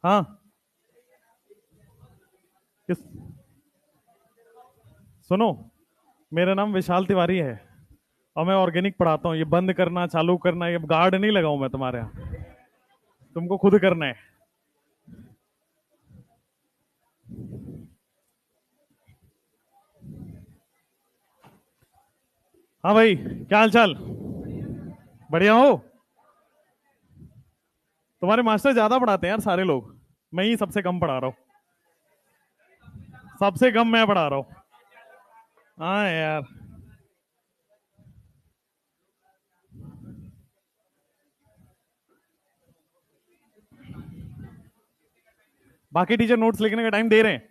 हाँ किस सुनो, मेरा नाम विशाल तिवारी है और मैं ऑर्गेनिक पढ़ाता हूँ। ये बंद करना चालू करना, ये गार्ड नहीं लगाऊं मैं तुम्हारे यहाँ, तुमको खुद करना है। हाँ भाई, क्या हाल चाल? बढ़िया हो? तुम्हारे मास्टर ज्यादा पढ़ाते हैं यार सारे लोग, मैं ही सबसे कम पढ़ा रहा हूँ। सबसे कम मैं पढ़ा रहा हूँ। हाँ यार। बाकी टीचर नोट्स लिखने का टाइम दे रहे हैं?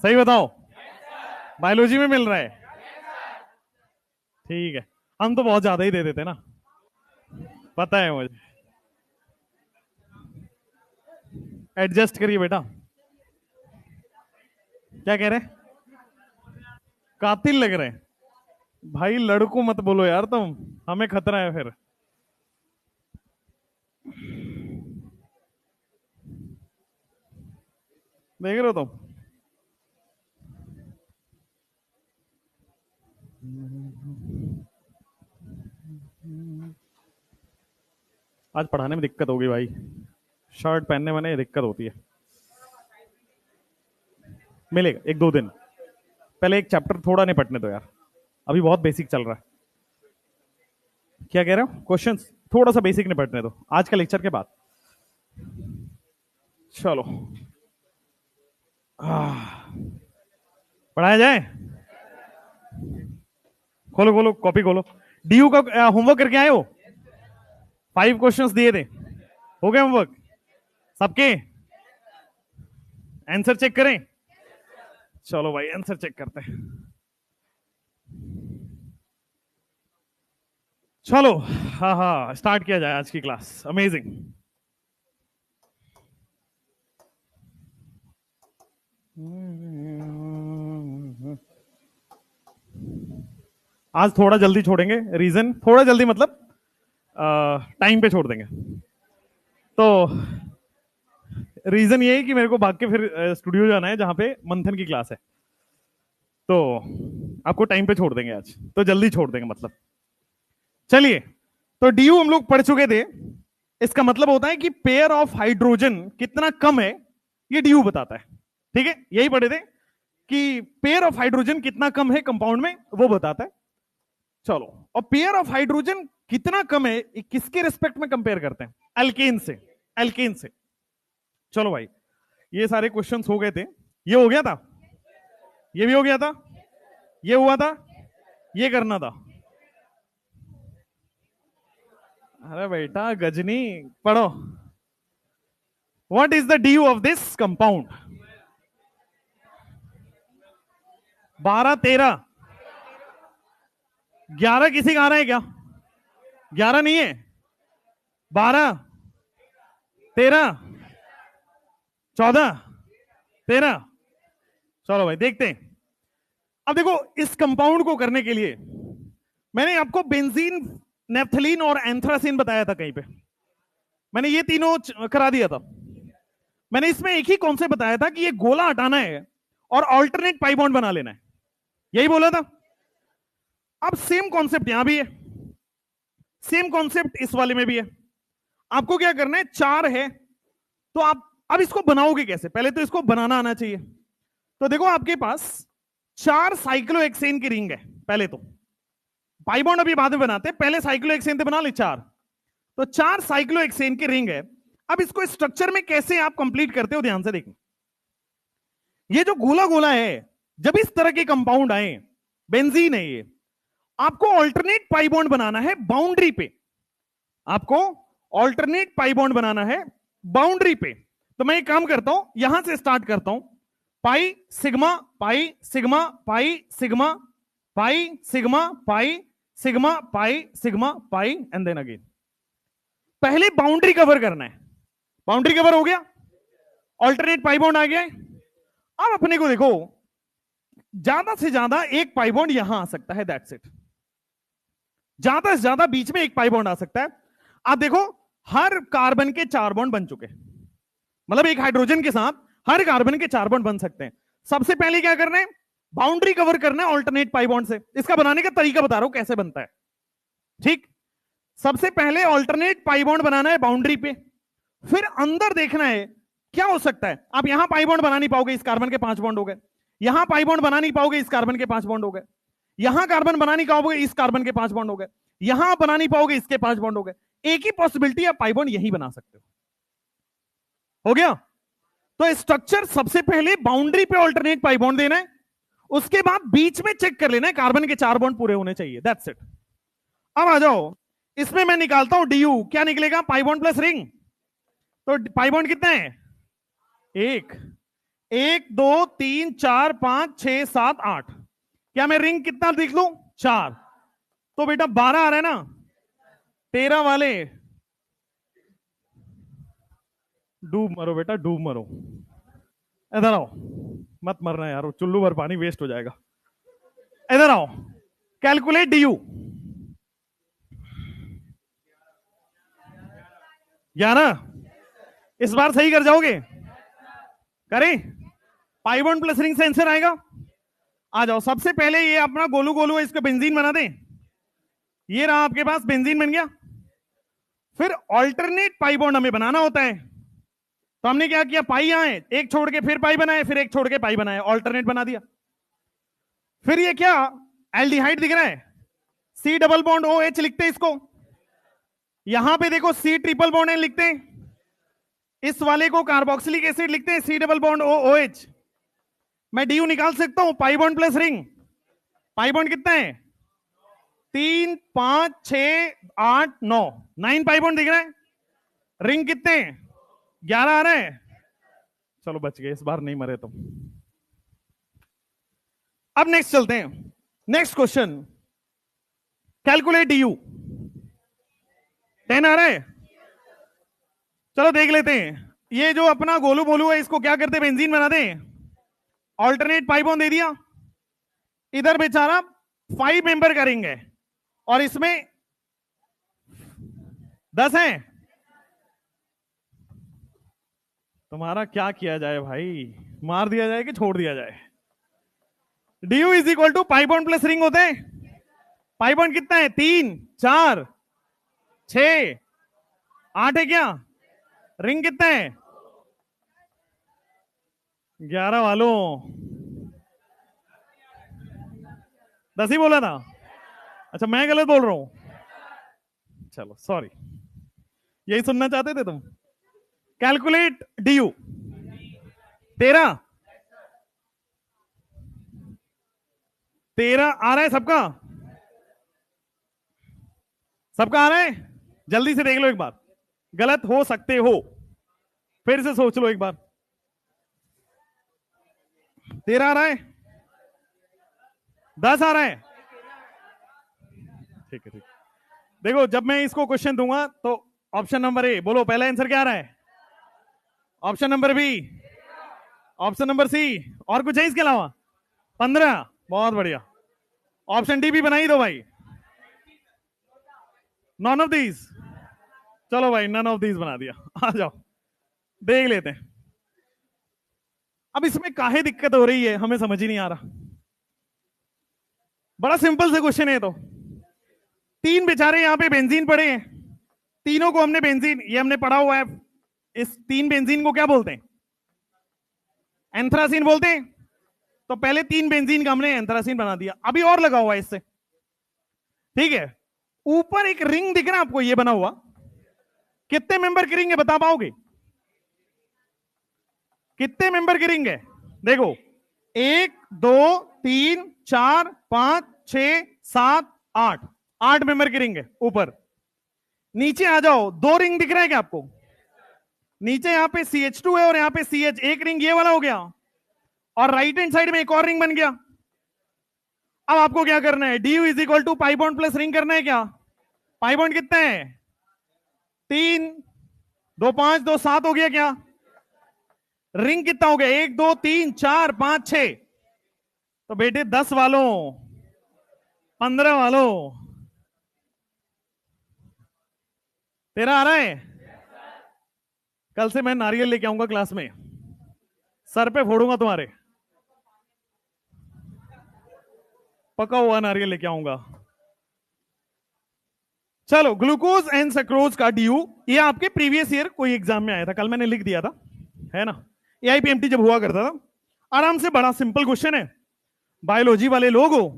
सही बताओ, बायोलॉजी में मिल रहा है? ठीक है, हम तो बहुत ज्यादा ही दे देते ना, पता है मुझे। एडजस्ट करिए बेटा। क्या कह रहे हैं? कातिल लग रहे हैं? भाई लड़कों मत बोलो यार तुम, हमें खतरा है फिर। देख रहे हो तुम? आज पढ़ाने में दिक्कत होगी भाई, शर्ट पहनने में दिक्कत होती है। मिलेगा एक दो दिन, पहले एक चैप्टर थोड़ा निपटने दो यार, अभी बहुत बेसिक चल रहा है। क्या कह रहे हो? क्वेश्चंस थोड़ा सा बेसिक निपटने दो आज का लेक्चर के बाद। चलो पढ़ाया जाए। खोलो खोलो कॉपी खोलो। डीयू का होमवर्क करके आए हो? 5 क्वेश्चंस दिए थे, हो गए होमवर्क सबके? आंसर चेक करें? चलो भाई आंसर चेक करते हैं। चलो हाँ हाँ स्टार्ट किया जाए आज की क्लास। अमेजिंग। आज थोड़ा जल्दी छोड़ेंगे, रीजन थोड़ा जल्दी मतलब टाइम पे छोड़ देंगे। तो रीजन ये है कि मेरे को भाग के फिर स्टूडियो जाना है जहां पे मंथन की क्लास है, तो आपको टाइम पे छोड़ देंगे आज, तो जल्दी छोड़ देंगे मतलब। चलिए, तो डीयू हम लोग पढ़ चुके थे। इसका मतलब होता है कि पेयर ऑफ हाइड्रोजन कितना कम है, ये डीयू बताता है। ठीक है, यही पढ़े थे कि पेयर ऑफ हाइड्रोजन कितना कम है कंपाउंड में, वो बताता है। चलो, और पेयर ऑफ हाइड्रोजन कितना कम है किसके रिस्पेक्ट में कंपेयर करते हैं? एल्केन से। एल्केन से। चलो भाई, ये सारे क्वेश्चंस हो गए थे। ये हो गया था, ये भी हो गया था, ये हुआ था, ये करना था। अरे बेटा गजनी पढ़ो। What is the due of this compound? 12 13 11 किसी का आ रहा है क्या? 11 नहीं है, 12 13 14 13। चलो भाई देखते हैं। अब देखो, इस कंपाउंड को करने के लिए मैंने आपको बेंजीन, नेफ्थलीन और एंथ्रासिन बताया था कहीं पे, मैंने ये तीनों करा दिया था। मैंने इसमें एक ही कॉन्सेप्ट बताया था कि ये गोला हटाना है और अल्टरनेट पाई बॉन्ड बना लेना है, यही बोला था। अब सेम कॉन्सेप्ट यहां भी है, सेम कॉन्सेप्ट इस वाले में भी है। आपको क्या करना है, 4 है तो आप अब इसको बनाओगे कैसे? पहले तो इसको बनाना आना चाहिए। तो देखो आपके पास 4 साइक्लोहेक्सेन की रिंग है। पहले तो पाई बॉन्ड अभी बाद में बनाते हैं, पहले साइक्लोहेक्सेन से बना ले 4। तो 4 साइक्लोहेक्सेन की रिंग है। अब इसको स्ट्रक्चर में कैसे आप कंप्लीट करते हो, ध्यान से देखो। ये जो गोला गोला है, जब इस तरह के कंपाउंड आए, बेंजीन है ये, आपको ऑल्टरनेट पाई बॉन्ड बनाना है बाउंड्री पे। आपको ऑल्टरनेट पाई बॉन्ड बनाना है बाउंड्री पे। तो मैं एक काम करता हूं, यहां से स्टार्ट करता हूं। Pi sigma pi sigma pi sigma pi sigma pi sigma pi sigma pi and then again. पहले बाउंड्री कवर करना है। बाउंड्री कवर हो गया, ऑल्टरनेट पाई बॉन्ड आ गया है। अब अपने को देखो, ज्यादा से ज्यादा एक पाई बॉन्ड यहां आ सकता है, दैट्स इट। ज्यादा से ज्यादा बीच में एक पाई बॉन्ड आ सकता है। आप देखो, हर कार्बन के 4 बॉन्ड बन चुके। मतलब एक हाइड्रोजन के साथ हर कार्बन के 4 बॉन्ड बन सकते हैं। सबसे पहले क्या करना है, बाउंड्री कवर करना है ऑल्टरनेट पाई बॉन्ड से। इसका बनाने का तरीका बता रहा हूं कैसे बनता है। ठीक, सबसे पहले ऑल्टरनेट पाई बॉन्ड बनाना है बाउंड्री पे, फिर अंदर देखना है क्या हो सकता है। आप यहां पाई बॉन्ड बना नहीं पाओगे, इस कार्बन के 5 बॉन्ड हो गए। यहां पाई बॉन्ड बना नहीं पाओगे, इस कार्बन के 5 बॉन्ड हो गए। यहां कार्बन बना नहीं पाओगे, इस कार्बन के 5 बॉन्ड हो गए। यहां आप बना नहीं पाओगे, इसके 5 बॉन्ड हो गए। एक ही पॉसिबिलिटी, आप पाई बॉन्ड यही बना सकते हो गया। तो स्ट्रक्चर सबसे पहले बाउंड्री पे ऑल्टरनेट पाई बॉन्ड देना है, उसके बाद बीच में चेक कर लेना है कार्बन के 4 बॉन्ड पूरे होने चाहिए। That's it. अब आ जाओ, इसमें मैं निकालता हूं डीयू, क्या निकलेगा, पाई बॉन्ड प्लस रिंग। तो पाई बॉन्ड कितने हैं, एक, 1 2 3 4 5 6 7 8। क्या मैं रिंग कितना लिख लूं, 4। तो बेटा 12 आ रहा है ना, 13 वाले डूब मरो बेटा, डूब मरो। इधर आओ, मत मरना यार, चुल्लू भर पानी वेस्ट हो जाएगा। इधर आओ, कैलकुलेट डीयू। 11। इस बार सही कर जाओगे, करें। पाई बॉन्ड प्लस रिंग से आंसर आएगा। आ जाओ, सबसे पहले ये अपना गोलू गोलू है, इसका बेंजीन बना दें। ये रहा आपके पास, बेंजीन बन गया। फिर ऑल्टरनेट पाई बॉन्ड हमें बनाना होता है, तो हमने क्या किया, पाई यहां है, एक छोड़ के फिर पाई बनाए, फिर एक छोड़ के पाई बनाए, ऑल्टरनेट बना दिया। फिर ये क्या, एल्डिहाइड दिख रहा है, C double bond O H लिखते हैं इसको। यहां पे देखो सी ट्रिपल बॉन्ड एन लिखते हैं, इस वाले को कार्बोक्सिलिक एसिड लिखते हैं, C double bond O O H. मैं डीयू निकाल सकता हूं, pi bond plus ring. Pi bond कितना है, 3 5 6 8 9, 9 पाई बॉन्ड दिख रहा है। रिंग कितने, 11 आ रहा है। चलो बच गए, इस बार नहीं मरे तुम। अब नेक्स्ट चलते हैं, नेक्स्ट क्वेश्चन, कैलकुलेट डीयू। 10 आ रहा है। चलो देख लेते हैं, ये जो अपना गोलू बोलू है, इसको क्या करते हैं, बेंजीन बना दें। ऑल्टरनेट पाई बॉन्ड दे दिया, इधर बेचारा 5 मेंबर करेंगे, और इसमें 10 है। तुम्हारा क्या किया जाए भाई, मार दिया जाए कि छोड़ दिया जाए। DU is equal to pi bond plus ring होते हैं। पाई बॉन्ड कितना है, 3 4 6 8 है क्या, रिंग कितना है, 11 वालों, 10 ही बोला था। अच्छा मैं गलत बोल रहा हूं, चलो सॉरी, यही सुनना चाहते थे तुम। Calculate DU. 13 आ रहा है सबका, सबका आ रहा है। जल्दी से देख लो एक बार, गलत हो सकते हो, फिर से सोच लो एक बार। 13 आ रहा है, 10 आ रहा है। ठीक है ठीक। देखो जब मैं इसको क्वेश्चन दूंगा तो ऑप्शन नंबर ए बोलो, पहला आंसर क्या आ रहा है, option number B, option number C, और कुछ है इसके अलावा, 15। बहुत बढ़िया, ऑप्शन डी भी बनाई दो भाई, नॉन ऑफ दीज। चलो भाई नन ऑफ दीज बना दिया। आ जाओ देख लेते हैं। अब इसमें काहे दिक्कत हो रही है हमें समझ ही नहीं आ रहा, बड़ा सिंपल से क्वेश्चन है। तो 3 बेचारे यहां पे बेंजीन पड़े हैं, तीनों को हमने बेंजीन, ये हमने पढ़ा हुआ है, इस 3 बेंजीन को क्या बोलते हैं, एंथ्रासीन बोलते हैं। तो पहले 3 बेंजीन का हमने एंथ्रासीन बना दिया, अभी और लगा हुआ है इससे, ठीक है। ऊपर एक रिंग दिख रहा है आपको, ये बना हुआ, कितने मेंबर की रिंग है बता पाओगे, कितने मेंबर की रिंग है, देखो 1 2 3 4 5 6 7 8, 8 मेंबर की रिंग है ऊपर। नीचे आ जाओ, 2 रिंग दिख रहा है क्या आपको, नीचे यहां पे CH2 है और यहां पे CH, एक रिंग ये वाला हो गया, और राइट हैंड साइड में एक और रिंग बन गया। अब आपको क्या करना है, D U is equal to pi bond plus ring करना है क्या। पाई बॉन्ड कितना है, 3 2 5 2 7 हो गया क्या, रिंग कितना हो गया, 1 2 3 4 5 6। तो बेटे 10 वालों, 15 वालों, 13 आ रहा है। कल से मैं नारियल लेके आऊंगा क्लास में, सर पे फोड़ूंगा तुम्हारे, पका हुआ नारियल लेके आऊंगा। चलो, ग्लूकोज एंड सक्रोज का ड्यू, ये आपके प्रीवियस ईयर कोई एग्जाम में आया था, कल मैंने लिख दिया था, है ना। एआईपीएमटी जब हुआ करता था, आराम से, बड़ा सिंपल क्वेश्चन है, बायोलॉजी वाले लोग हो,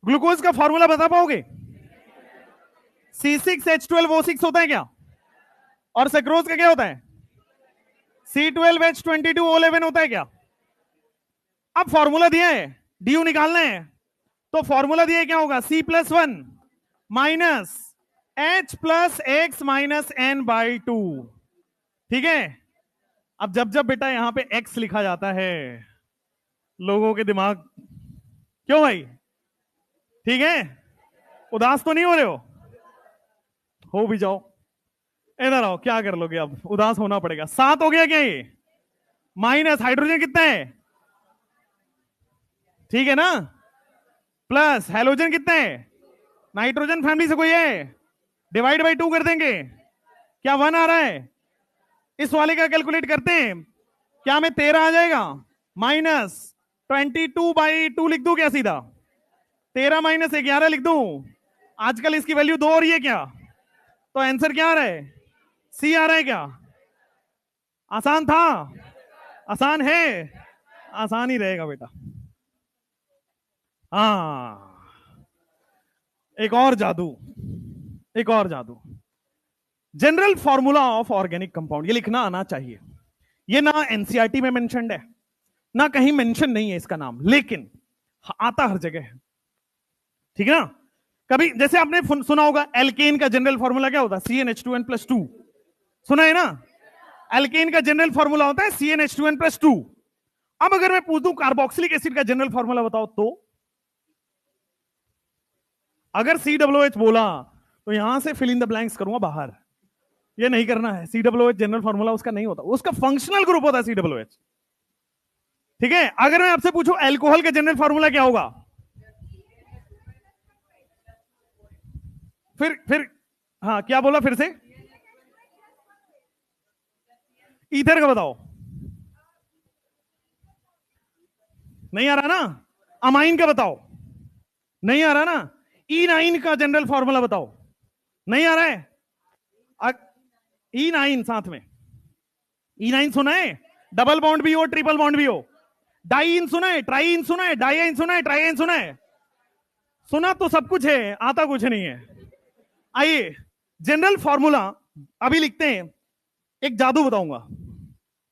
ग्लूकोज का फॉर्मूला बता पाओगे? C6H12O6 होता है क्या? और सक्रोज का क्या होता है? C12H22O11 होता है क्या? अब फॉर्मूला दिया है, ड्यू निकालना है, तो फॉर्मूला दिया है, क्या होगा? C+1 minus H plus x minus N by 2। ठीक है। अब जब जब बेटा यहां पे X लिखा जाता है, लोगों के दिमाग, क्यों भाई, ठीक है, उदास तो नहीं हो रहे हो भी जाओ, इधर आओ, क्या कर लोगे अब, उदास होना पड़ेगा। 7 हो गया क्या ये? माइनस हाइड्रोजन कितना है? ठीक है ना, प्लस हैलोजन कितना है? नाइट्रोजन फैमिली से कोई है? डिवाइड बाई 2 कर देंगे, क्या 1 आ रहा है? इस वाले का कैलकुलेट करते हैं, क्या में 13 आ जाएगा? माइनस 22/2 लिख दूं क्या सीधा? 13 माइनस 11 लिख दूं? आजकल इसकी वैल्यू 2 हो रही है क्या? तो आंसर क्या आ रहा है? सी आ रहा है क्या? आसान था? आसान है? आसान ही रहेगा बेटा। हाँ, एक और जादू, एक और जादू, general formula of organic compound, ये लिखना आना चाहिए। ये ना एनसीईआरटी में मेंशन्ड है, ना कहीं मेंशन नहीं है इसका नाम, लेकिन आता हर जगह है, ठीक है ना। कभी जैसे आपने सुना होगा एल्केन का जनरल फॉर्मूला क्या होता है? CnH2n+2, सुना है ना? एल्केन का जनरल फॉर्मूला होता है CnH2n+2। अब अगर मैं पूछ दूं कार्बोक्सिलिक एसिड का जनरल फॉर्मूला बताओ, तो अगर COOH बोला तो यहां से फिल इन द ब्लैंक्स करूंगा बाहर, ये नहीं करना है। COOH जनरल फॉर्मूला उसका नहीं होता, उसका फंक्शनल ग्रुप होता है COOH, ठीक है। अगर मैं आपसे पूछूं अल्कोहल का जनरल फॉर्मूला क्या होगा? फिर हाँ, क्या बोला फिर से? ईथर का बताओ, नहीं आ रहा ना? अमाइन का बताओ, नहीं आ रहा ना? E9 का जनरल फॉर्मूला बताओ, नहीं आ रहा है? E9 साथ में, E9 सुना है? डबल बॉन्ड भी हो, ट्रिपल बॉन्ड भी हो। डाइइन सुना है? ट्राइइन सुना है? डाइइन सुना है? ट्राइइन सुना है? सुना तो सब कुछ है, आता कुछ नहीं है। आइए, जनरल फॉर्मूला अभी लिखते हैं, एक जादू बताऊंगा,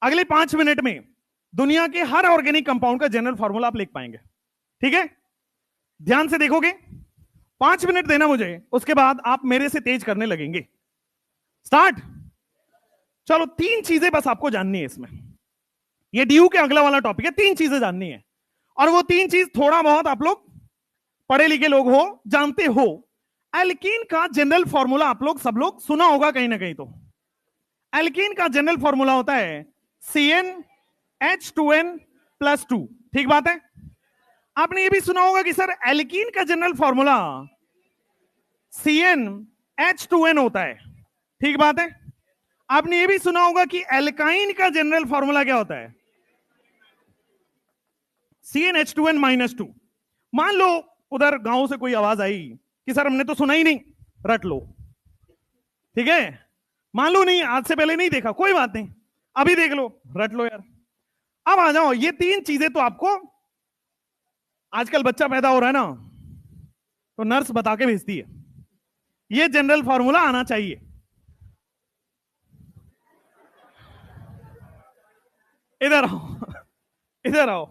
अगले 5 मिनट में दुनिया के हर ऑर्गेनिक कंपाउंड का जनरल फॉर्मूला आप लिख पाएंगे, ठीक है। ध्यान से देखोगे, 5 मिनट देना मुझे, उसके बाद आप मेरे से तेज करने लगेंगे। स्टार्ट। चलो, 3 चीजें बस आपको जाननी है इसमें, ये ड्यू के अगला वाला टॉपिक है, 3 चीजें जाननी है, और वो 3 चीज थोड़ा बहुत आप लोग पढ़े लिखे लोग हो, जानते हो। एल्कीन का जनरल फॉर्मूला आप लोग सब लोग सुना होगा कहीं ना कहीं, तो एल्कीन का जनरल फॉर्मूला होता है CnH2n+2, ठीक बात है। आपने ये भी सुना होगा कि सर एल्कीन का जनरल फॉर्मूला CnH2n होता है, ठीक बात है। आपने ये भी सुना होगा कि एल्काइन का जनरल फॉर्मूला क्या होता है? CnH2n-2। मान लो उधर गांव से कोई आवाज आई कि सर हमने तो सुना ही नहीं, रट लो, ठीक है। मान लो नहीं, आज से पहले नहीं देखा, कोई बात नहीं, अभी देख लो, रट लो यार। अब आ जाओ, ये 3 चीजें तो आपको, आजकल बच्चा पैदा हो रहा है ना, तो नर्स बता के भेजती है, ये जनरल फॉर्मूला आना चाहिए। इधर आओ, इधर आओ,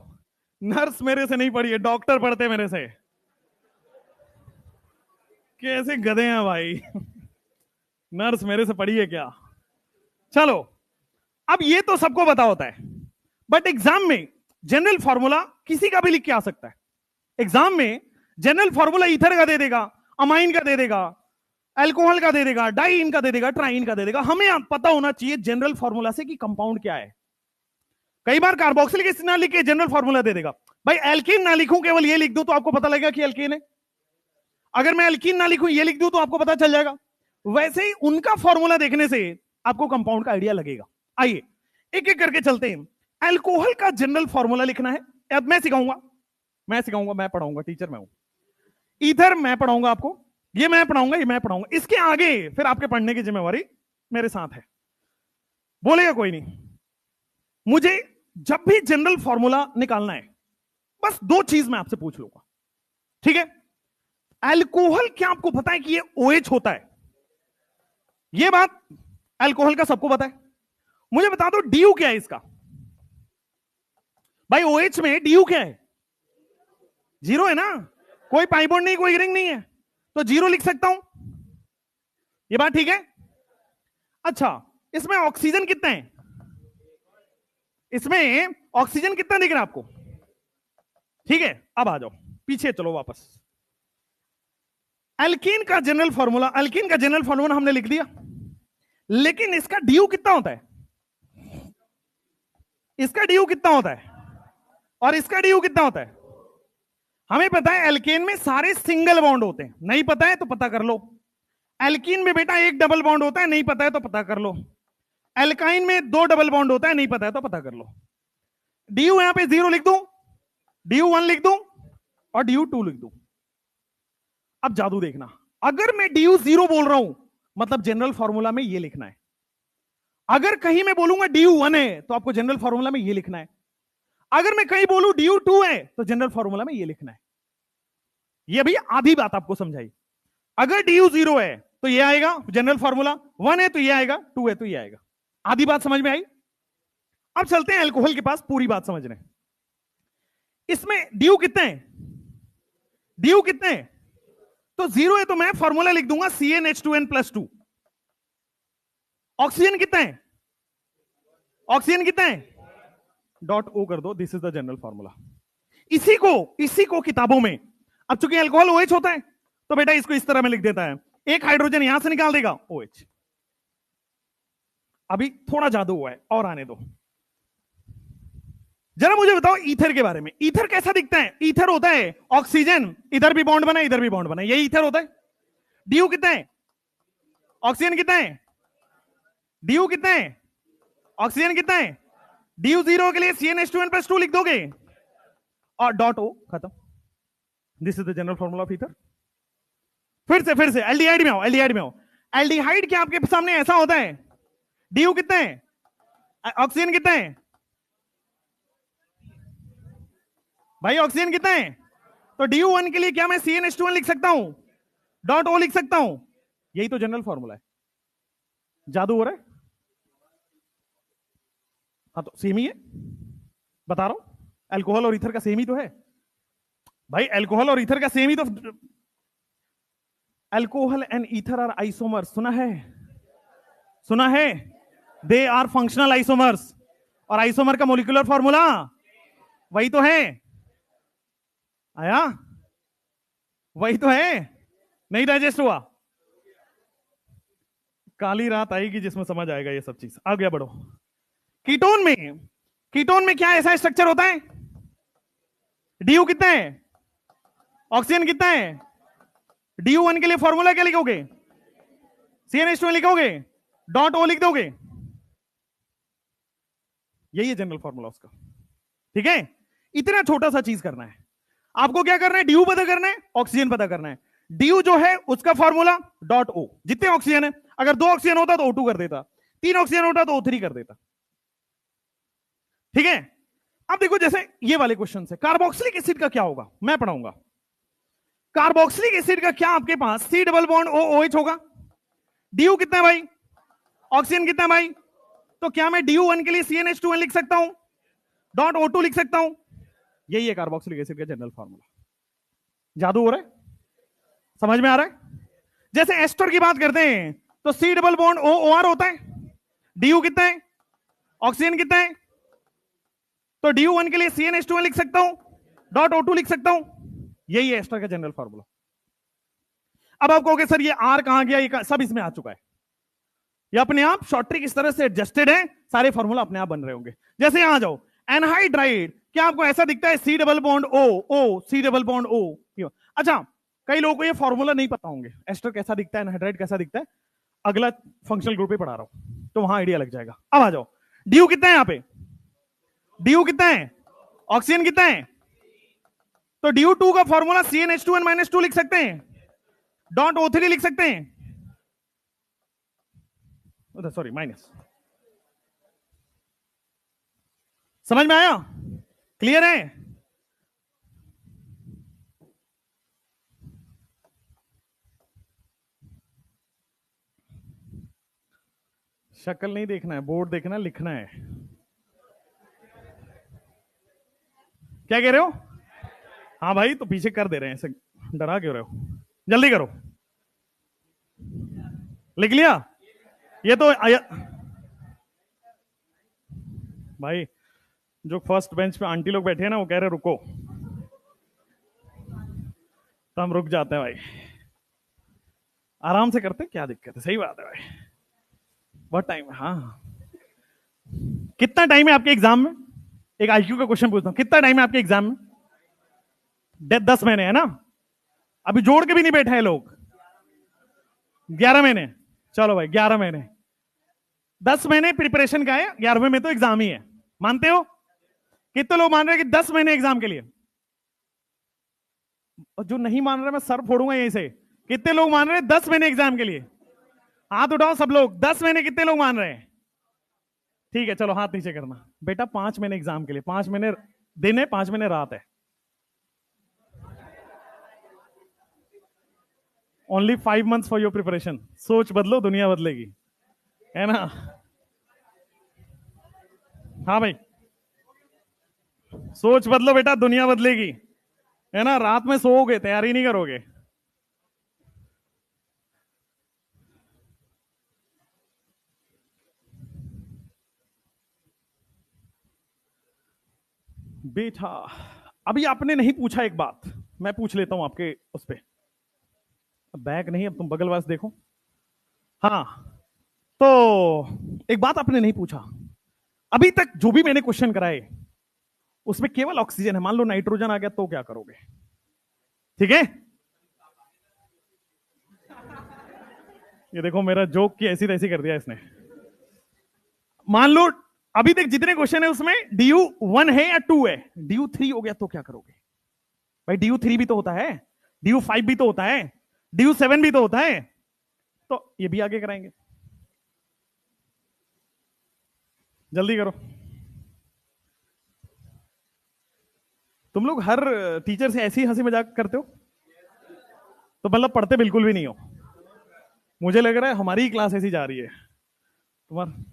नर्स मेरे से नहीं पढ़ी है, डॉक्टर पढ़ते मेरे से। कैसे गधे हैं भाई, नर्स मेरे से पढ़ी है क्या? चलो, अब ये तो सबको पता होता है, बट एग्जाम में जनरल फॉर्मूला किसी का भी लिख के आ सकता है। एग्जाम में जनरल फॉर्मूला ईथर का दे देगा, अमाइन का दे देगा, अल्कोहल का दे देगा, डाइइन का दे देगा, ट्राइन का दे देगा। हमें पता होना चाहिए जनरल फॉर्मूला से कि कंपाउंड क्या है। कई बार कार्बोक्सिलिक एसिड ना लिख के जनरल फॉर्मूला दे देगा। भाई एल्कीन ना लिखूं, केवल ये लिख दूं तो आपको पता लगेगा कि एल्कीन है। अगर मैं एल्कीन ना लिखूं, ये लिख दूं तो आपको पता चल जाएगा। वैसे ही उनका फॉर्मूला देखने से आपको कंपाउंड का आइडिया लगेगा। आइए एक एक करके चलते हैं। अल्कोहल का जनरल फॉर्मूला लिखना है। अब मैं सिखाऊंगा, मैं पढ़ाऊंगा, टीचर मैं हूं। ईथर मैं पढ़ाऊंगा आपको, ये मैं पढ़ाऊंगा, ये मैं पढ़ाऊंगा। इसके आगे फिर आपके पढ़ने की जिम्मेवारी मेरे साथ है। बोलेगा कोई नहीं। मुझे जब भी जनरल फॉर्मूला निकालना है, बस दो चीज मैं आपसे पूछ लूंगा, ठीक है? अल्कोहल, क्या आपको पता है कि ये OH होता है? ये बात अल्कोहल का सबको पता है। मुझे बता दो DU क्या है इसका? भाई OH में DU क्या है? 0 है ना, कोई पाई बॉन्ड नहीं, कोई रिंग नहीं है, तो 0 लिख सकता हूं। ये बात ठीक है? अच्छा, इसमें ऑक्सीजन कितना है? इसमें ऑक्सीजन कितना दिख रहा है आपको? ठीक है, अब आ जाओ पीछे, चलो वापस। अल्कीन का जनरल फॉर्मूला हमने लिख दिया, लेकिन इसका DU कितना होता है? इसका DU कितना होता है और इसका DU कितना होता है? हमें पता है एल्केन में सारे सिंगल बॉन्ड होते हैं, नहीं पता है तो पता कर लो। एल्कीन में बेटा एक डबल बॉन्ड होता है, नहीं पता है तो पता कर लो। एल्काइन में 2 डबल बॉन्ड होता है, नहीं पता है तो पता कर लो। DU यहां पे 0 लिख दूं, DU 1 लिख दूं और DU 2 लिख दूं। अब जादू देखना, अगर मैं DU 0 बोल रहा हूं मतलब जनरल फॉर्मूला में ये लिखना है। अगर कहीं मैं बोलूंगा DU 1 है तो आपको जनरल फॉर्मूला में ये लिखना है। अगर मैं कहीं बोलूं DU 2 है तो जनरल फॉर्मूला में ये लिखना है। ये भी आधी बात आपको समझाई। अगर DU 0 है तो ये आएगा जनरल फॉर्मूला, 1 है तो ये आएगा, 2 है तो ये आएगा। आधी बात समझ में आई? अब चलते हैं अल्कोहल के पास, पूरी बात समझने। इसमें DU कितने हैं? DU कितने हैं? तो 0 है तो मैं फॉर्मूला लिख दूंगा CnH2n+2। ऑक्सीजन कितना है? ऑक्सीजन कितना है? .O कर दो, this is the general formula. इसी को किताबों में, अब चूंकि अल्कोहल OH होता है तो बेटा इसको इस तरह में लिख देता है, एक हाइड्रोजन यहां से निकाल देगा OH। अभी थोड़ा जादू हुआ है और आने दो। जरा मुझे बताओ ईथर के बारे में। ईथर कैसा दिखता है? ईथर होता है ऑक्सीजन, इधर भी बॉन्ड बना, इधर भी बॉन्ड बना, यही ईथर होता है। DU कितना है? ऑक्सीजन कितना है? DU कितना है? ऑक्सीजन कितना है? DU 0 के लिए CnH2n+2 लिख दोगे और .O खत्म। This is the general formula of ether. फिर से एल्डिहाइड में आओ। एल्डिहाइड क्या आपके सामने ऐसा होता है? DU कितना है? ऑक्सीजन कितना है? भाई ऑक्सीजन कितना है? तो DU 1 के लिए क्या मैं CnH2n लिख सकता हूं, .O लिख सकता हूं? यही तो जनरल फॉर्मूला है। जादू हो रहा है? हाँ तो सेम ही है, बता रहा हूं। अल्कोहल और ईथर का सेम ही तो है भाई, अल्कोहल और ईथर का सेम ही तो। Alcohol and ether are isomers, सुना है? They are functional isomers. और आइसोमर का मोलिकुलर फॉर्मूला वही तो है, आया? वही तो है, नहीं डाइजेस्ट हुआ? काली रात आएगी जिसमें समझ आएगा ये सब चीज। आगे बढ़ो। कीटोन में क्या ऐसा स्ट्रक्चर होता है? DU कितना है? ऑक्सीजन कितना है? DU 1 के लिए फॉर्मूला क्या लिखोगे? CnH2n लिखोगे, .O लिख दोगे, यही है जनरल फॉर्मूला उसका। ठीक है, इतना छोटा सा चीज करना है आपको। क्या करना है? DU पता करना है, ऑक्सीजन पता करना है। DU जो है उसका फॉर्मूला .O, जितने ऑक्सीजन है। अगर 2 ऑक्सीजन होता तो O2 कर देता, 3 ऑक्सीजन होता तो O3 कर देता। ठीक है, अब देखो जैसे ये वाले क्वेश्चन से, कार्बोक्सिलिक एसिड का क्या होगा मैं पढ़ाऊंगा। कार्बोक्सिलिक एसिड का क्या आपके पास C डबल बॉन्ड OH होगा। DU कितना है भाई? ऑक्सीजन कितना है भाई? तो क्या मैं DU 1 के लिए CnH2n लिख सकता हूं, .O2 लिख सकता हूं? यही है कार्बोक्सिलिक एसिड का जनरल फॉर्मूला। जादू हो रहा है? समझ में आ रहा है? जैसे एस्टर की बात करते हैं तो C डबल बॉन्ड OR होता है। DU कितना है? ऑक्सीजन कितना है? तो DU 1 के लिए CnH2n लिख सकता हूं, .O2 लिख सकता हूं। यही है एस्टर का जनरल फॉर्मूला। अब आप कहोगे सर ये R कहां गया? ये सब इसमें आ चुका है। ये अपने आप शॉर्ट ट्रिक इस तरह से एडजस्टेड है, सारे फॉर्मूला अपने आप बन रहे होंगे। जैसे यहां जाओ, एनहाइड्राइड क्या आपको ऐसा दिखता है? C double bond O, C double bond O। अच्छा, कई लोगों को ये फॉर्मूला नहीं पता होंगे, एस्टर कैसा दिखता है, एनहाइड्राइड कैसा दिखता है। अगला फंक्शनल ग्रुप पे पढ़ा रहा हूं। तो वहां आइडिया लग जाएगा। अब आ जाओ, ड्यू कितना है यहां पे, ड्यू कितना है, ऑक्सीजन कितना है, तो ड्यू टू का फॉर्मूला CnH2n -2 लिख सकते हैं, डॉट O3 लिख सकते हैं, सॉरी माइनस। समझ में आया, क्लियर है? शक्ल नहीं देखना है, बोर्ड देखना है, लिखना है। क्या कह रहे हो? हाँ भाई, तो पीछे कर दे रहे हैं, ऐसे डरा क्यों रहे हो, जल्दी करो। लिख लिया? ये तो भाई जो फर्स्ट बेंच पे आंटी लोग बैठे हैं ना, वो कह रहे रुको, तो हम रुक जाते हैं भाई, आराम से करते, क्या दिक्कत है, सही बात है भाई, बहुत टाइम है। हाँ, कितना टाइम है आपके एग्जाम में? एक IQ का क्वेश्चन पूछता हूं, कितना टाइम है आपके एग्जाम में? 10 महीने है ना, अभी जोड़ के भी नहीं बैठा है लोग, 11 महीने। चलो भाई 11 महीने, 10 महीने प्रिपरेशन का है, 11वें में तो एग्जाम ही है, मानते हो? कितने लोग मान रहे हैं कि 10 महीने एग्जाम के लिए? और जो नहीं मान रहे मैं सर फोड़ूंगा यहीं से। कितने लोग मान रहे हैं 10 महीने एग्जाम के लिए? हाथ उठाओ सब लोग, 10 महीने कितने लोग मान रहे हैं? ठीक है, चलो हाथ नीचे करना। बेटा 5 महीने एग्जाम के लिए, 5 महीने दिन है, 5 महीने रात है, only 5 months for your preparation. सोच बदलो, दुनिया बदलेगी, है ना? हाँ भाई, सोच बदलो बेटा, दुनिया बदलेगी, है ना? रात में सोओगे, तैयारी नहीं करोगे। बेटा अभी आपने नहीं पूछा, एक बात मैं पूछ लेता हूं आपके उस पे, बैग नहीं, अब तुम बगल वास देखो। हाँ, तो एक बात आपने नहीं पूछा, अभी तक जो भी मैंने क्वेश्चन कराए उसमें केवल ऑक्सीजन है, मान लो नाइट्रोजन आ गया तो क्या करोगे? ठीक है, ये देखो मेरा जोक की ऐसी तैसी कर दिया इसने। मान लो अभी तक जितने क्वेश्चन है उसमें DU1 है या 2 है, DU3 हो गया तो क्या करोगे? भाई DU3 भी तो होता है, DU5 भी तो होता है, DU7 भी तो होता है, तो ये भी आगे कराएंगे, जल्दी करो। तुम लोग हर टीचर से ऐसी हंसी मजाक करते हो, तो मतलब पढ़ते बिल्कुल भी नहीं हो। मुझे लग रहा है हमारी ही क्लास ऐसी जा रही है, तुम्हारा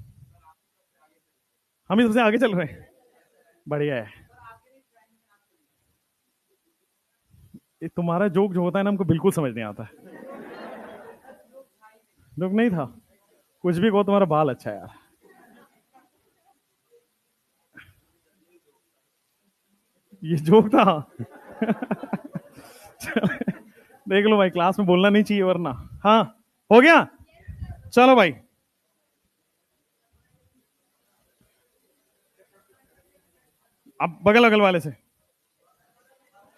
हम ही सबसे आगे चल रहे हैं, बढ़िया है। ये तुम्हारा जोक जो होता है ना, हमको बिल्कुल समझ नहीं आता है। जोक नहीं था, कुछ भी कहो, तुम्हारा बाल अच्छा है यार। ये जोक था। देख लो भाई, क्लास में बोलना नहीं चाहिए वरना। हाँ, हो गया, चलो भाई। अब बगल बगल वाले से,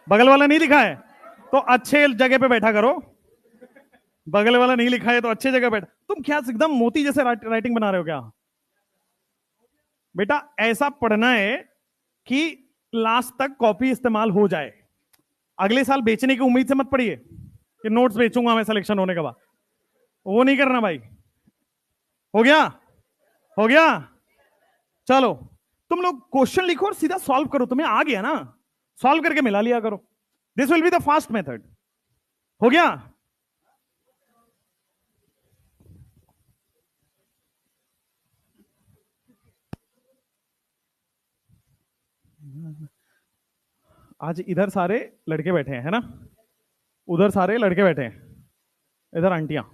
बगल वाला नहीं लिखा है तो अच्छे जगह पे बैठा करो, बगल वाला नहीं लिखा है तो अच्छे जगह बैठा। तुम क्या एकदम मोती जैसे राइटिंग बना रहे हो क्या? बेटा ऐसा पढ़ना है कि लास्ट तक कॉपी इस्तेमाल हो जाए, अगले साल बेचने की उम्मीद से मत पढ़िए कि नोट्स बेचूंगा मैं सिलेक्शन होने के बाद, वो नहीं करना भाई। हो गया, हो गया, चलो तुम लोग क्वेश्चन लिखो और सीधा सॉल्व करो, तुम्हें आ गया ना, सॉल्व करके मिला लिया करो, this will be the fast method. हो गया? आज इधर सारे लड़के बैठे हैं, है ना, उधर सारे लड़के बैठे हैं, इधर आंटियां,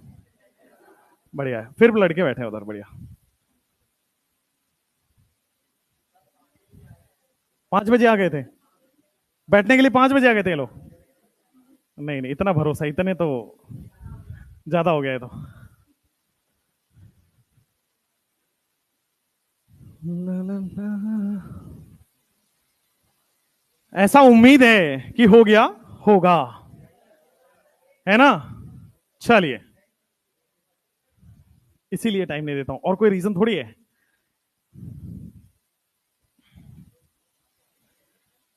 बढ़िया है, फिर लड़के बैठे हैं उधर, बढ़िया। 5 बजे आ गए थे बैठने के लिए, 5 बजे आ गए थे ये लोग? नहीं नहीं, इतना भरोसा, इतने तो ज्यादा हो गया है तो। ऐसा उम्मीद है कि हो गया होगा, है ना? चलिए इसीलिए टाइम नहीं देता हूं, और कोई रीजन थोड़ी है।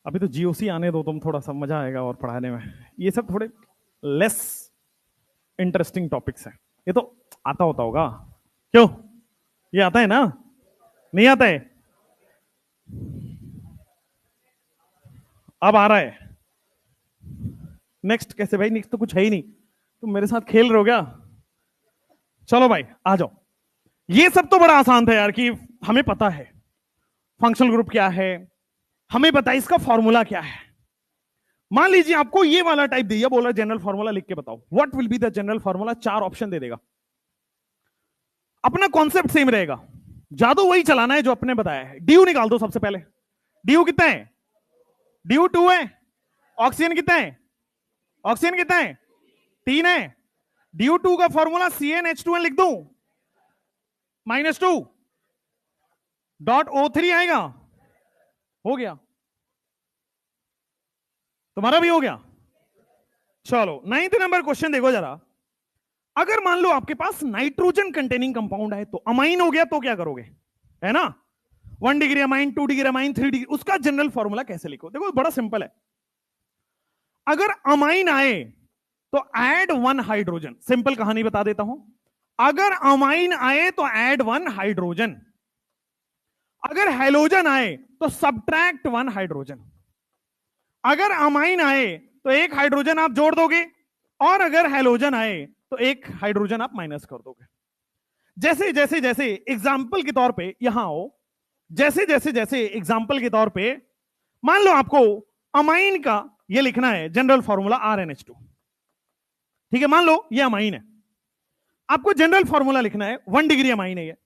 अभी तो जीओसी आने दो तुम, थोड़ा सा मजा आएगा और पढ़ाने में। ये सब थोड़े लेस इंटरेस्टिंग टॉपिक्स हैं। ये तो आता होता होगा, क्यों? ये आता है ना? नहीं आता है? अब आ रहा है। नेक्स्ट कैसे भाई? नेक्स्ट तो कुछ है ही नहीं, तुम मेरे साथ खेल रहे हो क्या? चलो भाई आ जाओ। ये सब तो बड़ा आसान था यार, कि हमें पता है फंक्शनल ग्रुप क्या है, हमें पता है इसका फॉर्मूला क्या है। मान लीजिए आपको ये वाला टाइप दिया, बोला जनरल फॉर्मूला लिख के बताओ, what will be the general formula. 4 option दे देगा। अपना कॉन्सेप्ट सेम रहेगा, जादू वही चलाना है जो अपने बताया है। ड्यू निकाल दो सबसे पहले। ड्यू कितना है? ड्यू 2 है। ऑक्सीजन कितना है? ऑक्सीजन कितना है? 3 है। ड्यू 2 का फॉर्मूला CnH2n लिख दू, -2 डॉट O3 आएगा। हो गया, तुम्हारा भी हो गया। चलो 9th नंबर क्वेश्चन देखो जरा। अगर मान लो आपके पास नाइट्रोजन कंटेनिंग कंपाउंड है, तो अमाइन हो गया, तो क्या करोगे? है ना, 1 degree amine, 2 degree amine, 3 degree. उसका जनरल फॉर्मूला कैसे लिखो? देखो बड़ा सिंपल है। अगर अमाइन आए तो ऐड 1 हाइड्रोजन। सिंपल कहानी बता देता हूं। अगर अमाइन आए तो ऐड 1 हाइड्रोजन। अगर हैलोजन आए तो सब्ट्रैक्ट 1 हाइड्रोजन। अगर अमाइन आए तो 1 हाइड्रोजन आप जोड़ दोगे, और अगर हैलोजन आए तो 1 हाइड्रोजन आप माइनस कर दोगे। जैसे जैसे जैसे एग्जाम्पल के तौर पे यहां आओ, जैसे जैसे जैसे एग्जाम्पल के तौर पे मान लो आपको अमाइन का ये लिखना है जनरल फॉर्मूला RnH2। ठीक है, मान लो ये अमाइन है, आपको जनरल फॉर्मूला लिखना है 1 डिग्री अमाइन है ये।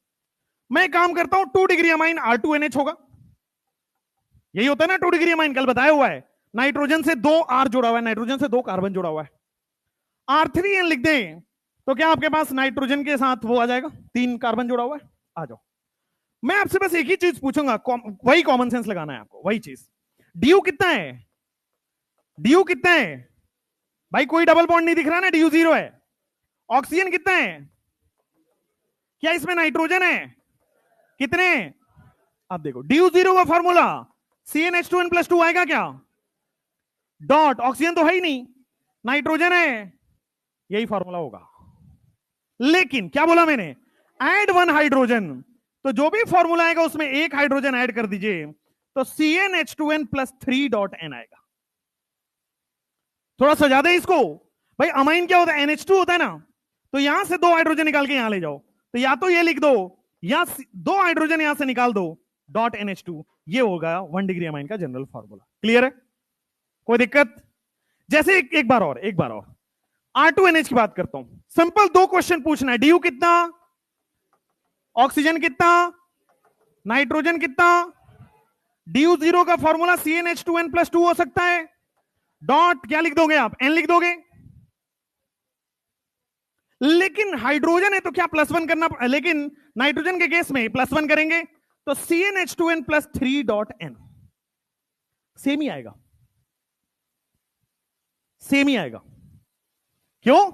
मैं काम करता हूं, 2 डिग्री अमाइन R2NH होगा। यही होता है ना 2 डिग्री अमाइन, कल बताया हुआ है। नाइट्रोजन से 2 R जुड़ा हुआ है, नाइट्रोजन से 2 कार्बन जुड़ा हुआ है। R3N लिख दें तो क्या आपके पास नाइट्रोजन के साथ वो आ जाएगा, 3 कार्बन जुड़ा हुआ है। आ जाओ, मैं आपसे बस एक ही चीज पूछूंगा, वही कॉमन सेंस लगाना है आपको, वही चीज। ड्यू कितना है? ड्यू कितना है भाई? कोई डबल बॉन्ड नहीं दिख रहा ना, ड्यू 0 है। ऑक्सीजन कितना है? क्या इसमें नाइट्रोजन है? कितने? अब देखो ड्यू 0 का फॉर्मूला CnH2n+2 आएगा क्या? डॉट, ऑक्सीजन तो है ही नहीं, नाइट्रोजन है, यही फॉर्मूला होगा। लेकिन क्या बोला मैंने? Add 1 hydrogen. तो जो भी फॉर्मूला आएगा उसमें 1 हाइड्रोजन ऐड कर दीजिए, तो CnH2n+3 डॉट n आएगा। थोड़ा सजा दे इसको भाई। अमाइन क्या होता है? NH2 होता है ना, तो यहां से 2 हाइड्रोजन निकाल के यहां ले जाओ, तो या तो ये लिख दो, या 2 हाइड्रोजन यहां से निकाल दो, डॉट NH2। ये होगा 1 डिग्री अमाइन का जनरल फॉर्मूला। क्लियर है? कोई दिक्कत? जैसे एक बार और R2NH की बात करता हूं। सिंपल 2 क्वेश्चन पूछना है। ड्यू कितना? ऑक्सीजन कितना? नाइट्रोजन कितना? ड्यू 0 का फॉर्मूला CnH2n+2 हो सकता है। डॉट क्या लिख दोगे आप? N लिख दोगे। लेकिन हाइड्रोजन है तो क्या +1 करना, लेकिन नाइट्रोजन के केस में +1 करेंगे, तो CnH2n+3 डॉट n। सेम ही आएगा, सेम ही आएगा। क्यों?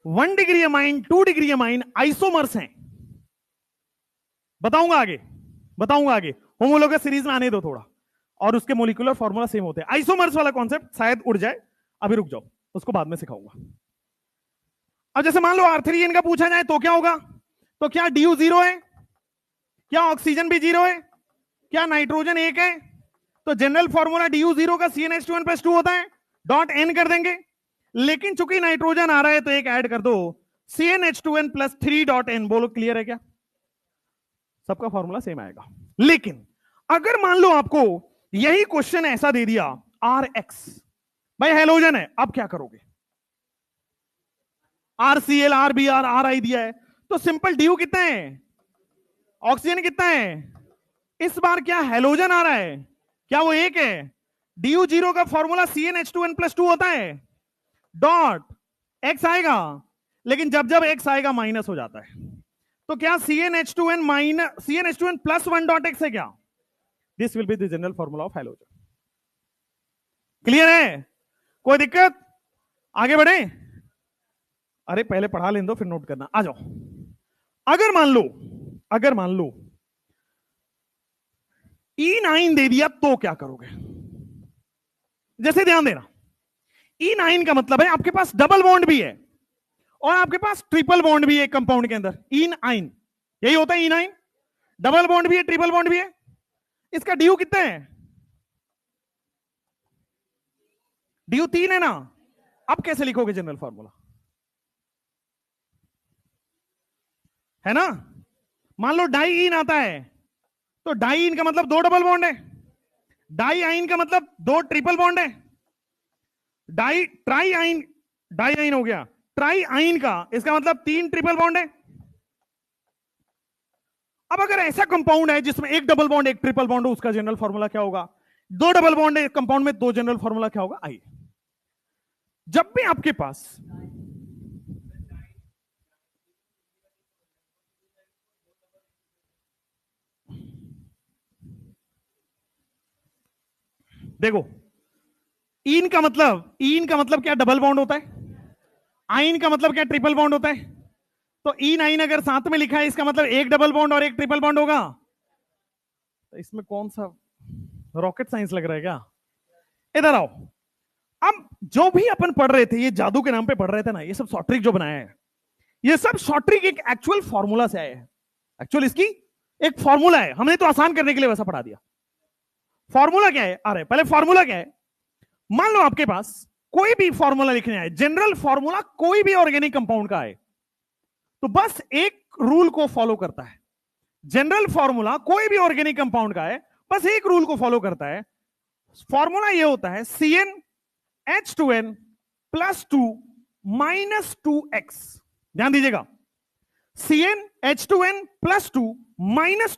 1 degree amine, 2 degree amine isomers हैं। बताऊंगा आगे, बताऊंगा आगे। होमोलोगस सीरीज में आने दो थोड़ा, और उसके मोलिकुलर फॉर्मूला सेम होते हैं। आइसोमर्स वाला कॉन्सेप्ट शायद उड़ जाए, अभी रुक जाओ, उसको बाद में सिखाऊंगा। अब जैसे मान लो R3N का पूछा जाए तो क्या होगा? तो क्या ड्यू 0 है? क्या ऑक्सीजन भी 0 है? क्या नाइट्रोजन 1 है? तो जनरल फॉर्मूला ड्यू 0 का CnH2n+2 होता है, डॉट n कर देंगे। लेकिन चूंकि नाइट्रोजन आ रहा है तो एक ऐड कर दो, CnH2n+3 डॉट n। बोलो क्लियर है क्या? सबका फॉर्मूला सेम आएगा। लेकिन अगर मान लो आपको यही क्वेश्चन ऐसा दे दिया, RX भाई हेलोजन है, अब क्या करोगे? RCl, RBr, RI दिया है, तो सिंपल ड्यू कितना है? ऑक्सीजन कितना है? इस बार क्या हेलोजन आ रहा है? क्या वो 1 है? ड्यू 0 का फॉर्मूला CnH2n+2 होता है, डॉट X आएगा। लेकिन जब जब X आएगा माइनस हो जाता है, तो क्या CnH2n+1 डॉट X है क्या? This will be the general formula of halogen. Clear है? कोई दिक्कत? आगे बढ़े? अरे पहले पढ़ा लें दो फिर नोट करना। आ जाओ, अगर मान लो E9 दे दिया तो क्या करोगे? जैसे ध्यान देना, E9 का मतलब है आपके पास डबल बॉन्ड भी है और आपके पास ट्रिपल बॉन्ड भी है कंपाउंड के अंदर। E9 यही होता है, E9 डबल बॉन्ड भी है, ट्रिपल बॉन्ड भी है। इसका ड्यू कितना है? ड्यू 3 है ना। अब कैसे लिखोगे जनरल फॉर्मूला? है ना, मान लो डाई आता है तो डाई का मतलब 2 डबल बॉन्ड है, डाई आइन का मतलब 2 ट्रिपल बॉन्ड है, डाई आइन हो गया, ट्राई आइन का इसका मतलब 3 ट्रिपल बॉन्ड है। अब अगर ऐसा कंपाउंड है जिसमें 1 डबल बॉन्ड 1 ट्रिपल बॉन्ड हो, उसका जनरल फॉर्मूला क्या होगा? 2 डबल बॉन्ड है कंपाउंड में, 2 जनरल फॉर्मूला क्या होगा? आइए, जब भी आपके पास देखो, इन का मतलब क्या? डबल बॉन्ड होता है। आइन का मतलब क्या? ट्रिपल बॉन्ड होता है। तो E9 अगर साथ में लिखा है इसका मतलब 1 डबल बॉन्ड और 1 ट्रिपल बॉन्ड होगा। तो इसमें कौन सा रॉकेट साइंस लग रहा है क्या? इधर आओ। अब जो भी अपन पढ़ रहे थे, ये जादू के नाम पे पढ़ रहे थे ना, ये सब शॉर्ट ट्रिक जो बनाया है, ये सब शॉर्ट ट्रिक एक एक्चुअल फॉर्मूला से आया है। एक्चुअल इसकी एक फॉर्मूला है, हमने तो आसान करने के लिए वैसा पढ़ा दिया। फॉर्मूला क्या है? अरे पहले फॉर्मूला क्या है? मान लो आपके पास कोई भी फॉर्मूला लिखने आए, जनरल फॉर्मूला कोई भी ऑर्गेनिक कंपाउंड का है, तो बस एक रूल को फॉलो करता है। जनरल फॉर्मूला कोई भी ऑर्गेनिक कंपाउंड का है, बस एक रूल को फॉलो करता है। फॉर्मूला ये होता है CnH2n + 2 - 2x। ध्यान दीजिएगा, CnH2n + 2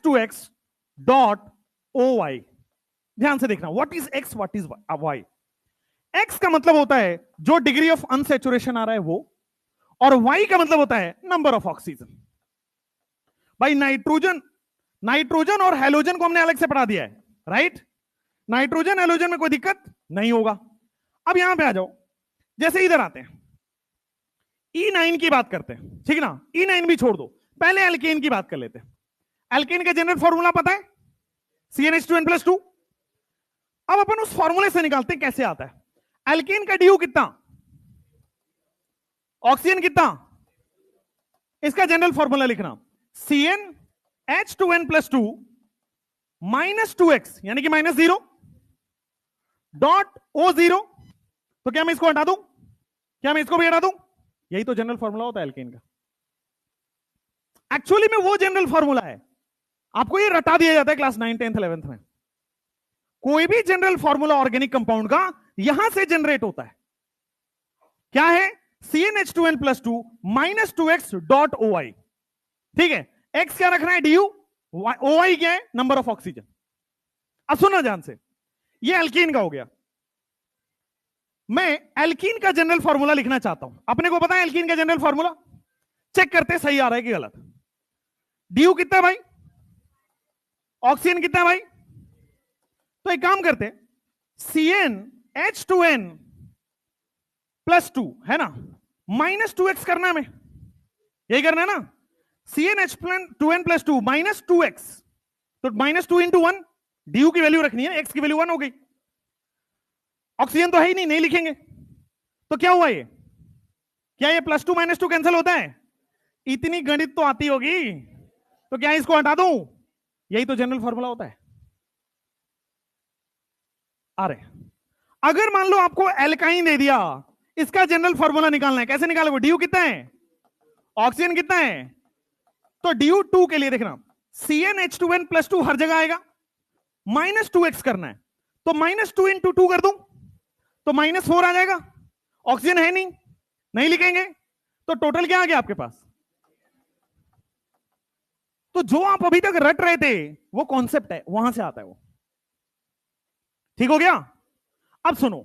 - 2x डॉट OY। ध्यान से देखना, what is x, what is y। x का मतलब होता है जो डिग्री ऑफ अनसैचुरेशन आ रहा है वो, और y का मतलब होता है नंबर ऑफ ऑक्सीजन। भाई नाइट्रोजन और हेलोजन को हमने अलग से पढ़ा दिया है, राइट? नाइट्रोजन हेलोजन में कोई दिक्कत नहीं होगा। अब यहां पे आ जाओ, जैसे इधर आते हैं, E9 की बात करते हैं, ठीक ना? E9 भी छोड़ दो, पहले एल्केन की बात कर लेते हैं। एल्केन का जनरल फॉर्मूला पता है? CnH2n + 2। अब अपन उस फॉर्मूले से निकालते हैं कैसे आता है। एल्केन का ड्यू कितना, ऑक्सीजन कितना, इसका जनरल फॉर्मूला लिखना CnH2n + 2 - 2x यानी कि -0 डॉट O0। तो क्या मैं इसको हटा दूं? क्या मैं इसको भी हटा दूं? यही तो जनरल फॉर्मूला होता है एल्केन का। एक्चुअली में वो जनरल फॉर्मूला है, आपको ये रटा दिया जाता है क्लास 9, 10th, 11th में। कोई भी जनरल फॉर्मूला ऑर्गेनिक कंपाउंड का यहां से जनरेट होता है। क्या है? CnH2n + 2 - 2x dot OY। ठीक है, x क्या रखना है? ड्यू। OY क्या है? Number of oxygen. अब सुनो ध्यान से, ये एल्कीन का हो गया। मैं एल्कीन का जनरल फॉर्मूला लिखना चाहता हूं। अपने को पता है एल्कीन का जनरल फॉर्मूला, चेक करते सही आ रहा है कि गलत। ड्यू कितना है भाई? ऑक्सीजन कितना है भाई? तो एक काम करते, CnH2n + 2 है ना, -2x करना है, हमें यही करना है ना। CnH2n + 2 - 2x, तो -2 × 1, ड्यू की वैल्यू रखनी है, x की वैल्यू 1 हो गई। ऑक्सीजन तो है ही नहीं लिखेंगे, तो क्या हुआ ये? क्या ये +2 - 2 कैंसिल होता है? इतनी गणित तो आती होगी, तो क्या इसको हटा दूं? यही तो जनरल फॉर्मूला होता है। अरे अगर मान लो आपको एल्काइन दे दिया, इसका जनरल फॉर्मूला निकालना है, कैसे निकालोगे? ड्यू कितना है, ऑक्सीजन कितना है, तो ड्यू 2 के लिए देखना, CnH2n + 2 हर जगह आएगा, -2x करना है, तो -2 × 2 कर दूं तो -4 आ जाएगा। ऑक्सीजन है नहीं लिखेंगे, तो टोटल क्या आ गया आपके पास? तो जो आप अभी तक रट रहे थे वो कॉन्सेप्ट है, वहां से आता है वो। ठीक हो गया? अब सुनो,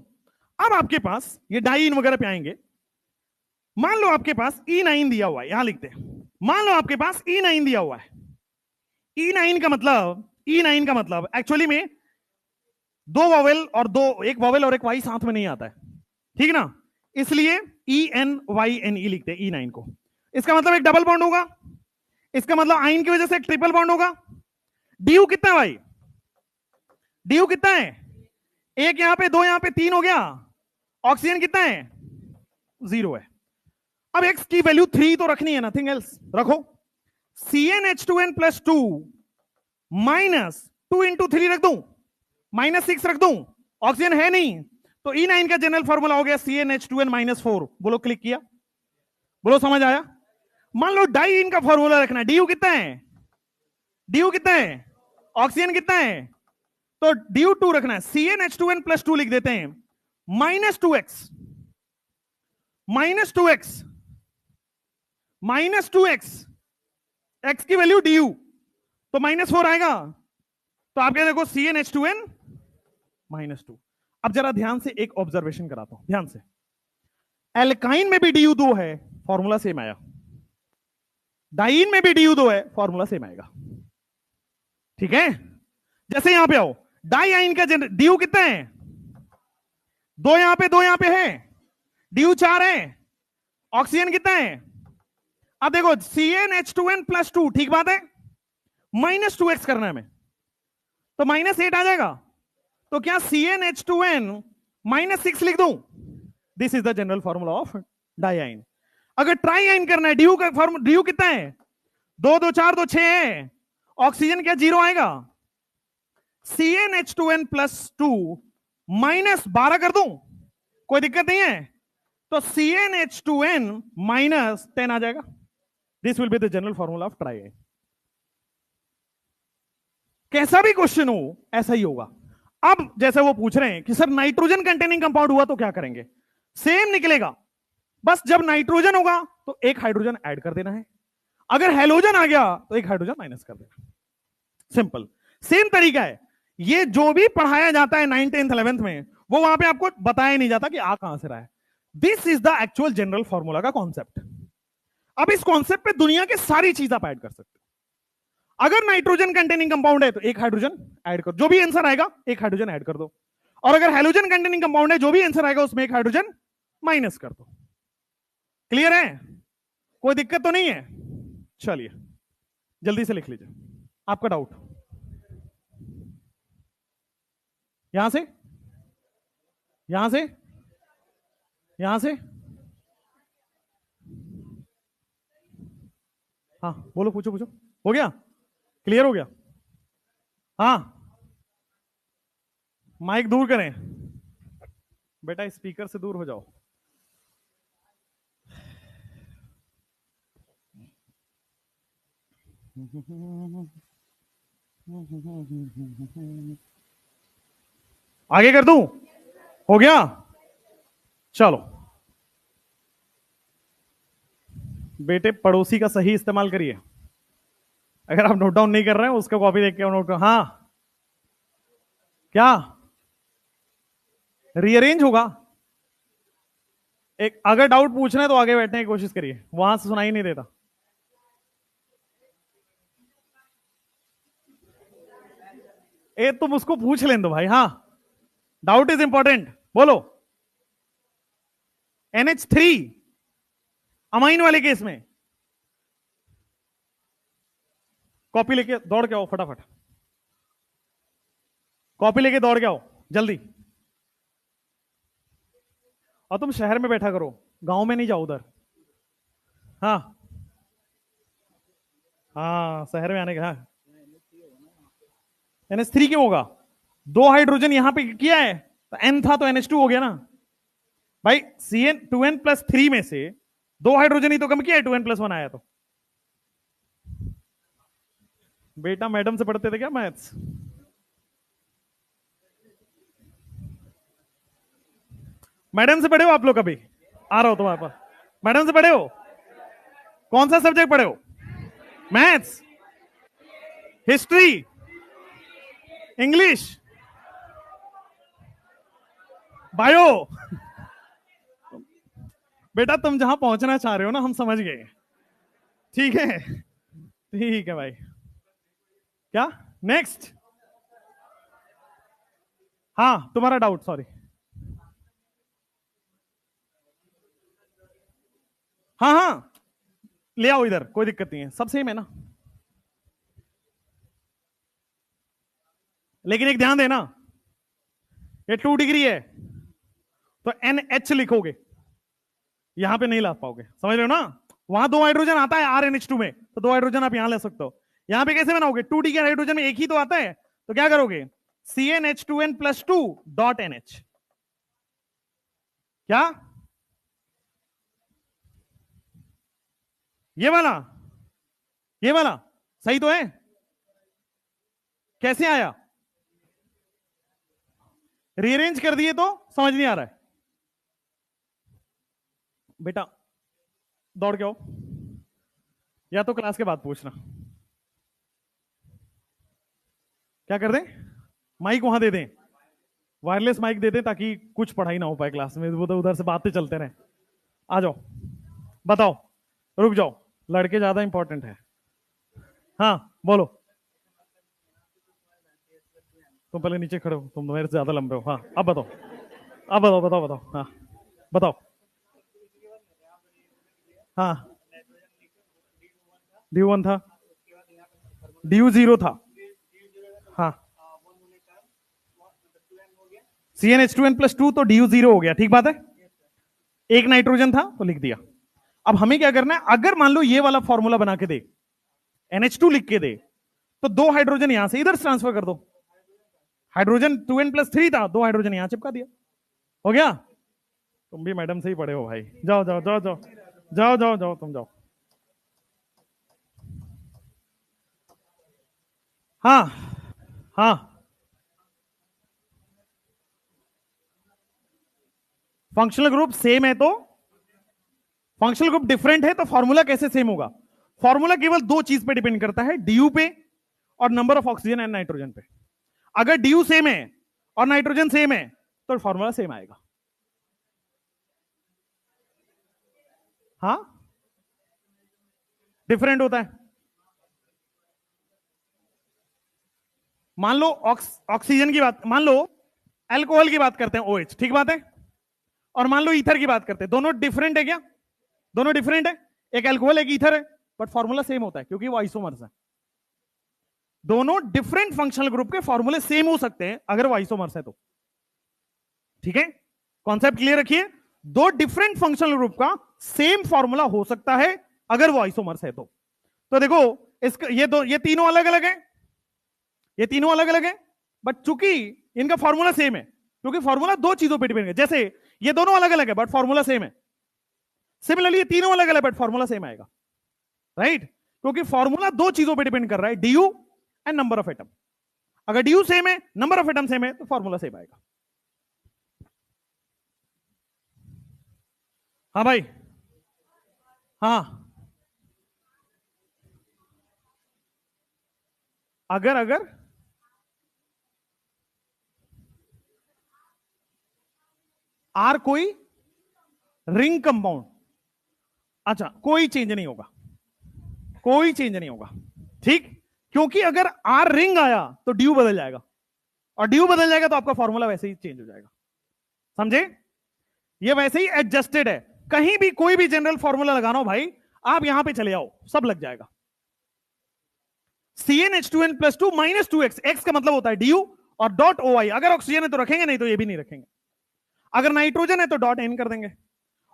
अब आपके पास ये डाइन वगैरह पे आएंगे। मान लो आपके पास E9 दिया हुआ है, यहां लिखते हैं, मान लो आपके पास E9 दिया हुआ है। E9 का मतलब एक्चुअली में 2 वॉवेल और एक वॉवेल और एक वाई साथ में नहीं आता है, ठीक ना? इसलिए ENYNE लिखते हैं E9 को। इसका मतलब एक डबल बॉन्ड होगा, इसका मतलब आयन की वजह से एक ट्रिपल बॉन्ड होगा। डी कितना है भाई? डी कितना है? एक यहां पे, दो यहां पे, तीन हो गया। ऑक्सीजन कितना है? 0 है। अब एक्स की वैल्यू 3 तो रखनी है, नथिंग एल्स। रखो CnH2n प्लस 2 माइनस 2 इंटू 3 रख दूं, -6 रख दूं। ऑक्सीजन है नहीं, तो E9 का जनरल फॉर्मूला हो गया CnH2n -4। बोलो क्लिक किया? बोलो समझ आया? मान लो डाई का फॉर्मूला रखना है। डी कितना है? डी कितना है? ऑक्सीजन कितना है? तो DU2 रखना है। CnH2n प्लस 2 लिख देते हैं, -2x, -2x, -2x, x की वैल्यू DU, तो -4 आएगा। तो आप क्या देखो CnH2n -2। अब जरा ध्यान से एक ऑब्जर्वेशन कराता हूं, ध्यान से। एल्काइन में भी DU2 है, फॉर्मूला सेम आया। डाइन में भी DU2 है, फॉर्मूला सेम आएगा। ठीक है? जैसे यहां पे आओ, डाई आइन का DU कितना है? 2 यहां पे, 2 यहां पे है, DU 4 है। ऑक्सीजन कितना है? अब देखो CnH2n प्लस 2, ठीक बात है, -2x करना है हमें, तो -8 आ जाएगा। तो क्या CnH2n -6 लिख दूं? This is the general formula of diyne. अगर ट्राइआइन करना है, ड्यू का फॉर्मूला, ड्यू कितना है? 2 2 4 2 6 है। ऑक्सीजन क्या 0 आएगा? CnH2n प्लस 2 -12 कर दूं, कोई दिक्कत नहीं है, तो CnH2n -10 आ जाएगा। This will be the general formula of triyne. कैसा भी क्वेश्चन हो ऐसा ही होगा। अब जैसे वो पूछ रहे हैं कि सर नाइट्रोजन कंटेनिंग कंपाउंड हुआ तो क्या करेंगे? सेम निकलेगा, बस जब नाइट्रोजन होगा तो एक हाइड्रोजन ऐड कर देना है, अगर हेलोजन आ गया तो एक हाइड्रोजन माइनस कर देना। सिंपल, सेम तरीका है। ये जो भी पढ़ाया जाता है 9th 10th 11th में, वो वहां पे आपको बताया नहीं जाता कि आ कहां से रहा है। This is the actual general formula का कॉन्सेप्ट। अब इस कॉन्सेप्ट पे दुनिया के सारी चीज आप ऐड कर सकते हो। अगर नाइट्रोजन कंटेनिंग कंपाउंड है तो एक हाइड्रोजन ऐड करो, जो भी आंसर आएगा एक हाइड्रोजन ऐड कर दो। और अगर हेलोजन कंटेनिंग कंपाउंड है, जो भी आंसर आएगा उसमें एक हाइड्रोजन माइनस कर दो। क्लियर है? कोई दिक्कत तो नहीं है? चलिए जल्दी से लिख लीजिए आपका डाउट। यहां से, यहां से, यहां से, हाँ बोलो, पूछो पूछो। हो गया? क्लियर हो गया? हाँ, माइक दूर करें बेटा, स्पीकर से दूर हो जाओ। आगे कर दूं? हो गया? चलो बेटे, पड़ोसी का सही इस्तेमाल करिए। अगर आप नोट डाउन नहीं कर रहे हैं उसका कॉपी देख के नोट करो। हाँ, क्या रीअरेंज होगा? एक अगर डाउट पूछना है तो आगे बैठने की कोशिश करिए, वहां से सुनाई नहीं देता। तुम उसको पूछ लें दो भाई। हाँ, डाउट इज इंपॉर्टेंट, बोलो। NH3 अमाइन वाले केस में कॉपी लेके दौड़ के आओ, फटाफट कॉपी लेके दौड़ के आओ जल्दी। और तुम शहर में बैठा करो, गांव में नहीं जाओ उधर। हाँ हाँ, शहर में आने का। हाँ, NH3 क्यों होगा? 2 हाइड्रोजन यहां पे किया है तो N था तो NH2 हो गया ना भाई। CN2n प्लस 3 में से 2 हाइड्रोजन ही तो कम किया है, 2n प्लस 1 आया तो। बेटा मैडम से पढ़ते थे क्या मैथ्स? मैडम से पढ़े हो आप लोग कभी? आ रहा हो तुम्हारे पास, मैडम से पढ़े हो? कौन सा सब्जेक्ट पढ़े हो? Maths, history, English, bio? बेटा तुम जहां पहुंचना चाह रहे हो ना, हम समझ गए। ठीक है, ठीक है भाई। क्या नेक्स्ट? हाँ, तुम्हारा डाउट, सॉरी। हाँ हाँ, ले आओ इधर, कोई दिक्कत नहीं है, सब सेम है ना। लेकिन एक ध्यान देना, ये 2 डिग्री है तो NH लिखोगे, यहां पे नहीं ला पाओगे, समझ रहे हो ना। वहां 2 हाइड्रोजन आता है RNH2 में, तो 2 हाइड्रोजन आप यहां ले सकते हो। यहां पे कैसे बनाओगे, 2D के हाइड्रोजन में एक ही तो आता है, तो क्या करोगे, CnH2n+2 डॉट NH। क्या ये वाला सही तो है? कैसे आया, रीअरेंज कर दिए तो समझ नहीं आ रहा है। बेटा दौड़ के आओ, या तो क्लास के बाद पूछना। क्या कर दें, माइक वहां दे दें, वायरलेस माइक दे दें, ताकि कुछ पढ़ाई ना हो पाए क्लास में, वो तो उधर से बातें चलते रहे। आ जाओ, बताओ, रुक जाओ, लड़के ज्यादा इंपॉर्टेंट है। हाँ बोलो, तुम पहले नीचे खड़े हो, तुम मेरे से ज्यादा लंबे हो। हाँ अब बताओ, अब बताओ। हाँ बताओ। हाँ DU1 था, DU0 था। हाँ CnH2n+2 तो DU0 हो गया, ठीक बात है, एक नाइट्रोजन था तो लिख दिया। अब हमें क्या करना है, अगर मान लो ये वाला फॉर्मूला बना के दे, NH2 लिख के दे, तो 2 हाइड्रोजन यहां से इधर ट्रांसफर कर दो। हाइड्रोजन 2n+3 था, 2 हाइड्रोजन यहां चिपका दिया, हो गया। तुम भी मैडम से ही पढ़े हो भाई, जाओ जाओ जाओ जाओ जाओ जाओ जाओ, तुम जाओ। हाँ हाँ, फंक्शनल ग्रुप सेम है तो, फंक्शनल ग्रुप डिफरेंट है तो फॉर्मूला कैसे सेम होगा, फॉर्मूला केवल 2 चीज पे डिपेंड करता है, DU पे और number of oxygen and nitrogen पे। अगर DU सेम है और नाइट्रोजन सेम है तो फॉर्मूला सेम आएगा। हाँ डिफरेंट होता है, मान लो ऑक्सीजन की बात, मान लो अल्कोहल की बात करते हैं OH, ठीक बात है, और मान लो ईथर की बात करते हैं, दोनों डिफरेंट है क्या, दोनों डिफरेंट है, एक अल्कोहल एक ईथर है, बट फॉर्मूला सेम होता है क्योंकि वो आइसोमर्स है। दोनों डिफरेंट फंक्शनल ग्रुप के फॉर्मूले सेम हो सकते हैं अगर वो आइसोमर्स है तो, ठीक है, कॉन्सेप्ट क्लियर रखिए, 2 डिफरेंट फंक्शनल ग्रुप का सेम फॉर्मूला हो सकता है अगर वो आइसोमर्स है तो देखो इसका ये तीनों अलग अलग है, ये तीनों अलग अलग है, बट चूंकि इनका फॉर्मूला सेम है, क्योंकि फॉर्मूला 2 चीजों पर डिपेंड है, जैसे ये दोनों अलग अलग है बट फॉर्मूला सेम है, सिमिलरली ये तीनों अलग अलग बट फॉर्मूला सेम आएगा, राइट, क्योंकि फॉर्मूला 2 चीजों पर डिपेंड कर रहा है, DU and number of atom. अगर DU सेम है, नंबर ऑफ एटम सेम है, तो फॉर्मूला सेम आएगा। हाँ भाई, हाँ अगर R कोई रिंग कंपाउंड, अच्छा कोई चेंज नहीं होगा, कोई चेंज नहीं होगा, ठीक, क्योंकि अगर R रिंग आया तो DU बदल जाएगा, और DU बदल जाएगा तो आपका फॉर्मूला वैसे ही चेंज हो जाएगा, समझे, ये वैसे ही एडजस्टेड है, कहीं भी कोई भी जनरल फॉर्मूला लगाना हो भाई, आप यहां पे चले आओ, सब लग जाएगा। CnH2n+2 -2x, x का मतलब होता है DU और डॉट OI, अगर ऑक्सीजन है तो रखेंगे, नहीं तो ये भी नहीं रखेंगे, अगर नाइट्रोजन है तो डॉट N कर देंगे,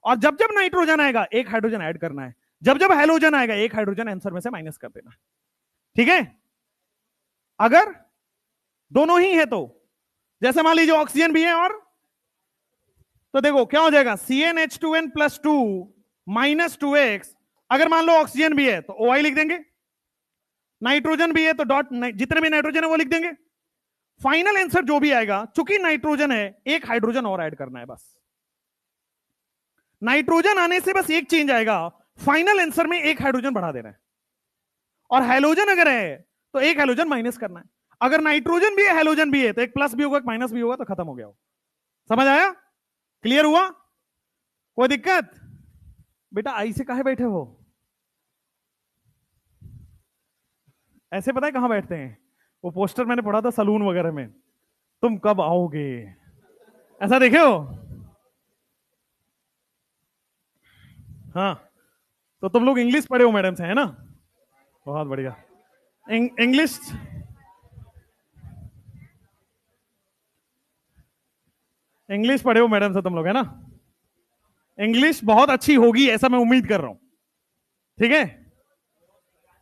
और जब जब नाइट्रोजन आएगा एक हाइड्रोजन ऐड करना है, जब जब हेलोजन आएगा एक हाइड्रोजन आंसर में से माइनस कर देना, ठीक है। अगर दोनों ही है तो, जैसे मान लीजिए ऑक्सीजन भी है और, तो देखो क्या हो जाएगा, CnH2n+2 -2x, अगर मान लो ऑक्सीजन भी है तो OI लिख देंगे, नाइट्रोजन भी है तो डॉट, जितने भी नाइट्रोजन है वो लिख देंगे, फाइनल आंसर जो भी आएगा, चूंकि नाइट्रोजन है एक हाइड्रोजन और ऐड करना है बस, नाइट्रोजन आने से बस एक चेंज आएगा, फाइनल आंसर में एक हाइड्रोजन बढ़ा देना है, और हेलोजन अगर है तो एक हेलोजन माइनस करना है, अगर नाइट्रोजन भी है हेलोजन भी है तो एक प्लस भी होगा एक माइनस भी होगा, तो खत्म हो गया हो, समझ आया, क्लियर हुआ, कोई दिक्कत। बेटा आई से काहे बैठे हो, ऐसे पता है कहां बैठते हैं, वो पोस्टर मैंने पढ़ा था सलून वगैरह में, तुम कब आओगे, ऐसा देखे हो, हाँ, तो तुम लोग इंग्लिश पढ़े हो मैडम से, है ना, बहुत बढ़िया, इंग्लिश, इंग्लिश पढ़े हो मैडम से तुम लोग, है ना? इंग्लिश बहुत अच्छी होगी ऐसा मैं उम्मीद कर रहा हूं, ठीक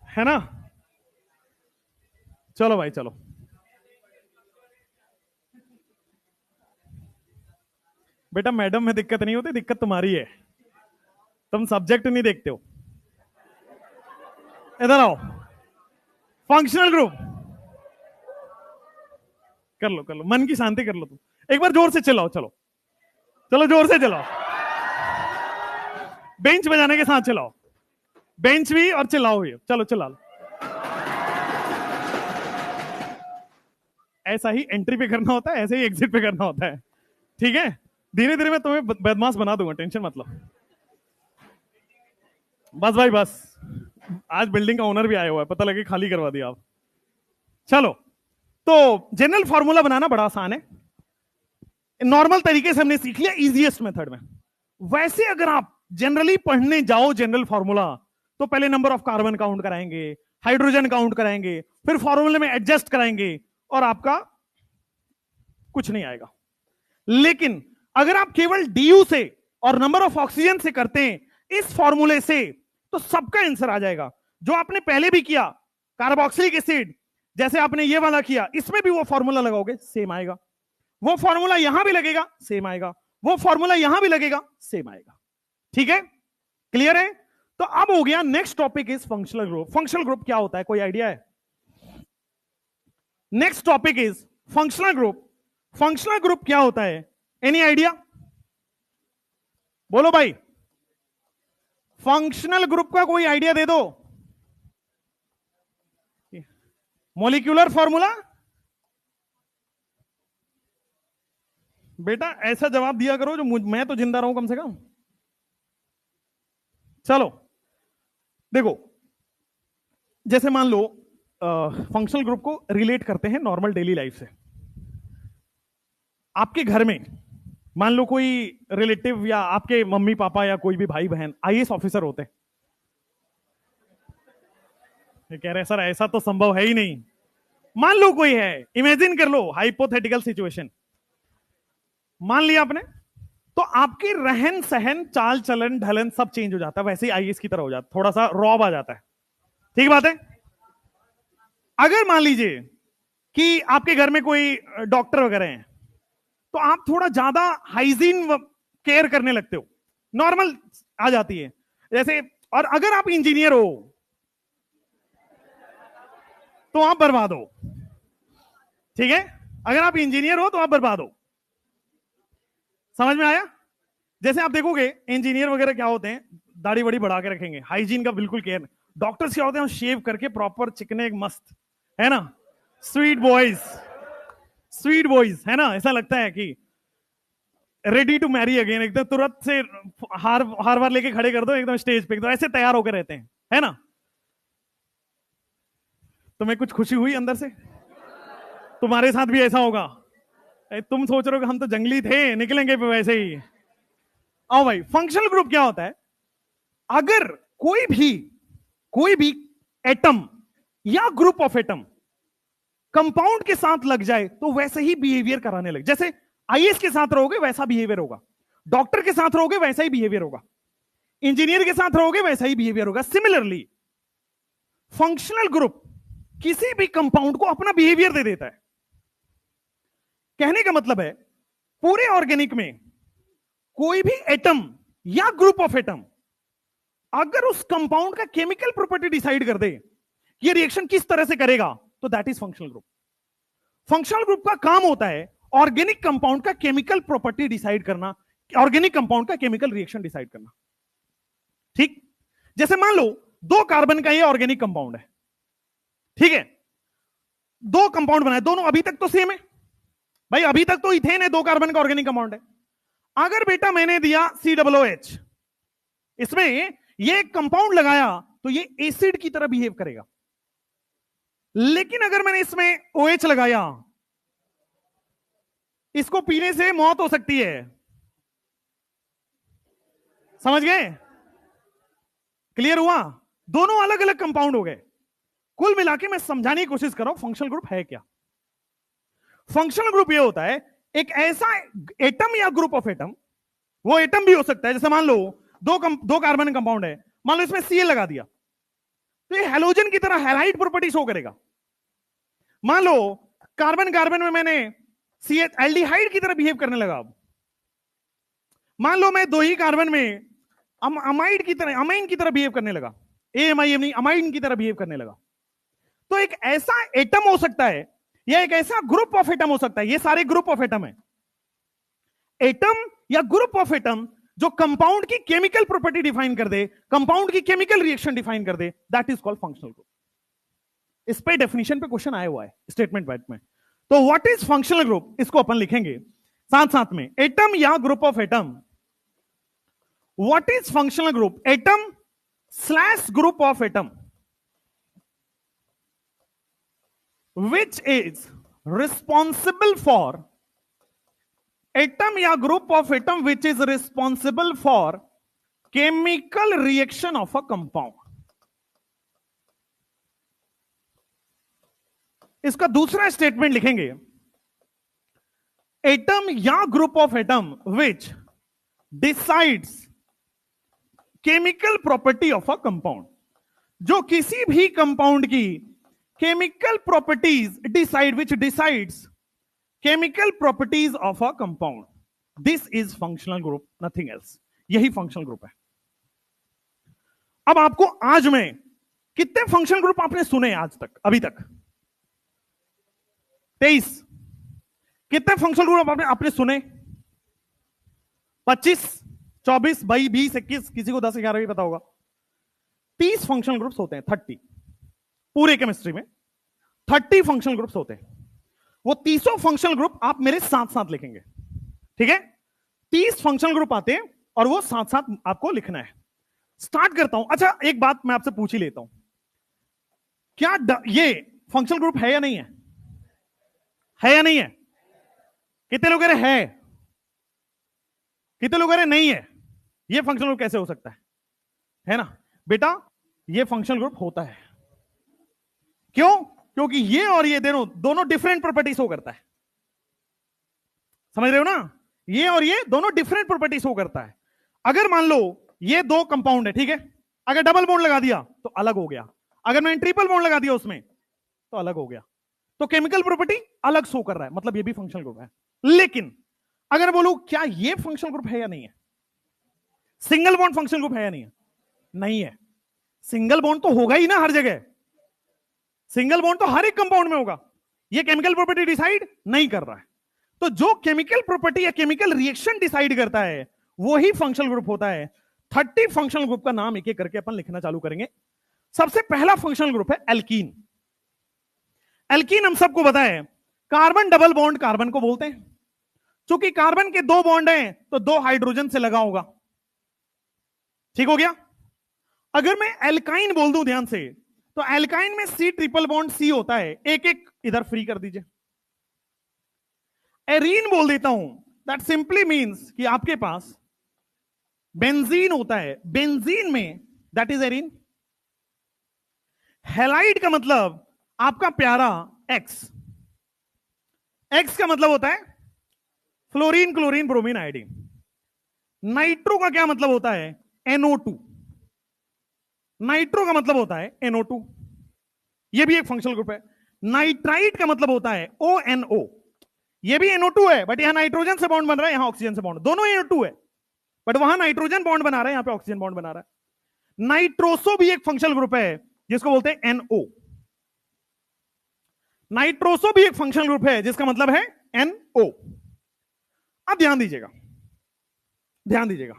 है ना? चलो भाई चलो। बेटा मैडम में दिक्कत नहीं होती, दिक्कत तुम्हारी है, तुम सब्जेक्ट नहीं देखते हो। इधर आओ, फंक्शनल ग्रुप कर लो, मन की शांति कर लो तुम, एक बार जोर से चिल्लाओ, चलो चलो जोर से चिल्लाओ, बेंच बजाने के साथ चिल्लाओ, बेंच भी और चिल्लाओ भी, चलो चिल्ला लो। ऐसा ही एंट्री पे करना होता है, ऐसे ही एग्जिट पे करना होता है, ठीक है? धीरे धीरे मैं तुम्हें बदमाश बना दूंगा, टेंशन मत लो। बस भाई बस, आज बिल्डिंग का ओनर भी आया हुआ है, पता लगे खाली करवा दिया आप। चलो, तो जनरल फॉर्मूला बनाना बड़ा आसान है, नॉर्मल तरीके से हमने सीख लिया, इजीएस्ट मेथड में। वैसे अगर आप जनरली पढ़ने जाओ जनरल फॉर्मूला, तो पहले नंबर ऑफ कार्बन काउंट कराएंगे, हाइड्रोजन काउंट कराएंगे, फिर फॉर्मूले में एडजस्ट कराएंगे, और आपका कुछ नहीं आएगा। लेकिन अगर आप केवल डीयू से और नंबर ऑफ ऑक्सीजन से करते हैं इस फॉर्मूले से, तो सबका आंसर आ जाएगा। जो आपने पहले भी किया कार्बोक्सिलिक एसिड, जैसे आपने ये वाला किया, इसमें भी वो फॉर्मूला लगाओगे सेम आएगा, वो फॉर्मूला यहां भी लगेगा सेम आएगा, वो फॉर्मूला यहां भी लगेगा सेम आएगा, ठीक है? क्लियर है? तो अब हो गया, next topic is functional group. Functional group क्या होता है, कोई आइडिया है? Next topic is functional group. Functional group क्या होता है, एनी आइडिया? बोलो भाई, फंक्शनल ग्रुप का कोई आइडिया दे दो। Molecular formula? बेटा ऐसा जवाब दिया करो जो मैं तो जिंदा रहूं कम से कम। चलो देखो, जैसे मान लो फंक्शनल ग्रुप को रिलेट करते हैं नॉर्मल डेली लाइफ से। आपके घर में मान लो कोई रिलेटिव या आपके मम्मी पापा या कोई भी भाई बहन आईएएस ऑफिसर होते हैं। कह रहे सर ऐसा तो संभव है ही नहीं। मान लो कोई है, इमेजिन कर लो, हाइपोथेटिकल सिचुएशन मान लिया आपने, तो आपकी रहन सहन, चाल चलन, ढलन सब चेंज हो जाता है, वैसे ही आईएएस की तरह हो जाता है, थोड़ा सा रौब आ जाता है, ठीक बात है? अगर मान लीजिए कि आपके घर में कोई डॉक्टर वगैरह हैं, तो आप थोड़ा ज्यादा हाइजीन केयर करने लगते हो, नॉर्मल आ जाती है जैसे। और अगर आप इंजीनियर हो तो आप बर्बाद हो, ठीक है? अगर आप इंजीनियर हो तो आप बर्बाद हो, समझ में आया? जैसे आप देखोगे इंजीनियर वगैरह क्या होते हैं, दाढ़ी बड़ी बढ़ा के रखेंगे, हाइजीन का बिल्कुल केयर। डॉक्टर्स क्या होते हैं, शेव करके प्रॉपर चिकने मस्त, है ना? स्वीट बॉयज, स्वीट बॉयज, है ना? ऐसा लगता है कि रेडी टू मैरी अगेन, एकदम तुरंत से हार वार लेके खड़े कर दो एकदम स्टेज पे, एकदम ऐसे तैयार होकर रहते हैं, है ना? तुम्हें कुछ खुशी हुई अंदर से? तुम्हारे साथ भी ऐसा होगा? तुम सोच रहे हो कि हम तो जंगली थे, निकलेंगे पे वैसे ही। आओ भाई, फंक्शनल ग्रुप क्या होता है? अगर कोई भी एटम या ग्रुप ऑफ एटम कंपाउंड के साथ लग जाए तो वैसे ही बिहेवियर कराने लगे। जैसे आईएएस के साथ रहोगे वैसा बिहेवियर होगा, डॉक्टर के साथ रहोगे वैसा ही बिहेवियर होगा, इंजीनियर के साथ रहोगे वैसा ही बिहेवियर होगा। सिमिलरली फंक्शनल ग्रुप किसी भी कंपाउंड को अपना बिहेवियर दे देता है। कहने का मतलब है पूरे ऑर्गेनिक में कोई भी एटम या ग्रुप ऑफ एटम अगर उस कंपाउंड का केमिकल प्रॉपर्टी डिसाइड कर दे, ये रिएक्शन किस तरह से करेगा, तो that is functional group. Functional group का काम होता है ऑर्गेनिक कंपाउंड का केमिकल प्रॉपर्टी डिसाइड करना, ऑर्गेनिक कंपाउंड का केमिकल रिएक्शन डिसाइड करना, ठीक? जैसे मान लो 2 कार्बन का ये ऑर्गेनिक कंपाउंड है, ठीक है? 2 कंपाउंड बनाए, दोनों अभी तक तो सेम है भाई, अभी तक तो इथेन है, 2 कार्बन का ऑर्गेनिक कंपाउंड है। अगर बेटा मैंने दिया COOH, इसमें ये एक कंपाउंड लगाया तो ये एसिड की तरह बिहेव करेगा। लेकिन अगर मैंने इसमें OH लगाया, इसको पीने से मौत हो सकती है, समझ गए? क्लियर हुआ? दोनों अलग अलग कंपाउंड हो गए। कुल मिलाके मैं समझाने की कोशिश कर रहा हूं फंक्शनल ग्रुप है क्या। फंक्शनल ग्रुप ये होता है एक ऐसा एटम या ग्रुप ऑफ एटम, वो एटम भी हो सकता है, जैसे मान लो दो कार्बन कंपाउंड है, मान लो इसमें Cl लगा दिया, तो ये हैलोजन की तरह हैलाइड प्रॉपर्टी शो करेगा। मान लो कार्बन कार्बन में मैंने CH एल्डिहाइड की तरह बिहेव करने लगा। अब मान लो मैं दो ही कार्बन में अमाइड की तरह, अमाइन की तरह बिहेव करने लगा, AMIM नहीं, अमाइन की तरह बिहेव करने लगा। तो एक ऐसा एटम हो सकता है या एक ऐसा ग्रुप ऑफ एटम हो सकता है, ये सारे ग्रुप ऑफ एटम है, एटम या ग्रुप ऑफ एटम जो कंपाउंड की केमिकल प्रॉपर्टी डिफाइन कर दे, कंपाउंड की केमिकल रिएक्शन डिफाइन कर दे, that is called functional group. इस पे डेफिनेशन पे क्वेश्चन आया हुआ है स्टेटमेंट वाइट में। तो व्हाट इज फंक्शनल ग्रुप, इसको अपन लिखेंगे साथ साथ में, एटम या group of atom. What is functional group, atom slash group of atom which is responsible for, atom या group of atom which is responsible for chemical reaction of a compound। इसका दूसरा statement लिखेंगे, atom या group of atom which decides chemical property of a compound, जो किसी भी compound की chemical properties decide, which decides chemical properties of a compound, this is functional group, nothing else। यही functional group है। अब आपको आज में कितने फंक्शनल ग्रुप आपने सुने आज तक, अभी तक 23। कितने फंक्शनल ग्रुप आपने सुने, 25, 24, 22, 21, किसी को 10, 11 भी पता होगा। 30 फंक्शनल ग्रुप्स होते हैं, 30 पूरे केमिस्ट्री में 30 फंक्शनल ग्रुप्स होते हैं। वो 30 फंक्शनल ग्रुप आप मेरे साथ साथ लिखेंगे, ठीक है। 30 फंक्शनल ग्रुप आते हैं और वो साथ साथ आपको लिखना है। स्टार्ट करता हूं। अच्छा, एक बात मैं आपसे पूछ ही लेता हूं, क्या ये फंक्शनल ग्रुप है या नहीं है? है या नहीं है? कितने लोग कह रहे हैं? कितने लोग कह रहे नहीं है? ये फंक्शनल ग्रुप कैसे हो सकता है ना बेटा? ये फंक्शनल ग्रुप होता है। क्यों? क्योंकि ये और ये दोनों डिफरेंट प्रॉपर्टी शो करता है। समझ रहे हो ना? ये और ये दोनों डिफरेंट प्रॉपर्टी शो करता है। अगर मान लो ये दो कंपाउंड है, ठीक है, अगर डबल बॉन्ड लगा दिया तो अलग हो गया, अगर मैंने ट्रिपल बॉन्ड लगा दिया उसमें तो अलग हो गया, तो केमिकल प्रॉपर्टी अलग शो कर रहा है, मतलब ये भी फंक्शनल ग्रुप है। लेकिन अगर बोलो क्या ये फंक्शनल ग्रुप है या नहीं है, सिंगल बॉन्ड फंक्शनल ग्रुप है या नहीं है? नहीं है। सिंगल बॉन्ड तो होगा ही ना हर जगह, सिंगल बॉन्ड तो हर एक कंपाउंड में होगा। ये केमिकल प्रॉपर्टी डिसाइड नहीं कर रहा है। तो जो केमिकल प्रॉपर्टी या केमिकल रिएक्शन डिसाइड करता है वो ही फंक्शनल ग्रुप होता है। 30 फंक्शनल ग्रुप का नाम एक एक करके अपन लिखना चालू करेंगे। सबसे पहला फंक्शनल ग्रुप है एल्कीन। एल्कीन हम सबको पता है, कार्बन डबल बॉन्ड कार्बन को बोलते हैं। चूंकि कार्बन के दो बॉन्ड हैं तो दो हाइड्रोजन से लगा होगा, ठीक हो गया। अगर मैं एल्काइन बोल दूं ध्यान से, तो एल्काइन में C ट्रिपल बॉन्ड C होता है, एक एक इधर फ्री कर दीजिए। एरीन बोल देता हूं, दैट सिंपली मींस कि आपके पास बेंजीन होता है, बेंजीन में दैट इज एरीन। हैलाइड का मतलब आपका प्यारा X, X का मतलब होता है fluorine, chlorine, bromine, iodine. Nitro का क्या मतलब होता है? NO2। नाइट्रो का मतलब होता है NO2, यह भी एक फंक्शनल ग्रुप है। नाइट्राइट का मतलब होता है ONO, यह भी NO2 है, बट यहां नाइट्रोजन से बॉन्ड बन रहा है, यहां ऑक्सीजन से बॉन्ड, दोनों NO2 है, बट वहां नाइट्रोजन बॉन्ड बना रहा है, यहां पे ऑक्सीजन बॉन्ड बना रहा है। नाइट्रोसो भी एक फंक्शनल ग्रुप है जिसको बोलते हैं NO। नाइट्रोसो भी एक फंक्शनल ग्रुप है जिसका मतलब है NO। अब ध्यान दीजिएगा, ध्यान दीजिएगा,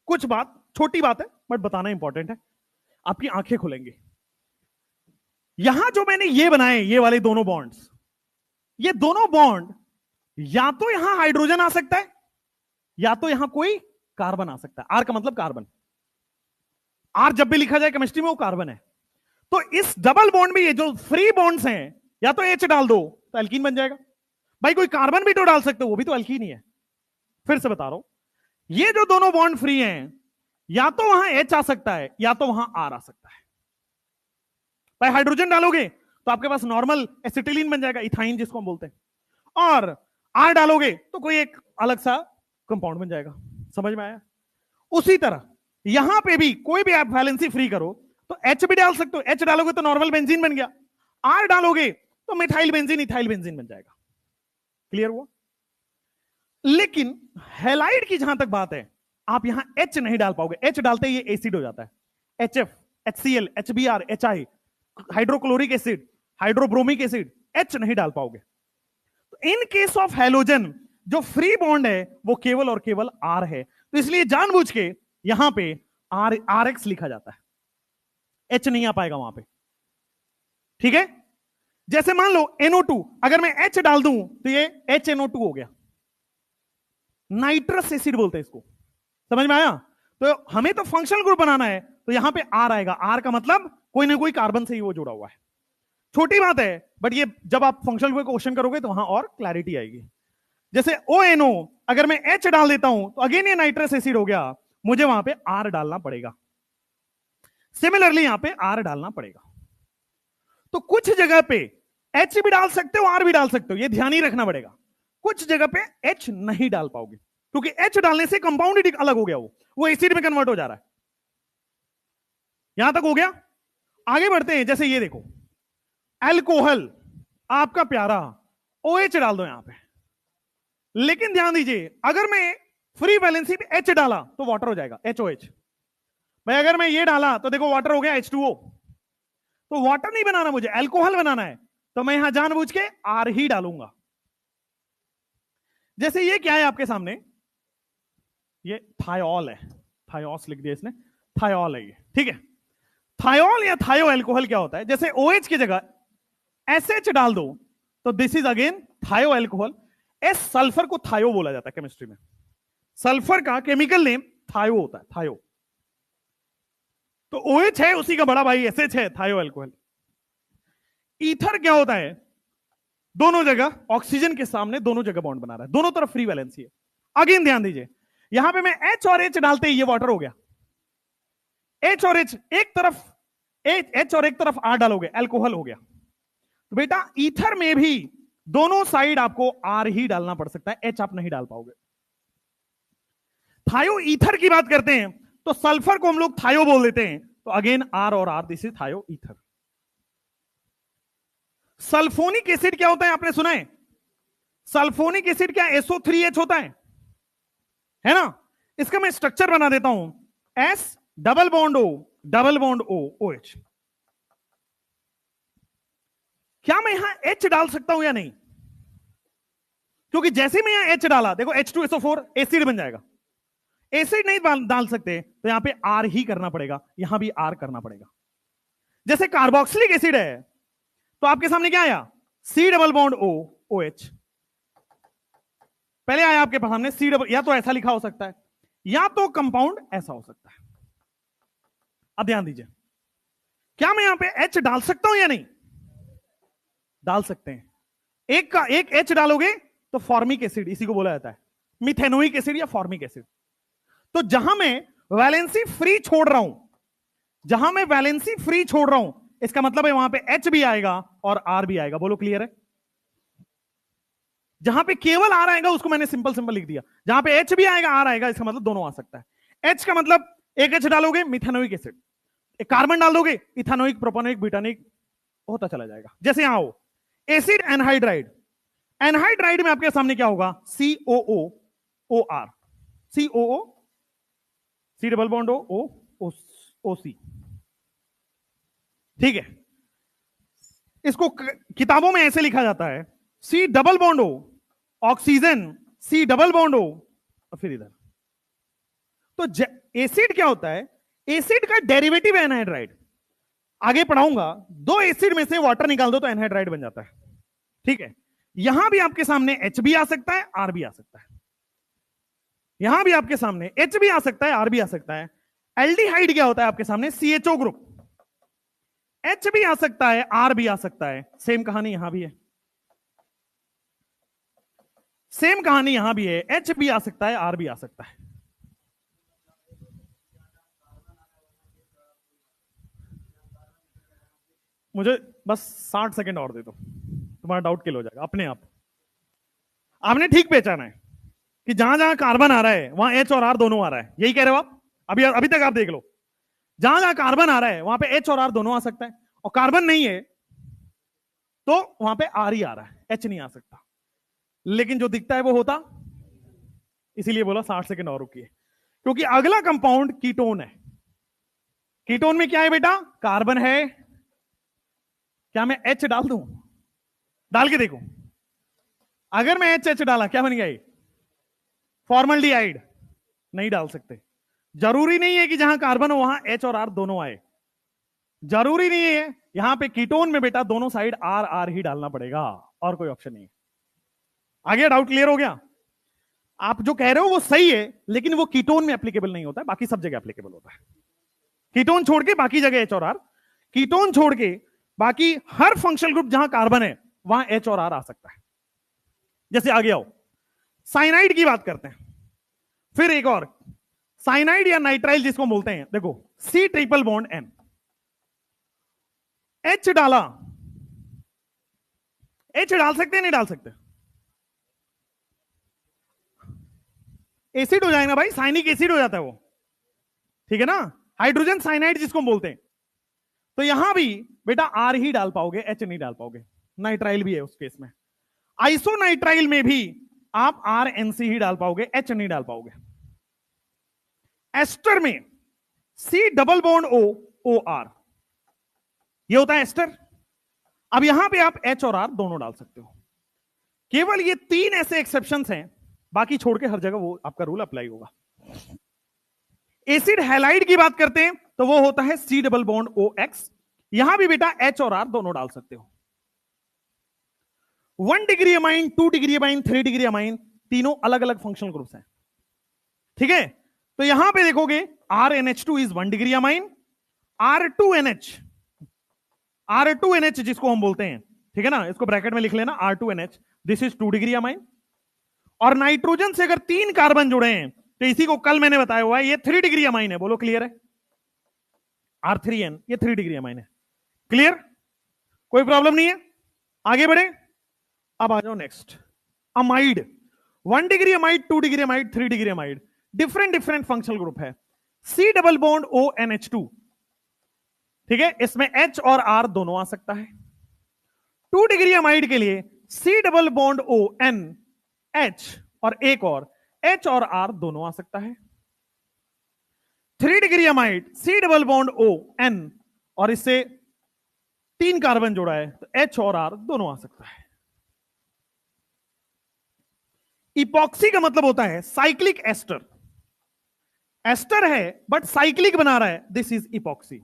कुछ बात छोटी बात है बट बताना इंपॉर्टेंट है, आपकी आंखें खुलेंगी। यहां जो मैंने ये बनाए, ये वाले दोनों बॉन्ड्स, ये दोनों बॉन्ड या तो यहां हाइड्रोजन आ सकता है या तो यहां कोई कार्बन आ सकता है। आर का मतलब कार्बन, आर जब भी लिखा जाए केमिस्ट्री में वो कार्बन है। तो इस डबल बॉन्ड में ये जो फ्री बॉन्ड्स हैं, या तो H डाल दो तो एल्कीन बन जाएगा। भाई कोई कार्बन भी तो डाल सकते हो, वो भी तो एल्कीन ही है। फिर से बता रहा हूं, ये जो दोनों बॉन्ड फ्री हैं, या तो वहां H आ सकता है या तो वहां R आ सकता है। भाई हाइड्रोजन डालोगे तो आपके पास नॉर्मल एसिटिलीन बन जाएगा, इथाइन जिसको हम बोलते हैं। और आर डालोगे तो कोई एक अलग सा कंपाउंड बन जाएगा। समझ में आया? उसी तरह यहां पे भी कोई भी आप वैलेंसी फ्री करो तो एच भी डाल सकते हो, एच डालोगे तो नॉर्मल बेंजीन बन गया, आर डालोगे तो मिथाइल बेंजीन इथाइल बेंजीन बन जाएगा। क्लियर हुआ? लेकिन हैलाइड की जहां तक बात है, आप यहां एच नहीं डाल पाओगे, एच डालते ही ये एसिड हो जाता है, HF, HCl, HBr, HI, hydrochloric acid, hydrobromic acid, H नहीं डाल पाओगे। तो इन केस ऑफ हैलोजन जो फ्री बॉन्ड है वो केवल और केवल आर है, तो इसलिए जानबूझ के यहां पे RX लिखा जाता है, एच नहीं आ पाएगा वहां पे। ठीक है? जैसे मान लो NO2, अगर मैं H डाल दूं तो ये HNO2 हो गया, नाइट्रस एसिड बोलते हैं इसको। समझ में आया? तो हमें तो फंक्शनल ग्रुप बनाना है, तो यहां पे आर आएगा, आर का मतलब कोई ना कोई कार्बन से ही वो जुड़ा हुआ है। छोटी बात है, बट ये जब आप फंक्शनल ग्रुप क्वेश्चन करोगे तो वहां और क्लैरिटी आएगी। जैसे ONO, अगर मैं H डाल देता हूं तो अगेन ये नाइट्रस एसिड हो गया, मुझे वहां पे आर डालना पड़ेगा। सिमिलरली यहां पे आर डालना पड़ेगा। तो कुछ जगह पे H भी डाल सकते हो, आर भी डाल सकते हो, ये ध्यान ही रखना पड़ेगा। कुछ जगह पे H नहीं डाल पाओगे, क्योंकि H डालने से कंपाउंड ही अलग हो गया, वो एसिड में कन्वर्ट हो जा रहा है। यहां तक हो गया? आगे बढ़ते हैं। जैसे ये देखो, अल्कोहल आपका प्यारा, OH डाल दो यहां पे, लेकिन ध्यान दीजिए अगर मैं फ्री वैलेंसी पे H डाला तो वाटर हो जाएगा, HOH। भाई अगर मैं ये डाला तो देखो वाटर हो गया, H2O। तो वाटर नहीं बनाना मुझे, अल्कोहल बनाना है, तो मैं यहां जानबूझ के आर ही डालूंगा। जैसे ये क्या है आपके सामने, ये थायोल है, थायोस लिख दिया इसने, थायोल है ये। ठीक है? थायोल या थायो अल्कोहल क्या होता है, जैसे OH की जगह SH डाल दो तो दिस इज अगेन थायो अल्कोहल। एस सल्फर को थायो बोला जाता है केमिस्ट्री में, सल्फर का केमिकल नेम थायो होता है, थायो। तो OH है उसी का बड़ा भाई SH है, थायो अल्कोहल। ईथर क्या होता है, दोनों जगह ऑक्सीजन के सामने दोनों जगह बॉन्ड बना रहा है, दोनों तरफ फ्री वैलेंसी है। अगेन ध्यान दीजिए, यहां पे मैं H और H डालते ही ये वाटर हो गया, H और H एक तरफ, H और एक तरफ R डालोगे अल्कोहल हो गया। तो बेटा ईथर में भी दोनों साइड आपको R ही डालना पड़ सकता है, H आप नहीं डाल पाओगे। थायो ईथर की बात करते हैं तो सल्फर को हम लोग थायो बोल देते हैं, तो अगेन R और R, दिस इज थायो ईथर। सल्फोनिक एसिड क्या होता है, आपने सुना है? सल्फोनिक एसिड क्या SO3H होता है ना? इसका मैं स्ट्रक्चर बना देता हूं, S double bond O double bond O OH। क्या मैं यहां H डाल सकता हूं या नहीं? क्योंकि जैसे मैं यहां H डाला, देखो H2SO4 एसिड बन जाएगा। एसिड नहीं डाल सकते तो यहां पे R ही करना पड़ेगा, यहां भी R करना पड़ेगा। जैसे कार्बोक्सिलिक एसिड है तो आपके सामने क्या आया, C double bond O OH। पहले आया आपके सामने C डबल, या तो ऐसा लिखा हो सकता है या तो कंपाउंड ऐसा हो सकता है। अब ध्यान दीजिए, क्या मैं यहां पे H डाल सकता हूं या नहीं? डाल सकते हैं। एक का एक H डालोगे तो फॉर्मिक एसिड, इसी को बोला जाता है मिथेनोइक एसिड या फॉर्मिक एसिड। तो जहां मैं वैलेंसी फ्री छोड़ रहा हूं, जहां मैं वैलेंसी फ्री छोड़ रहा हूं, इसका मतलब है वहां पे H भी आएगा और R भी आएगा। बोलो क्लियर है? जहां पे केवल R आएगा उसको मैंने सिंपल सिंपल लिख दिया, जहां पे H भी आएगा R आएगा, इसका मतलब दोनों आ सकता है। H का मतलब एक H डालोगे मिथेनोइक एसिड, एक कार्बन डाल दोगे इथानोइक, प्रोपानोइक, ब्यूटानोइक होता चला जाएगा। जैसे यहां हो एसिड एनहाइड्राइड, एनहाइड्राइड में आपके सामने क्या होगा, COOOR, COO, C double bond O OC। ठीक है? इसको किताबों में ऐसे लिखा जाता है, C double bond O oxygen, C double bond O और फिर इधर। तो एसिड क्या होता है, एसिड का डेरिवेटिव है एनहाइड्राइड। आगे पढ़ाऊंगा, दो एसिड में से वाटर निकाल दो तो एनहाइड्राइड बन जाता है। ठीक है? यहां भी आपके सामने H भी आ सकता है, R भी आ सकता है। यहां भी आपके सामने H भी आ सकता है, R भी आ सकता है। एल्डिहाइड क्या होता है आपके सामने, CHO ग्रुप, H भी आ सकता है, R भी आ सकता है। सेम कहानी यहां भी है, सेम कहानी यहां भी है, H भी आ सकता है, R भी आ सकता है। मुझे बस 60 सेकंड और दे दो, तुम्हारा डाउट क्लियर हो जाएगा अपने आप। आपने ठीक पहचाना है कि जहां जहां कार्बन आ रहा है वहां एच और आर दोनों आ रहा है, यही कह रहे हो आप? अभी अभी तक आप देख लो, जहां जहां कार्बन आ रहा है वहां पे एच और आर दोनों आ सकता है, और कार्बन नहीं है तो वहां पे आर ही आ रहा है, एच नहीं आ सकता। लेकिन जो दिखता है वो होता, इसीलिए बोला 60 सेकंड और रुकिए, क्योंकि अगला कंपाउंड कीटोन है। कीटोन में क्या है बेटा? कार्बन है। क्या मैं एच डाल दूं? डाल के देखो, अगर मैं एच एच डाला क्या बन गया ये? फॉर्मल्डिहाइड। नहीं डाल सकते। जरूरी नहीं है कि जहां कार्बन हो वहां एच और आर दोनों आए, जरूरी नहीं है। यहां पे कीटोन में बेटा दोनों साइड आर आर ही डालना पड़ेगा, और कोई ऑप्शन नहीं है। आगे डाउट क्लियर हो गया? आप जो कह रहे हो वो सही है, लेकिन वो कीटोन में एप्लीकेबल नहीं होता है, बाकी सब जगह एप्लीकेबल होता है। कीटोन छोड़ के बाकी जगह एच और आर, कीटोन छोड़ के बाकी हर फंक्शनल ग्रुप जहां कार्बन है वहां एच और आर आ सकता है। जैसे आगे आओ, साइनाइड की बात करते हैं। फिर एक और साइनाइड या नाइट्राइल जिसको बोलते हैं, देखो C triple bond N, H डाला, एच डाल सकते हैं नहीं डाल सकते? एसिड हो जाएगा भाई, साइनिक एसिड हो जाता है वो, ठीक है ना? हाइड्रोजन साइनाइड जिसको बोलते हैं। तो यहां भी बेटा आर ही डाल पाओगे, एच नहीं डाल पाओगे। नाइट्राइल भी है उस केस में। आइसोनाइट्राइल में भी आप आर एन सी ही डाल पाओगे, एच नहीं डाल पाओगे। एस्टर में C double bond O O R, ये होता है एस्टर। अब यहां पे आप एच और आर दोनों डाल सकते हो। केवल ये 3 ऐसे एक्सेप्शंस हैं, बाकी छोड़ के हर जगह वो आपका रूल अप्लाई होगा। एसिड हैलाइड की बात करते हैं तो वो होता है C double bond O X, यहां भी बेटा एच और आर दोनों डाल सकते हो। 1 degree amine, 2 degree amine, 3 degree amine, तीनों अलग अलग फंक्शनल ग्रुप्स हैं, ठीक है? तो यहां पे देखोगे RNH2 is 1 degree amine, R2NH, R2NH जिसको हम बोलते हैं, ठीक है ना, इसको ब्रैकेट में लिख लेना, R2NH this is 2 degree amine. और नाइट्रोजन से अगर 3 कार्बन जुड़े हैं तो इसी को कल मैंने बताया हुआ है, ये 3 डिग्री अमाइन है। बोलो क्लियर है? R3N ये 3 डिग्री अमाइन है। क्लियर? कोई प्रॉब्लम नहीं है? आगे बढ़े। अब आ जाओ next, amide. 1 degree amide, 2 degree amide, 3 degree amide, different different functional group है। सी डबल बॉन्ड ओ NH2, ठीक है, इसमें H और R दोनों आ सकता है। 2 डिग्री अमाइड के लिए C double bond O N H और एक और H और R दोनों आ सकता है। 3 degree amide C double bond O N और इससे 3 कार्बन जोड़ा है तो H और R दोनों आ सकता है। इपॉक्सी का मतलब होता है साइक्लिक एस्टर। एस्टर है बट साइक्लिक बना रहा है, दिस इज इपॉक्सी।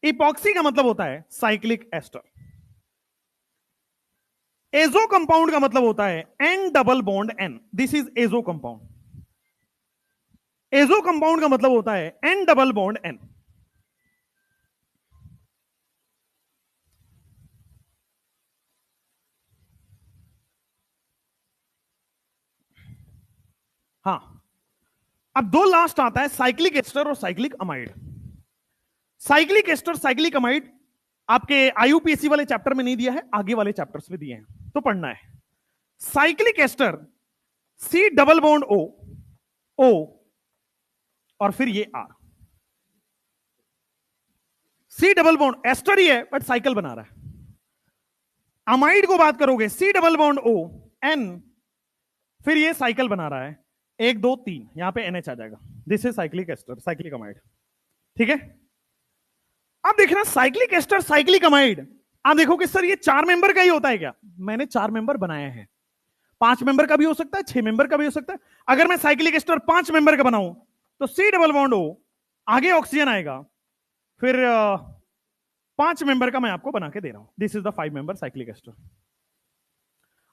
इपॉक्सी का मतलब होता है साइक्लिक एस्टर। एजो कंपाउंड का मतलब होता है N double bond N, this is azo compound. Azo compound का मतलब होता है एन डबल बॉन्ड एन। हाँ, अब 2 लास्ट आता है, साइक्लिक एस्टर और cyclic amide. Cyclic ester, cyclic amide आपके IUPAC वाले चैप्टर में नहीं दिया है, आगे वाले चैप्टर्स में दिए हैं, तो पढ़ना है। Cyclic ester C double bond O O और फिर ये R। C double bond ester ही है बट साइकिल बना रहा है। अमाइड को बात करोगे C double bond O N, फिर ये साइकिल बना रहा है, 1 2 3, यहां पे NH आ जाएगा, this is cyclic ester, cyclic amide, ठीक है? अब देखना साइक्लिक एस्टर, साइक्लिक अमाइड, आप देखो कि सर ये 4 मेंबर का ही होता है क्या? मैंने 4 मेंबर बनाया है, 5 मेंबर का भी हो सकता है, 6 मेंबर का भी हो सकता है। अगर मैं साइक्लिक एस्टर 5 मेंबर का बनाऊं तो सी डबल बॉन्ड ओ, आगे ऑक्सीजन आएगा, फिर 5 मेंबर का मैं आपको बना के दे रहा हूं, this is the 5 member cyclic ester.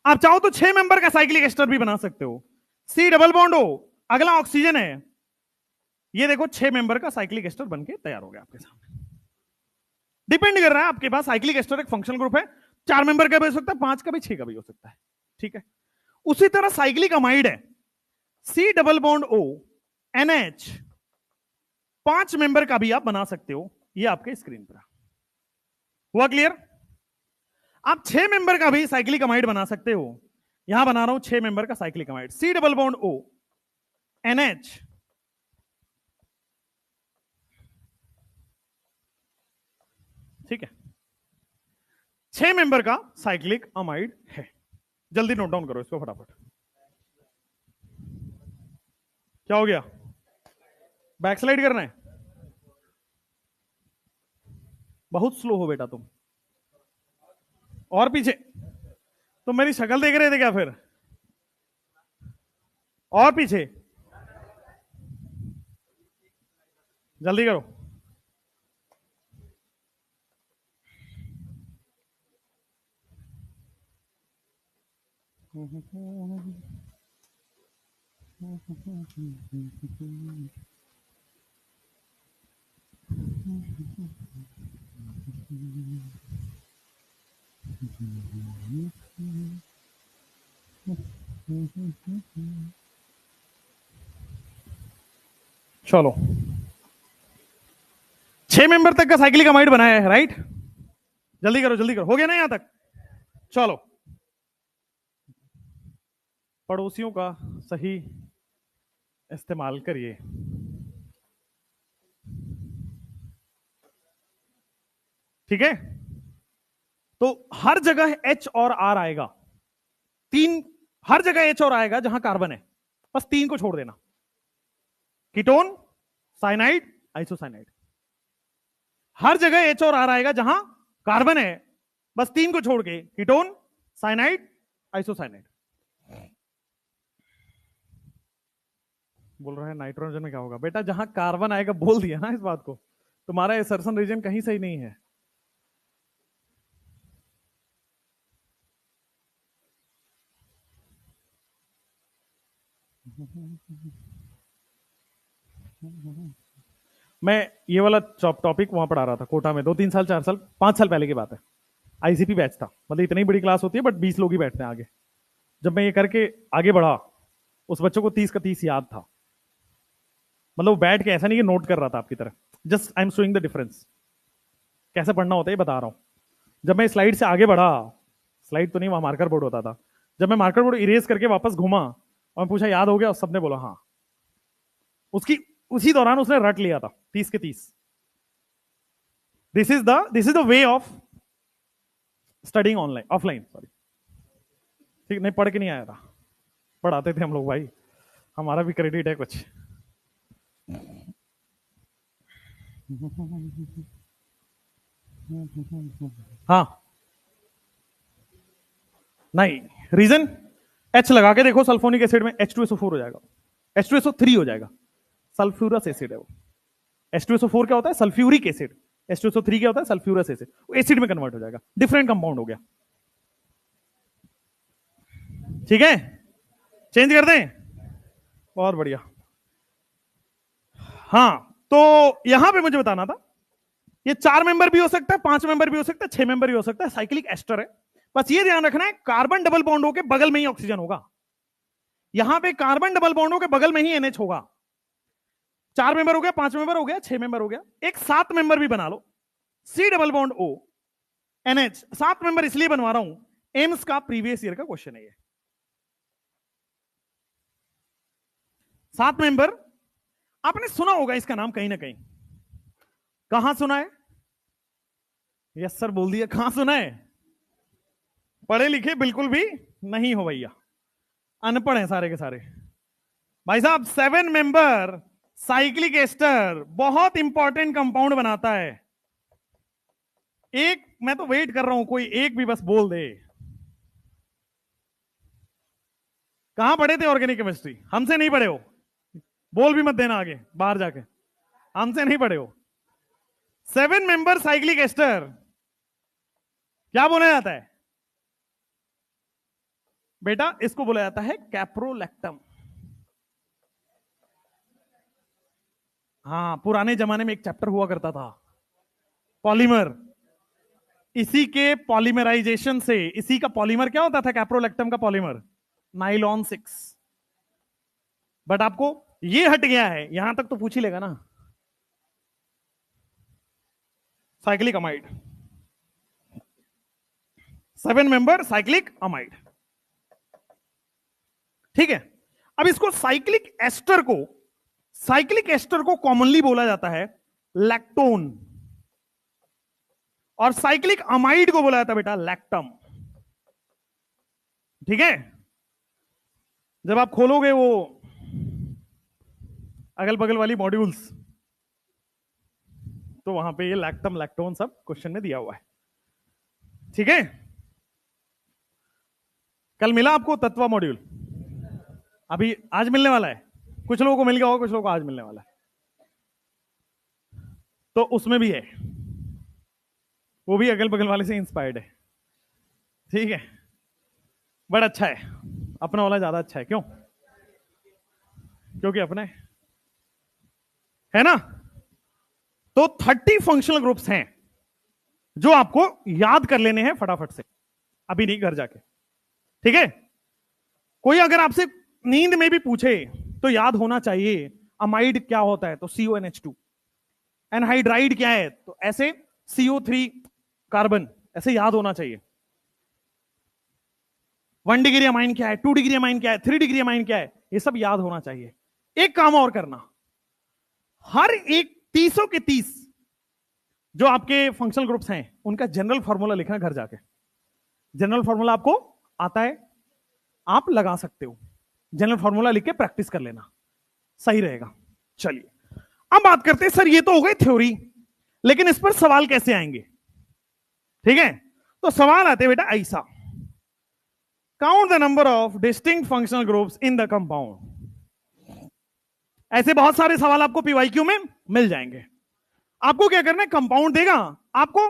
आप चाहो तो 6 मेंबर का साइक्लिक एस्टर भी बना सकते हो। सी डबल बॉन्ड ओ, अगला ऑक्सीजन है, ये देखो 6 मेंबर का साइक्लिक एस्टर बन के तैयार हो गया आपके सामने। डिपेंड कर रहा है आपके पास, साइक्लिक एस्टर एक फंक्शनल ग्रुप है, 4 मेंबर का भी हो सकता है, 5 का भी, 6 का भी हो सकता है, ठीक है? उसी तरह साइक्लिक अमाइड है, C double bond O NH, 5 member का भी आप बना सकते हो, ये आपके स्क्रीन पर हुआ क्लियर? आप 6 मेंबर का भी साइक्लिक अमाइड बना सकते हो, यहां बना रहा हूं 6 मेंबर का cyclic amide, C double bond O NH, ठीक है, 6 मेंबर का साइक्लिक अमाइड है। जल्दी नोट डाउन करो इसको फटाफट। क्या हो गया? बैकस्लाइड करना है? बहुत स्लो हो बेटा तुम, और पीछे। तुम मेरी शक्ल देख रहे थे क्या फिर? और पीछे, जल्दी करो। चलो, 6 मेंबर तक का साइक्लिक अमाइड बनाया है, राइट? जल्दी करो जल्दी करो, हो गया ना यहां तक? चलो, पड़ोसियों का सही इस्तेमाल करिए। ठीक है, तो हर जगह H और R आएगा, तीन, हर जगह H और आएगा जहां कार्बन है, बस 3 को छोड़ देना, कीटोन, साइनाइड, आइसोसाइनाइड। हर जगह H और R आएगा जहां कार्बन है, बस 3 को छोड़ के, कीटोन, साइनाइड, आइसोसाइनाइड। बोल रहा है नाइट्रोजन में क्या होगा? बेटा जहां कार्बन आएगा, बोल दिया ना इस बात को, तुम्हारा एसर्शन रीजन कहीं सही नहीं है। मैं ये वाला टॉपिक वहां पढ़ा रहा था कोटा में 2-3 साल 4 साल 5 साल पहले की बात है। ICP बैच था, मतलब इतनी बड़ी क्लास होती है बट 20 लोग ही बैठते हैं आगे। जब मैं ये करके आगे बढ़ा, उस बच्चों को 30 का 30 याद था। मतलब वो बैठ के ऐसा नहीं कि नोट कर रहा था आपकी तरह, just I am showing the difference, कैसे पढ़ना होता है ये बता रहा हूं। जब मैं स्लाइड से आगे बढ़ा, स्लाइड तो नहीं, वहां मार्कर बोर्ड होता था, जब मैं मार्कर बोर्ड इरेज करके वापस घूमा और पूछा याद हो गया, सबने बोला हाँ। उसकी उसी दौरान उसने रट लिया था 30 के 30। This is the way of studying online, offline sorry, ठीक नहीं, पढ़ के नहीं आया था, पढ़ाते थे हम लोग भाई, हमारा भी क्रेडिट है कुछ। हाँ, नहीं, रीजन, H लगा के देखो सल्फोनिक एसिड में, H2SO4 हो जाएगा, H2SO3 हो जाएगा, सल्फ्यूरस एसिड है वो। H2SO4 क्या होता है? Sulphuric acid. H2SO3 क्या होता है? Sulphurous acid. वो एसिड में कन्वर्ट हो जाएगा, डिफरेंट कंपाउंड हो गया। ठीक है, चेंज कर दें? बहुत बढ़िया। हाँ, तो यहां पे मुझे बताना था, ये 4 मेंबर भी हो सकता है, 5 मेंबर भी हो सकता है, 6 मेंबर भी हो सकता है, साइक्लिक एस्टर है। बस ये ध्यान रखना है, कार्बन डबल बॉन्ड होके बगल में ही ऑक्सीजन होगा। यहां पे कार्बन डबल बॉन्ड होके बगल में ही NH होगा। 4 मेंबर हो गया, 5 मेंबर हो गया, 6 मेंबर हो गया, एक 7 मेंबर भी बना लो, C double bond O NH। 7 member इसलिए बनवा रहा हूं, एम्स का प्रीवियस ईयर का क्वेश्चन है ये। 7 मेंबर, आपने सुना होगा इसका नाम कहीं ना कहीं। कहां सुना है? यस सर बोल दिया, कहां सुना है? पढ़े लिखे बिल्कुल भी नहीं हो भैया, अनपढ़ हैं सारे के सारे। भाई साहब 7 मेंबर साइक्लिक एस्टर बहुत इंपॉर्टेंट कंपाउंड बनाता है। एक, मैं तो वेट कर रहा हूं कोई एक भी बस बोल दे। कहां पढ़े थे ऑर्गेनिक केमिस्ट्री? हमसे नहीं पढ़े हो, बोल भी मत देना आगे बाहर जाके, हमसे नहीं पढ़े हो। 7 मेंबर साइक्लिक एस्टर क्या बोला जाता है बेटा? इसको बोला जाता है कैप्रोलैक्टम। हाँ, पुराने जमाने में एक चैप्टर हुआ करता था, पॉलीमर। इसी के पॉलीमराइजेशन से, इसी का पॉलीमर क्या होता था? कैप्रोलैक्टम का पॉलीमर नाइलॉन 6। बट आपको ये हट गया है, यहां तक तो पूछ ही लेगा ना। Cyclic amide, 7 member cyclic amide. ठीक है। अब इसको साइक्लिक एस्टर को कॉमनली बोला जाता है लैक्टोन, और साइक्लिक अमाइड को बोला जाता है बेटा लैक्टम। ठीक है। जब आप खोलोगे वो अगल बगल वाली मॉड्यूल्स, तो वहां पे ये लैक्टम लैक्टोन सब क्वेश्चन में दिया हुआ है। ठीक है। कल मिला आपको तत्व मॉड्यूल? अभी आज मिलने वाला है। कुछ लोगों को मिल गया होगा, कुछ लोगों को आज मिलने वाला है। तो उसमें भी है, वो भी अगल बगल वाले से इंस्पायर्ड है। ठीक है। बड़ा अच्छा है, अपना वाला ज्यादा अच्छा है। क्यों? क्योंकि अपना है ना। तो 30 फंक्शनल ग्रुप्स हैं जो आपको याद कर लेने हैं फटाफट से, अभी नहीं, घर जाके। ठीक है। कोई अगर आपसे नींद में भी पूछे तो याद होना चाहिए अमाइड क्या होता है, तो CONH2। एनहाइड्राइड क्या है, तो ऐसे CO3 कार्बन, ऐसे याद होना चाहिए। 1 डिग्री अमाइन क्या है, 2 डिग्री अमाइन क्या है, 3 डिग्री अमाइन क्या है, ये सब याद होना चाहिए। एक काम और करना, हर एक 30 के 30 जो आपके फंक्शनल ग्रुप्स हैं उनका जनरल फॉर्मूला लिखना घर जाके। जनरल फॉर्मूला आपको आता है, आप लगा सकते हो। जनरल फॉर्मूला लिख के प्रैक्टिस कर लेना, सही रहेगा। चलिए अब बात करते हैं, सर ये तो हो गई थ्योरी, लेकिन इस पर सवाल कैसे आएंगे? ठीक है। तो सवाल आते हैं बेटा ऐसा, count the number of distinct functional groups in the compound. ऐसे बहुत सारे सवाल आपको पीवाईक्यू में मिल जाएंगे। आपको क्या करना है, कंपाउंड देगा, आपको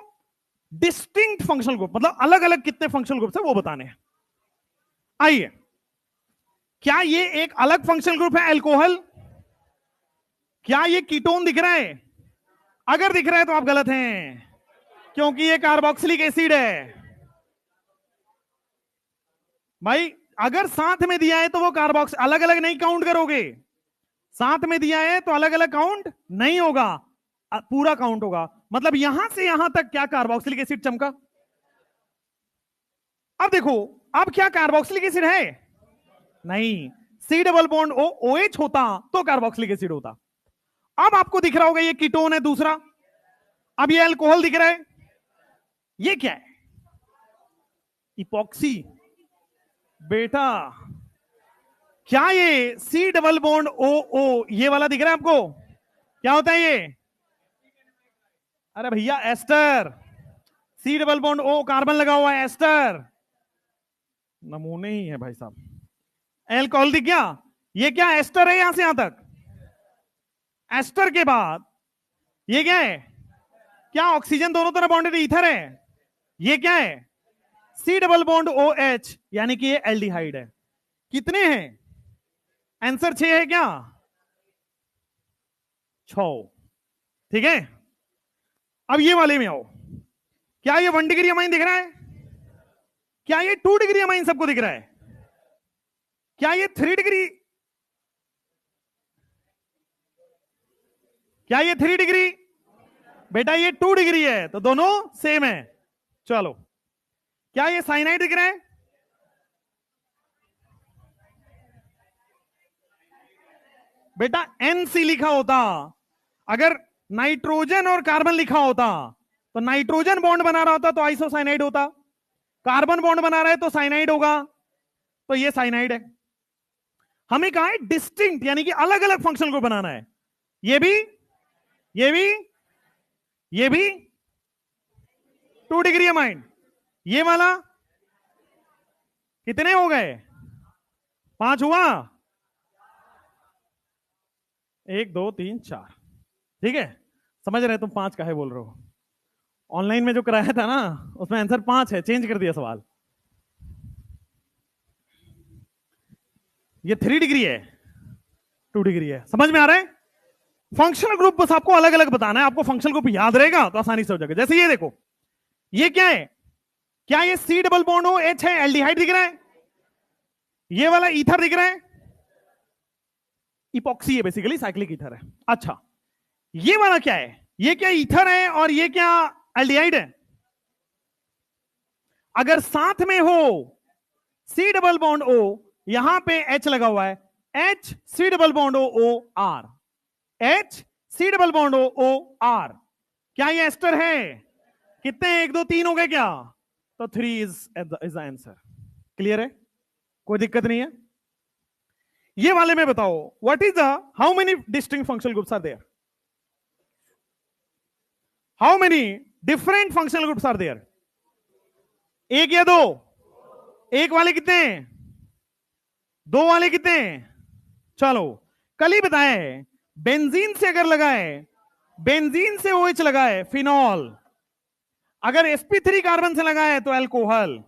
डिस्टिंक्ट फंक्शनल ग्रुप मतलब अलग अलग कितने फंक्शनल ग्रुप्स है वो बताने हैं। आइए, क्या ये एक अलग फंक्शनल ग्रुप है अल्कोहल? क्या ये कीटोन दिख रहा है? अगर दिख रहा है तो आप गलत हैं, क्योंकि ये कार्बोक्सिलिक एसिड है। भाई अगर साथ में दिया है तो वो कार्बोक्स, अलग अलग नहीं काउंट करोगे। साथ में दिया है तो अलग अलग काउंट नहीं होगा, पूरा काउंट होगा। मतलब यहां से यहां तक क्या कार्बोक्सिलिक एसिड चमका? अब देखो, अब क्या कार्बोक्सिलिक एसिड है? नहीं। C double bond O OH होता तो कार्बोक्सिलिक एसिड होता। अब आपको दिख रहा होगा ये कीटोन है दूसरा, अब ये अल्कोहल दिख रहा है, ये क्या है? इपॉक्सी। बेटा क्या ये C डबल बॉन्ड OO ये वाला दिख रहा है आपको? क्या होता है ये? अरे भैया ester, C double bond O carbon लगा हुआ है, एस्टर। नमूने ही है भाई साहब। अल्कोहल दिख गया, ये क्या एस्टर है यहां से यहां तक। एस्टर के बाद ये क्या है? क्या ऑक्सीजन दोनों तरफ बॉन्डेड ईथर है? ये क्या है? C डबल बॉन्ड OH, यानी कि ये एल्डिहाइड है। कितने हैं? आंसर 6 है क्या? 6। ठीक है। अब ये वाले में आओ, क्या ये 1 डिग्री अमाइन दिख रहा है? क्या ये 2 डिग्री अमाइन सबको दिख रहा है? क्या ये 3 डिग्री? क्या ये 3 डिग्री? बेटा ये 2 डिग्री है, तो दोनों सेम है। चलो, क्या ये साइनाइड दिख रहा है? बेटा NC लिखा होता, अगर नाइट्रोजन और कार्बन लिखा होता तो नाइट्रोजन बॉन्ड बना रहा होता तो आइसोसाइनाइड होता, कार्बन बॉन्ड बना रहा है तो साइनाइड होगा, तो ये साइनाइड है। हमें कहा है डिस्टिंक्ट, यानी कि अलग अलग फंक्शन को बनाना है। ये भी, ये भी, ये भी 2 डिग्री अमाइन। ये वाला कितने हो गए? 5 हुआ, 1 2 3 4। ठीक है। समझ रहे तुम 5 काहे बोल रहे हो? ऑनलाइन में जो कराया था ना उसमें आंसर 5 है, चेंज कर दिया सवाल। ये 3 डिग्री है, 2 डिग्री है। समझ में आ रहा है? फंक्शनल ग्रुप बस आपको अलग अलग बताना है, आपको फंक्शनल ग्रुप याद रहेगा तो आसानी से हो जाएगा। जैसे ये देखो, ये क्या है? क्या ये C डबल बॉन्ड OH है, एल्डिहाइड दिख रहा है? ये वाला ईथर दिख रहा है, इपॉक्सी है, बेसिकली साइक्लिक ईथर है। अच्छा, ये वाला क्या है? ये क्या ईथर है और ये क्या एल्डिहाइड है? अगर साथ में हो C डबल बॉन्ड O यहां पे H लगा हुआ है, H C double bond O R, H C double bond O R। क्या ये एस्टर है? कितने? 1 2 3 हो गए क्या? तो 3 इज आंसर। क्लियर है? कोई दिक्कत नहीं है? ये वाले में बताओ, what is the how many distinct functional groups are there? How many different functional groups are there? एक या दो? एक वाले कितने? दो वाले कितने? चलो, कल ही बताया है, बेंजीन से अगर लगाए, बेंजीन से OH लगाए फिनॉल, अगर sp3 कार्बन से लगाए तो अल्कोहल,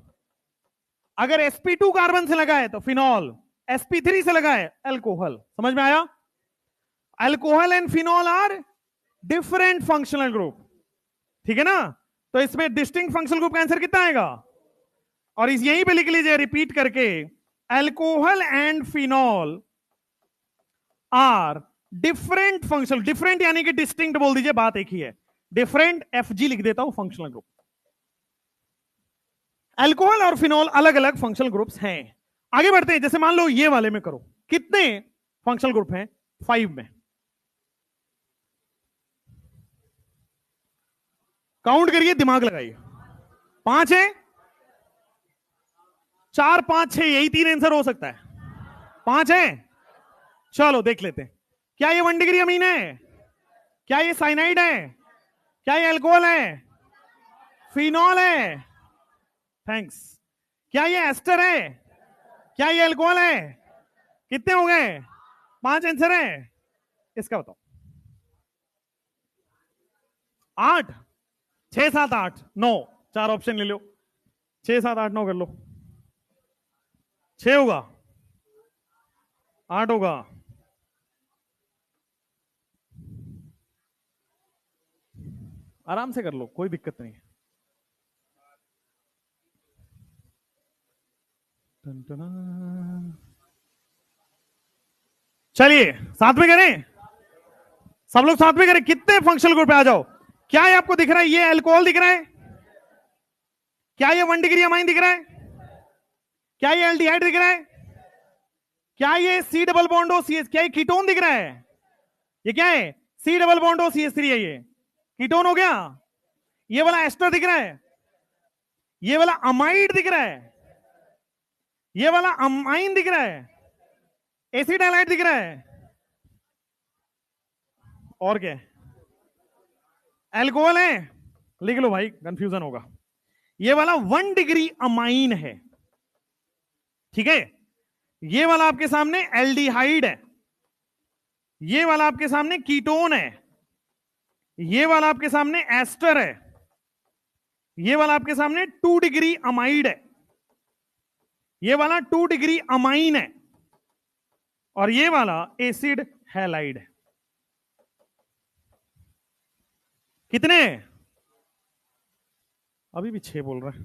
अगर sp2 कार्बन से लगाए तो फिनॉल, sp3 से लगाए अल्कोहल। समझ में आया? Alcohol and phenol are different functional group, ठीक है ना? तो इसमें डिस्टिंक्ट फंक्शनल ग्रुप का आंसर कितना आएगा? और इस यहीं पे लिख लीजिए रिपीट करके, alcohol and phenol are different functional, different यानी कि डिस्टिंक्ट बोल दीजिए, बात एक ही है। डिफरेंट FG लिख देता हूं फंक्शनल ग्रुप। अल्कोहल और फिनॉल अलग अलग फंक्शनल ग्रुप्स हैं। आगे बढ़ते हैं, जैसे मान लो ये वाले में करो, कितने फंक्शनल ग्रुप हैं? 5 में। काउंट करिए, दिमाग लगाइए। 5 है? 4 5 6, यही 3 आंसर हो सकता है। 5 है? चलो देख लेते हैं। क्या ये 1 डिग्री अमीन है? क्या ये साइनाइड है? क्या ये अल्कोहल है? फिनॉल है? थैंक्स। क्या ये एस्टर है? क्या ये अल्कोहल है? कितने हो गए? 5 आंसर है। इसका बताओ। 8 6 7 8 9, 4 ऑप्शन ले लो। 6 7 8 9 कर लो। 6 होगा, 8 होगा, आराम से कर लो, कोई दिक्कत नहीं है। चलिए साथ में करें, सब लोग साथ में करें। कितने फंक्शनल ग्रुप पे आ जाओ। क्या ये आपको दिख रहा है? ये अल्कोहल दिख रहा है? क्या ये 1 डिग्री अमाइन दिख रहा है? क्या ये एल्डिहाइड दिख रहा है? क्या ये C डबल बॉन्ड OCH, क्या ये कीटोन दिख रहा है? ये क्या है? C डबल बॉन्ड OCH3 है, ये कीटोन हो गया। ये वाला एस्टर दिख रहा है? ये वाला अमाइड दिख रहा है? ये वाला अमाइन दिख रहा है? एसिड हैलाइड दिख रहा है? और क्या? अल्कोहल है? लिख लो भाई, कंफ्यूजन होगा। ये वाला 1 डिग्री अमाइन है, ठीक है? ये वाला आपके सामने एल्डिहाइड है, ये वाला आपके सामने कीटोन है, ये वाला आपके सामने एस्टर है, ये वाला आपके सामने 2 डिग्री अमाइड है, ये वाला 2 डिग्री अमाइन है, और ये वाला एसिड हैलाइड है। कितने? अभी भी 6 बोल रहे हैं,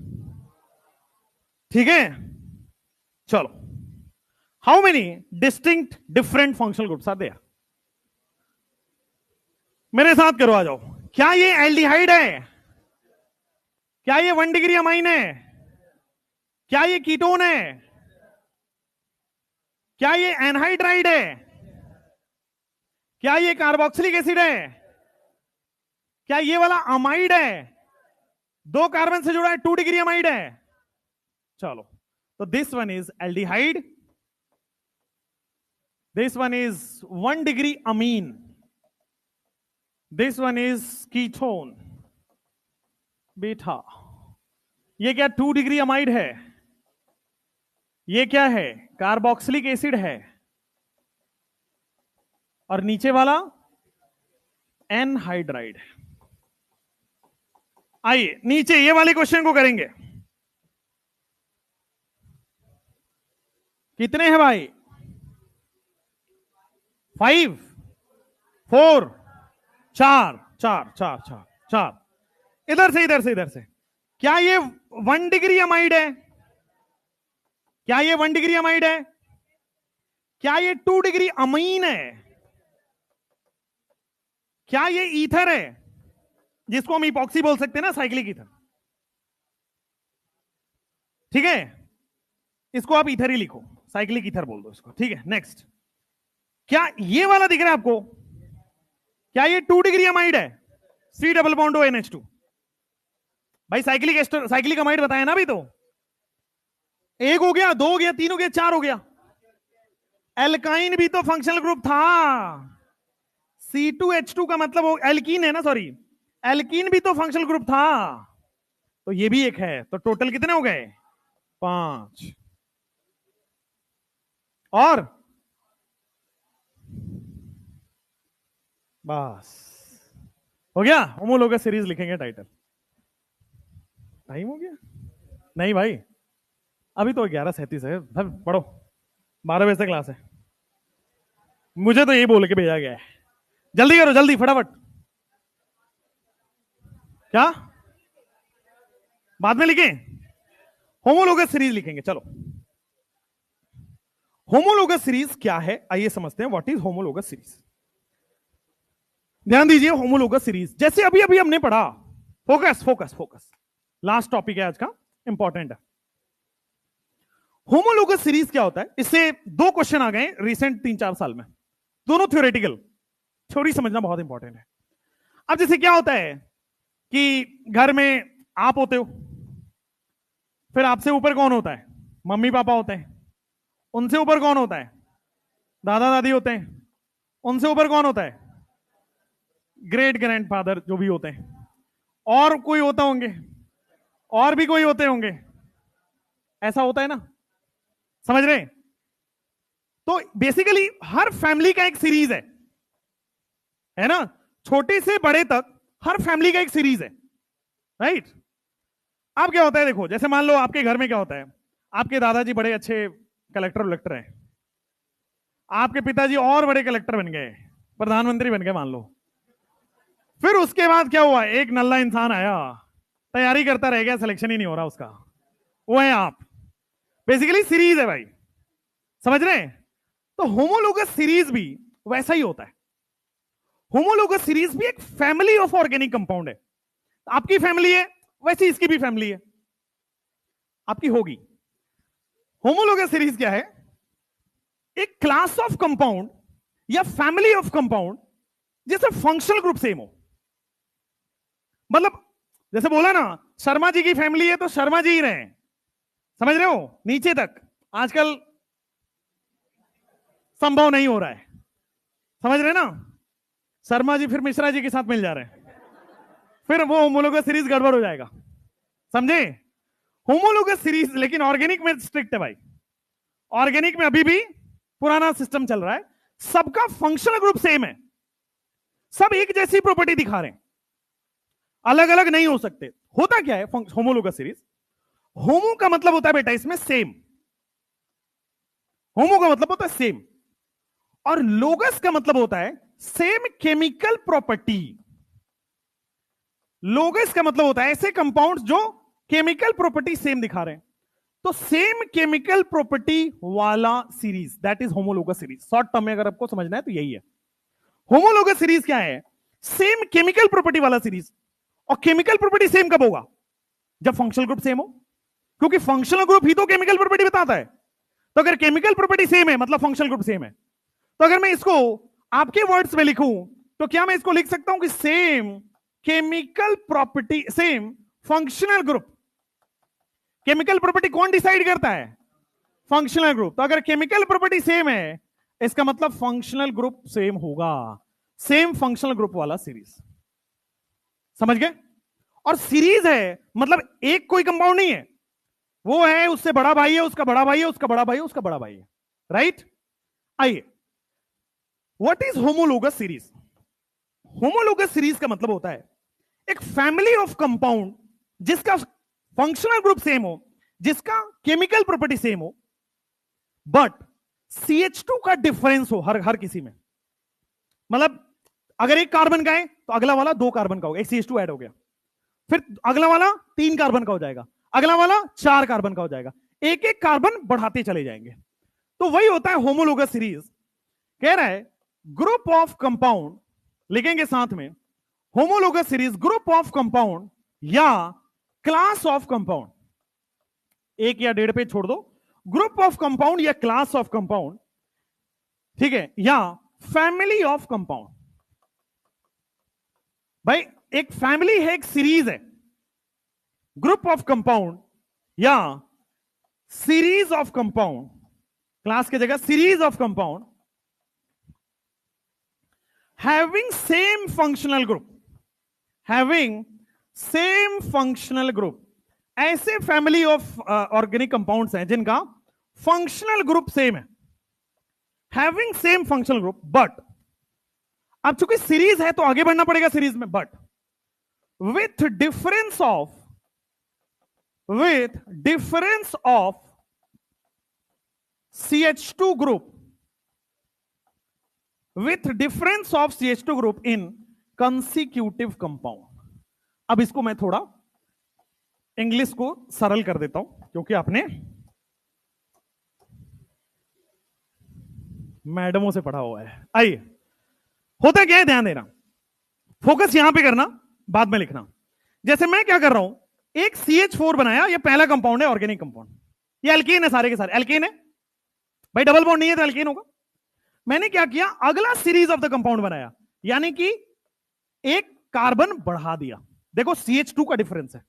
ठीक है? चलो, how many distinct different functional groups are there? मेरे साथ करो, आ जाओ। क्या ये एल्डिहाइड है? क्या ये 1 डिग्री अमाइन है? क्या ये कीटोन है? क्या ये एनहाइड्राइड है? क्या ये कार्बोक्सिलिक एसिड है? क्या ये वाला अमाइड है? 2 कार्बन से जुड़ा है, 2 डिग्री अमाइड है। चलो, तो this one is aldehyde, this one is 1 degree amine, this one is ketone. बेटा, ये क्या 2 डिग्री अमाइड है? ये क्या है? कार्बोक्सिलिक एसिड है। और नीचे वाला एनहाइड्राइड है। आइए नीचे ये वाले क्वेश्चन को करेंगे। कितने हैं भाई? 5 4 4 4 4 4 4। इधर से इधर से इधर से। क्या ये 1 डिग्री अमाइड है? क्या ये 1 डिग्री अमाइड है? क्या ये 2 डिग्री अमीन है? क्या ये ईथर है, जिसको हम इपॉक्सी बोल सकते हैं ना, साइक्लिक ईथर? ठीक है, इसको आप ईथर ही लिखो, साइक्लिक ईथर बोल दो इसको, ठीक है। नेक्स्ट, क्या ये वाला दिख रहा है आपको? क्या ये 2 डिग्री अमाइड है? C double bond ONH2। भाई साइक्लिक अमाइड बताया ना अभी तो। 1 हो गया, 2 हो गया, 3 हो गया, 4 हो गया। एल्काइन भी तो फंक्शनल ग्रुप था। C2H2 का मतलब वो एल्कीन है ना, सॉरी, एल्कीन भी तो फंक्शनल ग्रुप था, तो ये भी एक है। तो टोटल कितने हो गए? 5। और बस हो गया। होमोलोगस सीरीज लिखेंगे टाइटल। टाइम हो गया? नहीं भाई, अभी तो 11:37 है। पढ़ो, 12 बजे से क्लास है। मुझे तो यही बोल के भेजा गया है, जल्दी करो, जल्दी फटाफट। क्या बाद में लिखें? होमोलोगस सीरीज लिखेंगे, चलो। होमोलोगस सीरीज क्या है आइए समझते हैं। What is homologous series? ध्यान दीजिए, होमोलोगस सीरीज जैसे अभी अभी हमने पढ़ा। Focus focus focus, last topic है आज का, इंपॉर्टेंट है। होमोलोगस सीरीज क्या होता है? इससे 2 क्वेश्चन आ गए रिसेंट 3-4 साल में, दोनों थ्योरेटिकल। थ्योरी समझना बहुत इंपॉर्टेंट है। अब जैसे क्या होता है कि घर में आप होते हो, फिर आपसे ऊपर कौन होता है? मम्मी पापा होते हैं। उनसे ऊपर कौन होता है? दादा दादी होते हैं। उनसे ऊपर कौन होता है? ग्रेट ग्रैंडफादर जो भी होते हैं। और कोई होता होंगे, और भी कोई होते होंगे, ऐसा होता है ना, समझ रहे हैं? तो बेसिकली हर फैमिली का एक सीरीज है ना, छोटे से बड़े तक हर फैमिली का एक सीरीज है, राइट? अब क्या होता है, देखो, जैसे मान लो आपके घर में क्या होता है, आपके दादाजी बड़े अच्छे कलेक्टर वलेक्टर हैं, आपके पिताजी और बड़े कलेक्टर बन गए, प्रधानमंत्री बन गए मान लो। फिर उसके बाद क्या हुआ, एक नल्ला इंसान आया, तैयारी करता रह गया, सिलेक्शन ही नहीं हो रहा उसका, वो है आप। बेसिकली सीरीज है भाई, समझ रहे हैं? तो होमोलोगस सीरीज भी वैसा ही होता है। होमोलोगस सीरीज भी एक फैमिली ऑफ ऑर्गेनिक कंपाउंड है। आपकी फैमिली है, वैसे इसकी भी फैमिली है, आपकी होगी। होमोलोगस सीरीज क्या है? एक क्लास ऑफ कंपाउंड या फैमिली ऑफ कंपाउंड जिससे फंक्शनल ग्रुप सेम हो। मतलब जैसे बोला ना, शर्मा जी की फैमिली है तो शर्मा जी ही रहे, समझ रहे हो, नीचे तक। आजकल संभव नहीं हो रहा है, समझ रहे ना? शर्मा जी फिर मिश्रा जी के साथ मिल जा रहे हैं, फिर वो होमोलोगस सीरीज गड़बड़ हो जाएगा, समझे? होमोलोगस सीरीज लेकिन ऑर्गेनिक में स्ट्रिक्ट है भाई। ऑर्गेनिक में अभी भी पुराना सिस्टम चल रहा है, सबका फंक्शनल ग्रुप सेम है, सब एक जैसी प्रॉपर्टी दिखा रहे हैं, अलग अलग नहीं हो सकते। होता क्या है होमोलोगस सीरीज? होमो का मतलब होता है बेटा इसमें सेम, होमो का मतलब होता है सेम, और लोगस का मतलब होता है सेम केमिकल प्रॉपर्टी। लोगस का मतलब होता है ऐसे कंपाउंड्स जो केमिकल प्रॉपर्टी सेम दिखा रहे हैं, तो सेम केमिकल प्रॉपर्टी वाला series, that is homologous series. Short term में अगर आपको समझना है तो यही है। होमोलोगस सीरीज क्या है? सेम केमिकल प्रॉपर्टी वाला सीरीज। और केमिकल प्रॉपर्टी सेम कब होगा? जब फंक्शनल ग्रुप सेम हो, क्योंकि फंक्शनल ग्रुप ही तो केमिकल प्रॉपर्टी बताता है। तो अगर केमिकल प्रॉपर्टी सेम है मतलब फंक्शनल ग्रुप सेम है। तो अगर मैं इसको आपके वर्ड्स में लिखूं तो क्या मैं इसको लिख सकता हूं कि same chemical property same functional group. Chemical property कौन डिसाइड करता है? Functional group. तो अगर केमिकल प्रॉपर्टी सेम है इसका मतलब फंक्शनल ग्रुप सेम होगा, सेम फंक्शनल ग्रुप वाला सीरीज, समझ गए? और सीरीज है मतलब एक कोई कंपाउंड नहीं है, वो है उससे बड़ा भाई है, उसका बड़ा भाई है, उसका बड़ा भाई है, उसका बड़ा भाई है, राइट? आइए, what is homologous series? Homologous series का मतलब होता है एक फैमिली ऑफ कंपाउंड जिसका फंक्शनल ग्रुप सेम हो, जिसका केमिकल प्रॉपर्टी सेम हो, बट CH2 का डिफरेंस हो हर किसी में। मतलब अगर एक कार्बन का है तो अगला वाला 2 कार्बन का होगा, एक CH2 ऐड हो गया, फिर अगला वाला 3 कार्बन का हो जाएगा, अगला वाला 4 कार्बन का हो जाएगा, एक एक कार्बन बढ़ाते चले जाएंगे। तो वही होता है होमोलोगस सीरीज। कह रहा है ग्रुप ऑफ कंपाउंड, लिखेंगे साथ में, homologous series group of compound या क्लास ऑफ कंपाउंड। 1 या 1.5 पेज छोड़ दो, ग्रुप ऑफ कंपाउंड या क्लास ऑफ कंपाउंड, ठीक है, या फैमिली ऑफ कंपाउंड। भाई एक फैमिली है, एक सीरीज है, ग्रुप ऑफ कंपाउंड या सीरीज ऑफ कंपाउंड, क्लास की जगह series of compound having same functional group, having same functional group, ऐसे फैमिली ऑफ ऑर्गेनिक कंपाउंड्स हैं जिनका फंक्शनल ग्रुप सेम है, having same functional group, but अब चूंकि सीरीज है तो आगे बढ़ना पड़ेगा सीरीज में, but with difference of CH2 group, with difference of CH2 group in consecutive compound। अब इसको मैं थोड़ा इंग्लिश को सरल कर देता हूं क्योंकि आपने मैडमों से पढ़ा हुआ है। आइए, होता क्या है, ध्यान देना, फोकस यहां पे करना, बाद में लिखना। जैसे मैं क्या कर रहा हूं, एक CH4 बनाया, ये पहला कंपाउंड है ऑर्गेनिक कंपाउंड, ये एल्केन है, सारे के सारे एल्केन है भाई, डबल बॉन्ड नहीं है तो एल्केन होगा। मैंने क्या किया, अगला सीरीज ऑफ द कंपाउंड बनाया, यानी कि एक कार्बन बढ़ा दिया। देखो CH2 का डिफरेंस है,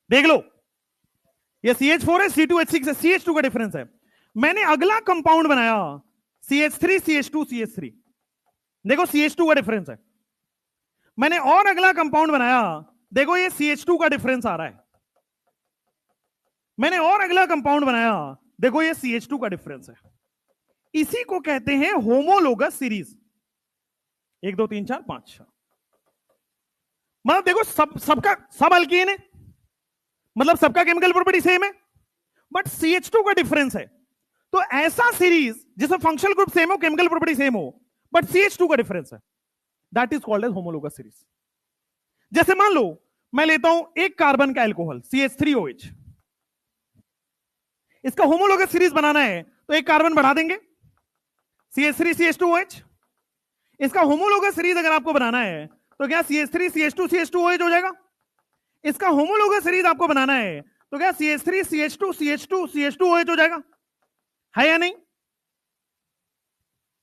देख लो, ये CH4 है, C2H6 है, CH2 का डिफरेंस है। मैंने अगला कंपाउंड बनाया CH3 CH2 CH3, देखो CH2 का डिफरेंस है। मैंने और अगला कंपाउंड बनाया, देखो ये CH2 का डिफरेंस आ रहा है। मैंने और अगला कंपाउंड बनाया, देखो ये CH2 का डिफरेंस है। इसी को कहते हैं होमोलोगस सीरीज। 1 2 3 4 5 6, मतलब देखो सबका सब अल्कीन है, मतलब सबका केमिकल प्रॉपर्टी सेम है, बट CH2 का डिफरेंस है। तो ऐसा सीरीज जिसमें फंक्शनल ग्रुप सेम हो, केमिकल प्रॉपर्टी सेम हो, बट CH2 का डिफरेंस है, that is called as homologous series. जैसे मान लो मैं लेता हूं एक कार्बन का एल्कोहल CH3OH, इसका होमोलोगस सीरीज बनाना है तो एक कार्बन बढ़ा देंगे CH3 CH2OH। इसका होमोलोगस सीरीज अगर आपको बनाना है तो क्या CH3 CH2 CH2OH हो जाएगा। इसका होमोलोगस सीरीज आपको बनाना है तो क्या CH3 CH2 CH2 CH2OH हो जाएगा, है या नहीं?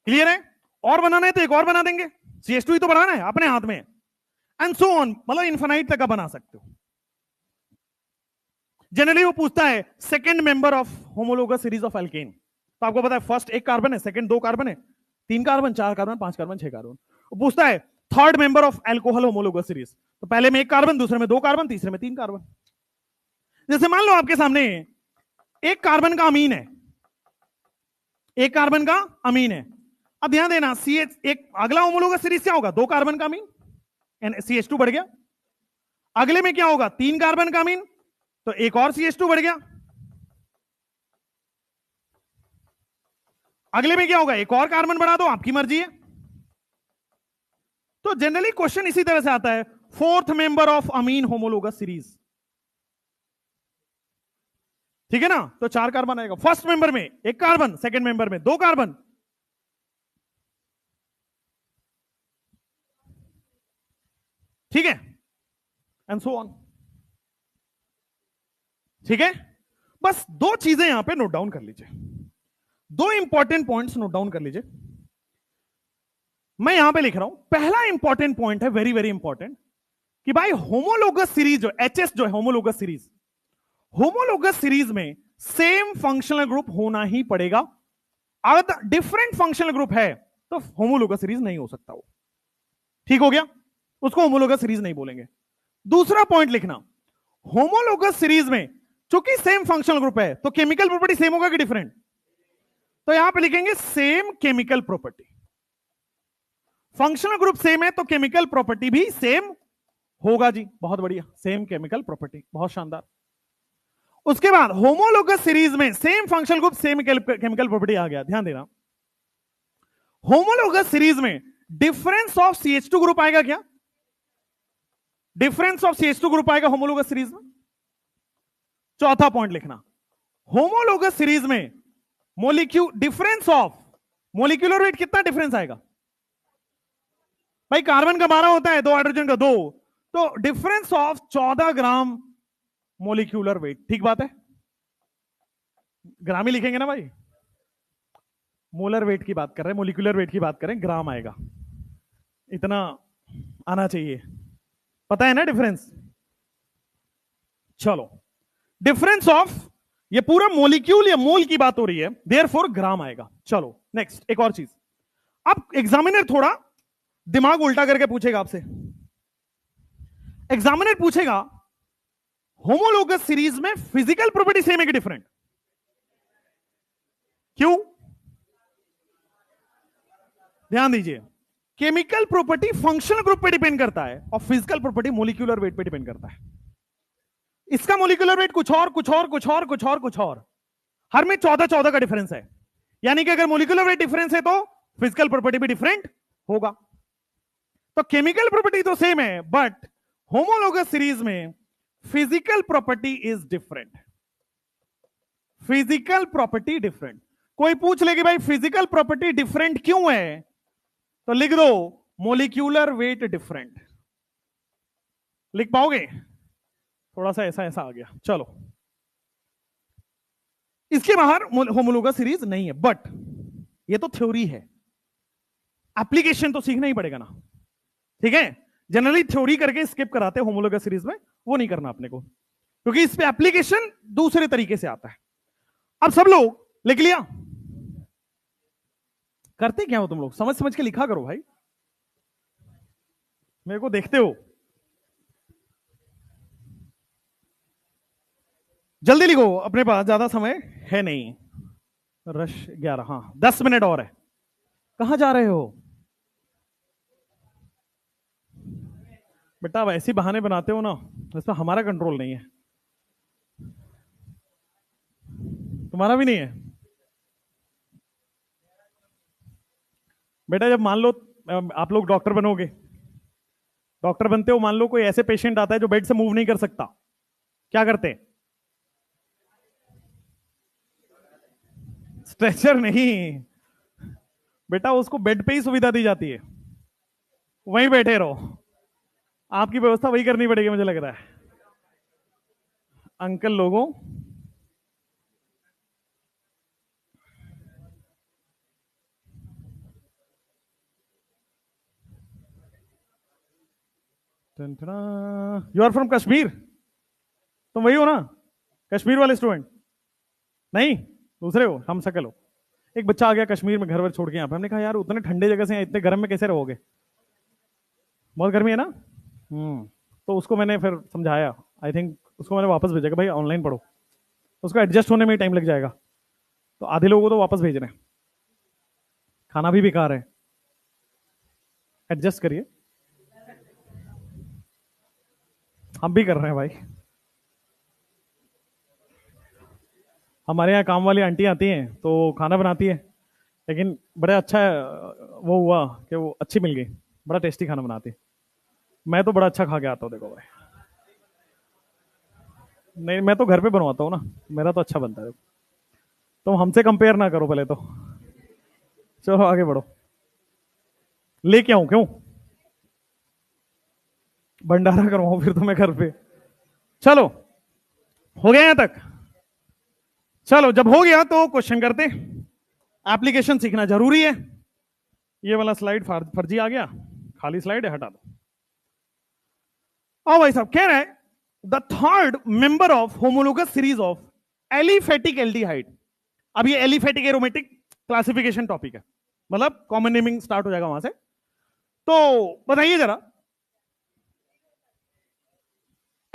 क्लियर है? और बनाना है तो एक और बना देंगे, CH2 ही तो बनाना है अपने हाथ में, एंड सो ऑन, मतलब इन्फिनाइट तक का बना सकते हो। जनरली वो पूछता है second member of homologous series of alkene, तो आपको पता है फर्स्ट एक कार्बन है, सेकंड 2 कार्बन है, 3 कार्बन 4 कार्बन 5 कार्बन 6 कार्बन। वो पूछता है third member of alcohol homologous series, तो पहले में 1 कार्बन, दूसरे में 2 कार्बन, तीसरे में 3 कार्बन। जैसे मान लो आपके सामने एक कार्बन का अमीन है, एक कार्बन का अमीन है। अब ध्यान देना, CH एक अगला होमोलोगस सीरीज क्या होगा, 2 कार्बन का अमीन, CH2 बढ़ गया। अगले में क्या होगा, 3 कार्बन का अमीन, तो एक और CH2 बढ़ गया। अगले में क्या होगा, एक और कार्बन बढ़ा दो, आपकी मर्जी है। तो जनरली क्वेश्चन इसी तरह से आता है, fourth member of amine homologous series, ठीक है ना। तो 4 कार्बन आएगा, फर्स्ट मेंबर में 1 कार्बन, सेकंड मेंबर में 2 कार्बन, ठीक है, एंड सो ऑन, ठीक है। बस 2 चीजें यहां पे नोट डाउन कर लीजिए, 2 इंपॉर्टेंट पॉइंट्स नोट डाउन कर लीजिए। मैं यहां पे लिख रहा हूं, पहला इंपॉर्टेंट पॉइंट है, वेरी वेरी इंपॉर्टेंट, कि भाई होमोलोगस सीरीज जो HS जो है, होमोलोगस सीरीज में सेम फंक्शनल ग्रुप होना ही पड़ेगा। अगर डिफरेंट फंक्शनल ग्रुप है तो होमोलोगस सीरीज नहीं हो सकता वो, ठीक हो गया, उसको होमोलोगस सीरीज नहीं बोलेंगे। दूसरा पॉइंट लिखना, होमोलोगस सीरीज में चूंकि सेम फंक्शनल ग्रुप है तो केमिकल प्रॉपर्टी सेम होगा कि डिफरेंट, तो यहां पे लिखेंगे same chemical property. Functional group same है तो केमिकल प्रॉपर्टी भी सेम होगा जी, बहुत बढ़िया, सेम केमिकल प्रॉपर्टी, बहुत शानदार। उसके बाद होमोलोगस सीरीज में same functional group same chemical property आ गया। ध्यान देना, होमोलोगस सीरीज में डिफरेंस ऑफ CH2 ग्रुप आएगा क्या, डिफरेंस ऑफ CH2 ग्रुप आएगा होमोलोगस सीरीज में। चौथा पॉइंट लिखना, होमोलोगस सीरीज में डिफरेंस ऑफ मोलिक्यूलर वेट कितना डिफरेंस आएगा भाई, कार्बन का 12 होता है, 2 हाइड्रोजन का 2, तो difference of 14 gram molecular weight, ठीक बात है। ग्राम ही लिखेंगे ना भाई, मोलर वेट की बात कर रहे हैं, मोलिकुलर वेट की बात करें, ग्राम आएगा, इतना आना चाहिए, पता है ना डिफरेंस। चलो, डिफरेंस ऑफ, ये पूरा मोलिक्यूल या मोल की बात हो रही है, देयरफॉर ग्राम आएगा। चलो नेक्स्ट, एक और चीज, अब एग्जामिनर थोड़ा दिमाग उल्टा करके पूछेगा आपसे। एग्जामिनर पूछेगा होमोलोगस सीरीज में फिजिकल प्रॉपर्टी सेम है कि डिफरेंट? क्यों? ध्यान दीजिए, केमिकल प्रॉपर्टी फंक्शनल ग्रुप पे डिपेंड करता है और फिजिकल प्रॉपर्टी मोलिकुलर वेट पे डिपेंड करता है। इसका मोलिकुलर वेट कुछ और कुछ और कुछ और कुछ और कुछ और, हर में 14 का डिफरेंस है, यानी कि अगर मोलिकुलर वेट डिफरेंस है तो फिजिकल प्रॉपर्टी भी डिफरेंट होगा। तो केमिकल प्रॉपर्टी तो सेम है, बट होमोलोगस सीरीज में physical property is different. Physical property different. कोई पूछ ले कि भाई फिजिकल प्रॉपर्टी डिफरेंट क्यों है, तो लिख दो मोलिक्यूलर वेट डिफरेंट। लिख पाओगे? थोड़ा सा ऐसा ऐसा आ गया। चलो, इसके बाहर होमोलोगस सीरीज नहीं है, बट ये तो थ्योरी है, एप्लीकेशन तो सीखना ही पड़ेगा ना, ठीक है। जनरली थ्योरी करके स्किप कराते हैं होमोलोगस सीरीज में, वो नहीं करना अपने को, क्योंकि इस पे एप्लीकेशन दूसरे तरीके से आता है। अब सब लोग लिख लिया? करते क्या हो तुम लोग, समझ समझ के लिखा करो भाई, मेरे को देखते हो। जल्दी लिखो, अपने पास ज्यादा समय है नहीं। रश 11, हाँ 10 मिनट और है। कहां जा रहे हो बेटा? अब ऐसे बहाने बनाते हो ना, इसमें हमारा कंट्रोल नहीं है, तुम्हारा भी नहीं है बेटा। जब मान लो आप लोग डॉक्टर बनोगे, डॉक्टर बनते हो, मान लो कोई ऐसे पेशेंट आता है जो बेड से मूव नहीं कर सकता, क्या करते हैं? स्ट्रेचर नहीं बेटा, उसको बेड पे ही सुविधा दी जाती है, वहीं बैठे रहो। आपकी व्यवस्था वही करनी पड़ेगी मुझे लग रहा है। अंकल लोगों, यू आर फ्रॉम कश्मीर, तुम वही हो ना, कश्मीर वाले स्टूडेंट? नहीं, दूसरे हो, हम सकल हो। एक बच्चा आ गया कश्मीर में घर वर छोड़ के यहाँ पे, हमने कहा यार उतने ठंडे जगह से इतने गर्म में कैसे रहोगे, बहुत गर्मी है ना। तो उसको मैंने फिर समझाया, आई थिंक उसको मैंने वापस भेजा कि भाई ऑनलाइन पढ़ो, उसको एडजस्ट होने में टाइम लग जाएगा। तो आधे लोगों को तो वापस भेज रहे हैं, खाना भी बेकार है, एडजस्ट करिए। हम भी कर रहे हैं भाई, हमारे यहाँ काम वाली आंटी आती हैं तो खाना बनाती है, लेकिन बड़ा अच्छा वो हुआ कि वो अच्छी मिल गई, बड़ा टेस्टी खाना बनाती है। मैं तो बड़ा अच्छा खा के आता हूँ, देखो भाई। नहीं, मैं तो घर पे बनवाता हूँ ना, मेरा तो अच्छा बनता है। तुम हमसे कंपेयर ना करो पहले तो, चलो आगे बढ़ो। लेके आऊं क्यों? भंडारा करवाऊं फिर तुम्हें घर पे? चलो, हो गया यहां तक? चलो, जब हो गया तो क्वेश्चन करते। एप्लीकेशन सीखना जरूरी है। ये वाला स्लाइड फर्जी आ गया, खाली स्लाइड है, हटा दो। भाई साहब कह रहा है the third member of homologous series of aliphatic aldehyde. अब ये एलिफेटिक एरोमेटिक क्लासिफिकेशन टॉपिक है, मतलब कॉमन नेमिंग स्टार्ट हो जाएगा वहां से। तो बताइए जरा,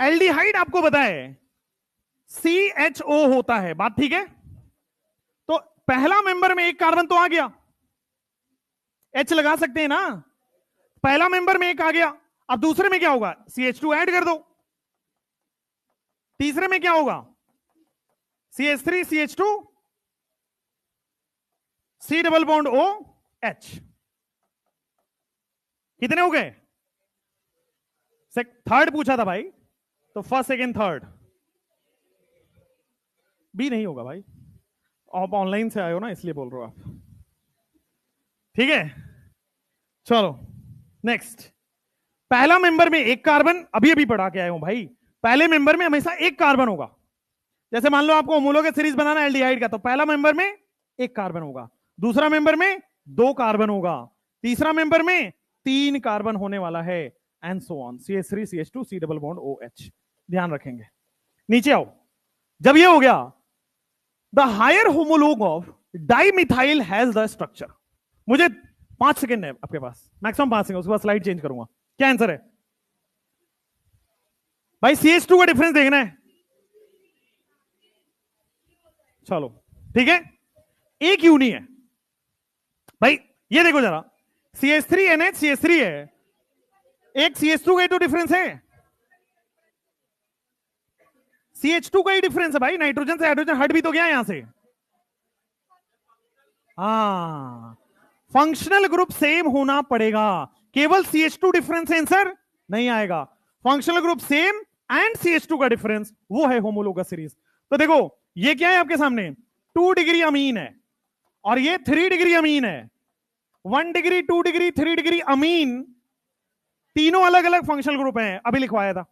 एल्डिहाइड आपको बताए CHO होता है, बात ठीक है? तो पहला मेंबर में एक कार्बन तो आ गया, H लगा सकते हैं ना, पहला मेंबर में एक आ गया। अब दूसरे में क्या होगा? CH2 ऐड कर दो। तीसरे में क्या होगा? CH3 CH2 C double bond OH। कितने हो गए? थर्ड पूछा था भाई, तो फर्स्ट सेकेंड थर्ड। बी नहीं होगा भाई, आप ऑनलाइन से आए हो ना इसलिए बोल रहे हो आप, ठीक है। चलो नेक्स्ट, पहला मेंबर में एक कार्बन, अभी अभी पढ़ा के आए हूं भाई, पहले मेंबर में हमेशा एक कार्बन होगा, जैसे मान लो आपको होमोलोगस सीरीज बनाना है एल्डिहाइड का, तो पहला मेंबर में एक कार्बन होगा, दूसरा मेंबर में दो कार्बन होगा, तीसरा मेंबर में तीन कार्बन होने वाला है, and so on, CH3 CH2 C double bond OH। ध्यान रखेंगे। नीचे आओ। जब ये हो गया, the higher homolog of dimethyl has the structure. मुझे 5 सेकंड है आपके पास, मैक्सिमम 5 सेकंड, उसके बाद स्लाइड चेंज करूंगा। क्या आंसर है भाई? CH2 का डिफरेंस देखना है। चलो ठीक है, एक यूनी है भाई। ये देखो जरा, CH3NH CH3 है, एक CH2 का ही तो डिफरेंस है, CH2 का ही डिफरेंस है भाई। नाइट्रोजन से हाइड्रोजन हट भी तो गया यहां से। हाँ, फंक्शनल ग्रुप सेम होना पड़ेगा, केवल CH2 डिफरेंस आंसर नहीं आएगा। Functional group same and CH2 का डिफरेंस, वो है होमोलोगस सीरीज। तो देखो ये क्या है आपके सामने, 2 डिग्री अमीन है, और ये 3 डिग्री अमीन है। 1 डिग्री 2 डिग्री 3 डिग्री अमीन, तीनों अलग अलग फंक्शनल ग्रुप हैं, अभी लिखवाया था।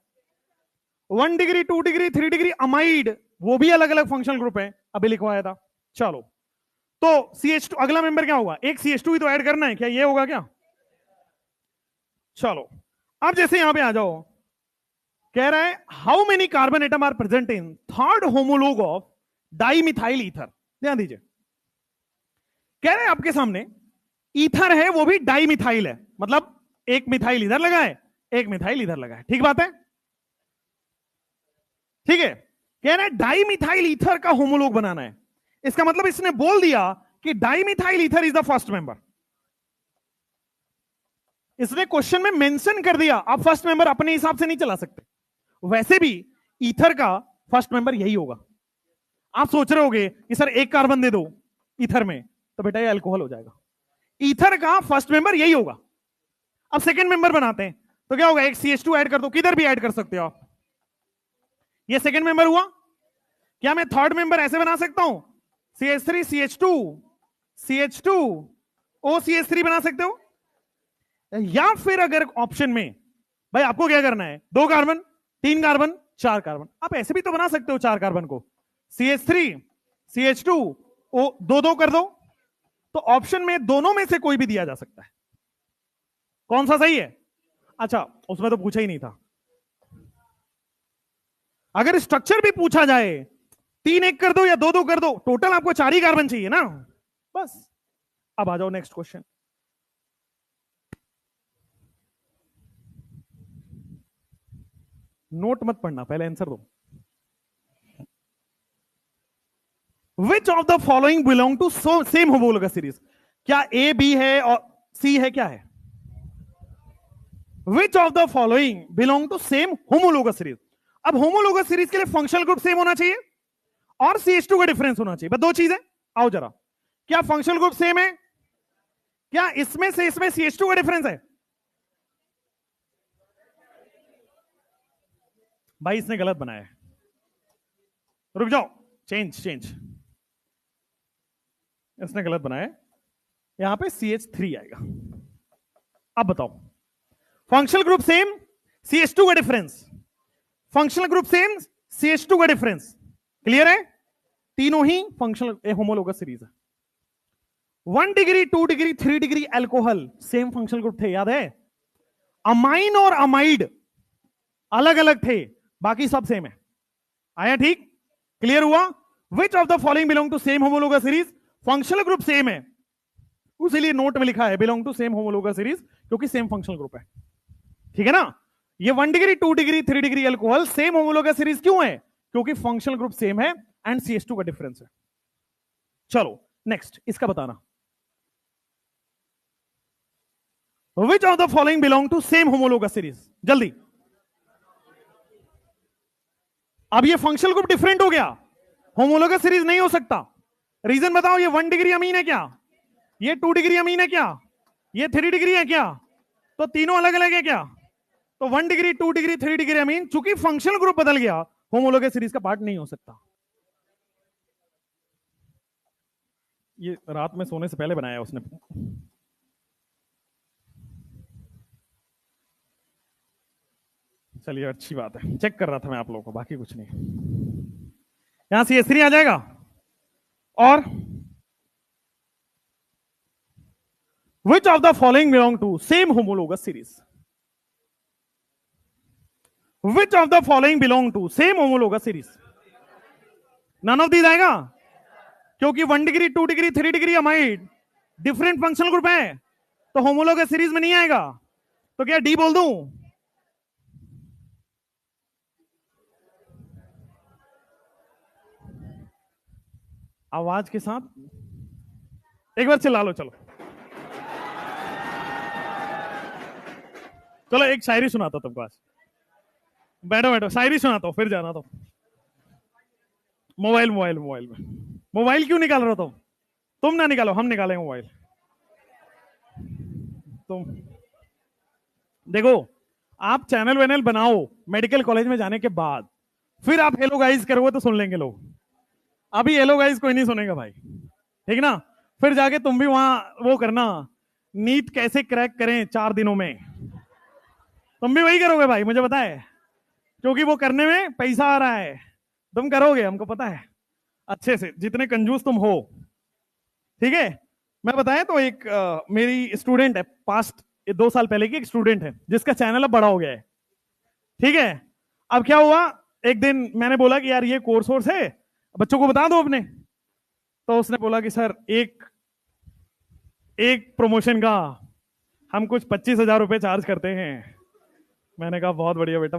1 डिग्री 2 डिग्री 3 डिग्री अमाइड, वो भी अलग अलग फंक्शनल ग्रुप है, अभी लिखवाया था। चलो, तो CH2 अगला मेंबर क्या होगा? एक CH2 ही तो ऐड करना है, क्या ये होगा क्या? चलो, अब जैसे यहां पे आ जाओ, कह रहा है how many carbon atom are present in third homolog of dimethyl ether. ध्यान दीजिए, कह रहे हैं आपके सामने ईथर है, वो भी डाइमिथाइल है, मतलब एक मिथाइल इधर लगा है, एक मिथाइल इधर लगा है। ठीक बात है? ठीक है, कह रहा है डाइमिथाइल ईथर का होमोलोग बनाना है। इसका मतलब इसने बोल दिया कि dimethyl ether is the first member. इसने क्वेश्चन में मेंशन कर दिया, आप फर्स्ट मेंबर अपने हिसाब से नहीं चला सकते। वैसे भी ईथर का फर्स्ट मेंबर यही होगा। आप सोच रहे होगे कि सर एक कार्बन दे दो ईथर में, तो बेटा ये अल्कोहल हो जाएगा। ईथर का फर्स्ट मेंबर यही होगा। अब सेकंड मेंबर बनाते हैं, तो क्या होगा? एक CH2 ऐड कर दो, किधर भी ऐड कर सकते हो आप। ये सेकंड मेंबर हुआ। क्या मैं थर्ड मेंबर ऐसे बना सकता हूं? CH3 CH2 CH2 OCH3 बना सकते हो। या फिर अगर ऑप्शन में भाई आपको क्या करना है, 2 कार्बन 3 कार्बन 4 कार्बन, आप ऐसे भी तो बना सकते हो 4 कार्बन को, CH3 CH2 O 2 कर दो। तो ऑप्शन में दोनों में से कोई भी दिया जा सकता है। कौन सा सही है? अच्छा, उसमें तो पूछा ही नहीं था। अगर स्ट्रक्चर भी पूछा जाए, 3 1 कर दो या 2 2 कर दो, टोटल आपको 4 ही कार्बन चाहिए ना, बस। अब आ जाओ नेक्स्ट क्वेश्चन। नोट मत पढ़ना, पहले आंसर दो। Which of the following belong to same homologous series? क्या A B है और C है? क्या है? Which of the following belong to same homologous series. अब होमोलोगस सीरीज के लिए फंक्शनल ग्रुप सेम होना चाहिए और CH2 का डिफरेंस होना चाहिए, बस 2 चीजें। आओ जरा, क्या फंक्शनल ग्रुप सेम है? क्या इसमें से इसमें CH2 का डिफरेंस है? भाई इसने गलत बनाया है, रुक जाओ, चेंज चेंज, इसने गलत बनाया है, यहां पे CH3 आएगा। अब बताओ, फंक्शनल ग्रुप सेम, CH2 का difference, functional group same, CH2 का डिफरेंस, क्लियर है? तीनों ही फंक्शनल होमोलोगस सीरीज है। 1 degree 2 degree 3 degree alcohol same functional group थे, याद है? अमाइन और अमाइड अलग अलग थे, बाकी सब सेम है। आया ठीक? क्लियर हुआ? Which of the following belong to same homologous series? Functional group same है, उसीलिए नोट में लिखा है belong to same homologous series, क्योंकि सेम फंक्शनल ग्रुप है। ठीक है ना? ये 1 degree 2 degree 3 degree alcohol same homologous series क्यों है? क्योंकि फंक्शनल ग्रुप सेम है एंड CH2 का डिफरेंस है। चलो नेक्स्ट, इसका बताना। Which of the following belong to same homologous series? जल्दी। अब ये फंक्शनल ग्रुप डिफरेंट हो गया, होमोलोगस सीरीज नहीं हो सकता। रीजन बताओ, ये 1 डिग्री अमीन है क्या? ये 2 डिग्री अमीन है क्या? ये 3 डिग्री है क्या? तो तीनों अलग अलग है क्या? तो 1 डिग्री 2 डिग्री 3 डिग्री अमीन, चूंकि फंक्शनल ग्रुप बदल गया, होमोलोगस सीरीज का पार्ट नहीं हो सकता। ये रात में सोने से पहले बनाया उसने। चलिए अच्छी बात है, चेक कर रहा था मैं आप लोगों को, बाकी कुछ नहीं। यहां CH3 आ जाएगा। और which of the following belong to same homologous series? Which of the following belong to same homologous series? None of these आएगा, क्योंकि 1 degree 2 degree 3 degree amide different functional group है, तो होमोलोगस सीरीज में नहीं आएगा। तो क्या डी बोल दूं? आवाज के साथ एक बार चिल्ला लो। चलो चलो एक शायरी सुनाता हूं तुमको आज। बैठो बैठो, शायरी सुनाता हूं, फिर जाना। तो मोबाइल मोबाइल मोबाइल में मोबाइल क्यों निकाल रहे हो तुम ना निकालो, हम निकालेंगे मोबाइल। तुम देखो, आप चैनल वैनल बनाओ मेडिकल कॉलेज में जाने के बाद, फिर आप हेलो गाइस करोगे तो सुन लेंगे लोग। अभी हेलो गाइस कोई नहीं सुनेगा भाई, ठीक ना। फिर जाके तुम भी वहां वो करना, नीट कैसे क्रैक करें 4 दिनों में, तुम भी वही करोगे भाई, मुझे पता है, क्योंकि वो करने में पैसा आ रहा है। तुम करोगे, हमको पता है अच्छे से, जितने कंजूस तुम हो, ठीक है। मैं बताया तो एक मेरी स्टूडेंट है, पास्ट 2 साल पहले की एक स्टूडेंट है, जिसका चैनल अब बड़ा हो गया है, ठीक है। अब क्या हुआ, एक दिन मैंने बोला कि यार ये कोर्स वोर्स है, बच्चों को बता दो अपने। तो उसने बोला कि सर एक प्रमोशन का हम कुछ 25,000 रुपए चार्ज करते हैं। मैंने कहा बहुत बढ़िया बेटा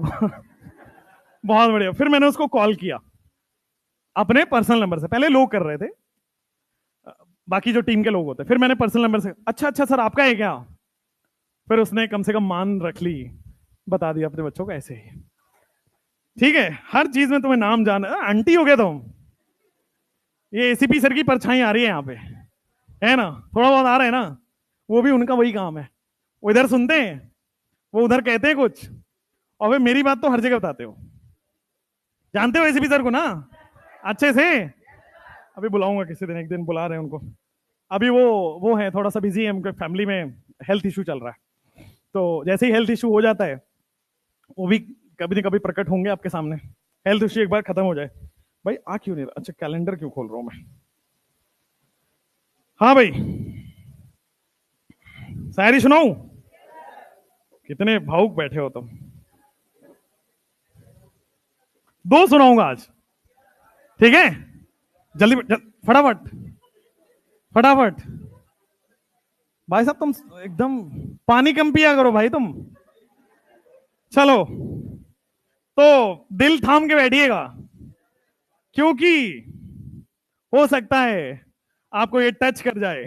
बहुत बढ़िया। फिर मैंने उसको कॉल किया अपने पर्सनल नंबर से, पहले लोग कर रहे थे, बाकी जो टीम के लोग होते, फिर मैंने पर्सनल नंबर से, अच्छा सर आपका है क्या। फिर उसने कम से कम मान रख ली, बता दिया अपने बच्चों को ऐसे ही, ठीक है। हर चीज में तुम्हें नाम जाना, आंटी हो गया तुम। ये ACP सर की परछाई आ रही है यहाँ पे, है ना, थोड़ा बहुत आ रहा है ना, वो भी उनका वही काम है। वो इधर सुनते हैं, वो उधर कहते हैं कुछ, और वे मेरी बात तो हर जगह बताते हो। जानते हो ACP सर को ना अच्छे से। अभी बुलाऊंगा किसी दिन, एक दिन बुला रहे हैं उनको। अभी वो है थोड़ा सा बिजी है, उनके फैमिली में हेल्थ इशू चल रहा है, तो जैसे ही हेल्थ इशू हो जाता है, वो भी कभी न कभी प्रकट होंगे आपके सामने। हेल्थ इशू एक बार खत्म हो जाए, भाई आ क्यों नहीं रहा, अच्छा कैलेंडर क्यों खोल रहा हूं मैं। हाँ भाई, शायरी सुनाऊं? कितने भावुक बैठे हो तुम। 2 सुनाऊंगा आज, ठीक है। जल्दी फटाफट फटाफट। भाई साहब तुम एकदम पानी कम पिया करो भाई तुम। चलो, तो दिल थाम के बैठिएगा, क्योंकि हो सकता है आपको ये टच कर जाए।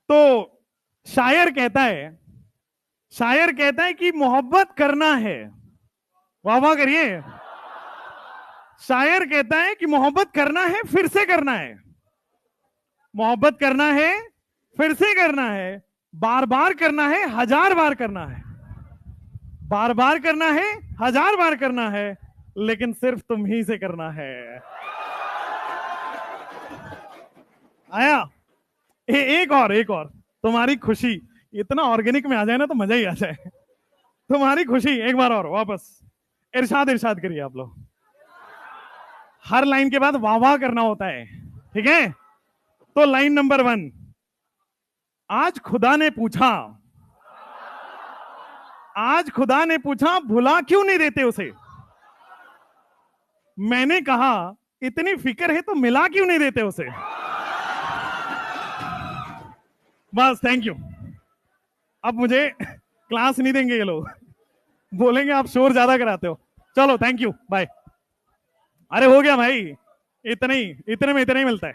तो शायर कहता है कि मोहब्बत करना है, वाह वाह करिए। शायर कहता है कि मोहब्बत करना है, फिर से करना है, मोहब्बत करना है, फिर से करना है, बार बार करना है, 1000 बार करना है, बार बार करना है, 1000 बार करना है, लेकिन सिर्फ तुम ही से करना है। आया? एक और तुम्हारी खुशी इतना ऑर्गेनिक में आ जाए ना तो मजा ही आ जाए। तुम्हारी खुशी एक बार और वापस इरशाद करिए आप लोग। हर लाइन के बाद वाह वाह करना होता है, ठीक है। तो लाइन नंबर 1, आज खुदा ने पूछा भुला क्यों नहीं देते उसे। मैंने कहा इतनी फिक्र है तो मिला क्यों नहीं देते उसे। बस, थैंक यू। अब मुझे क्लास नहीं देंगे ये लोग, बोलेंगे आप शोर ज्यादा कराते हो। चलो थैंक यू, बाय। अरे हो गया भाई, इतने में इतना ही मिलता है।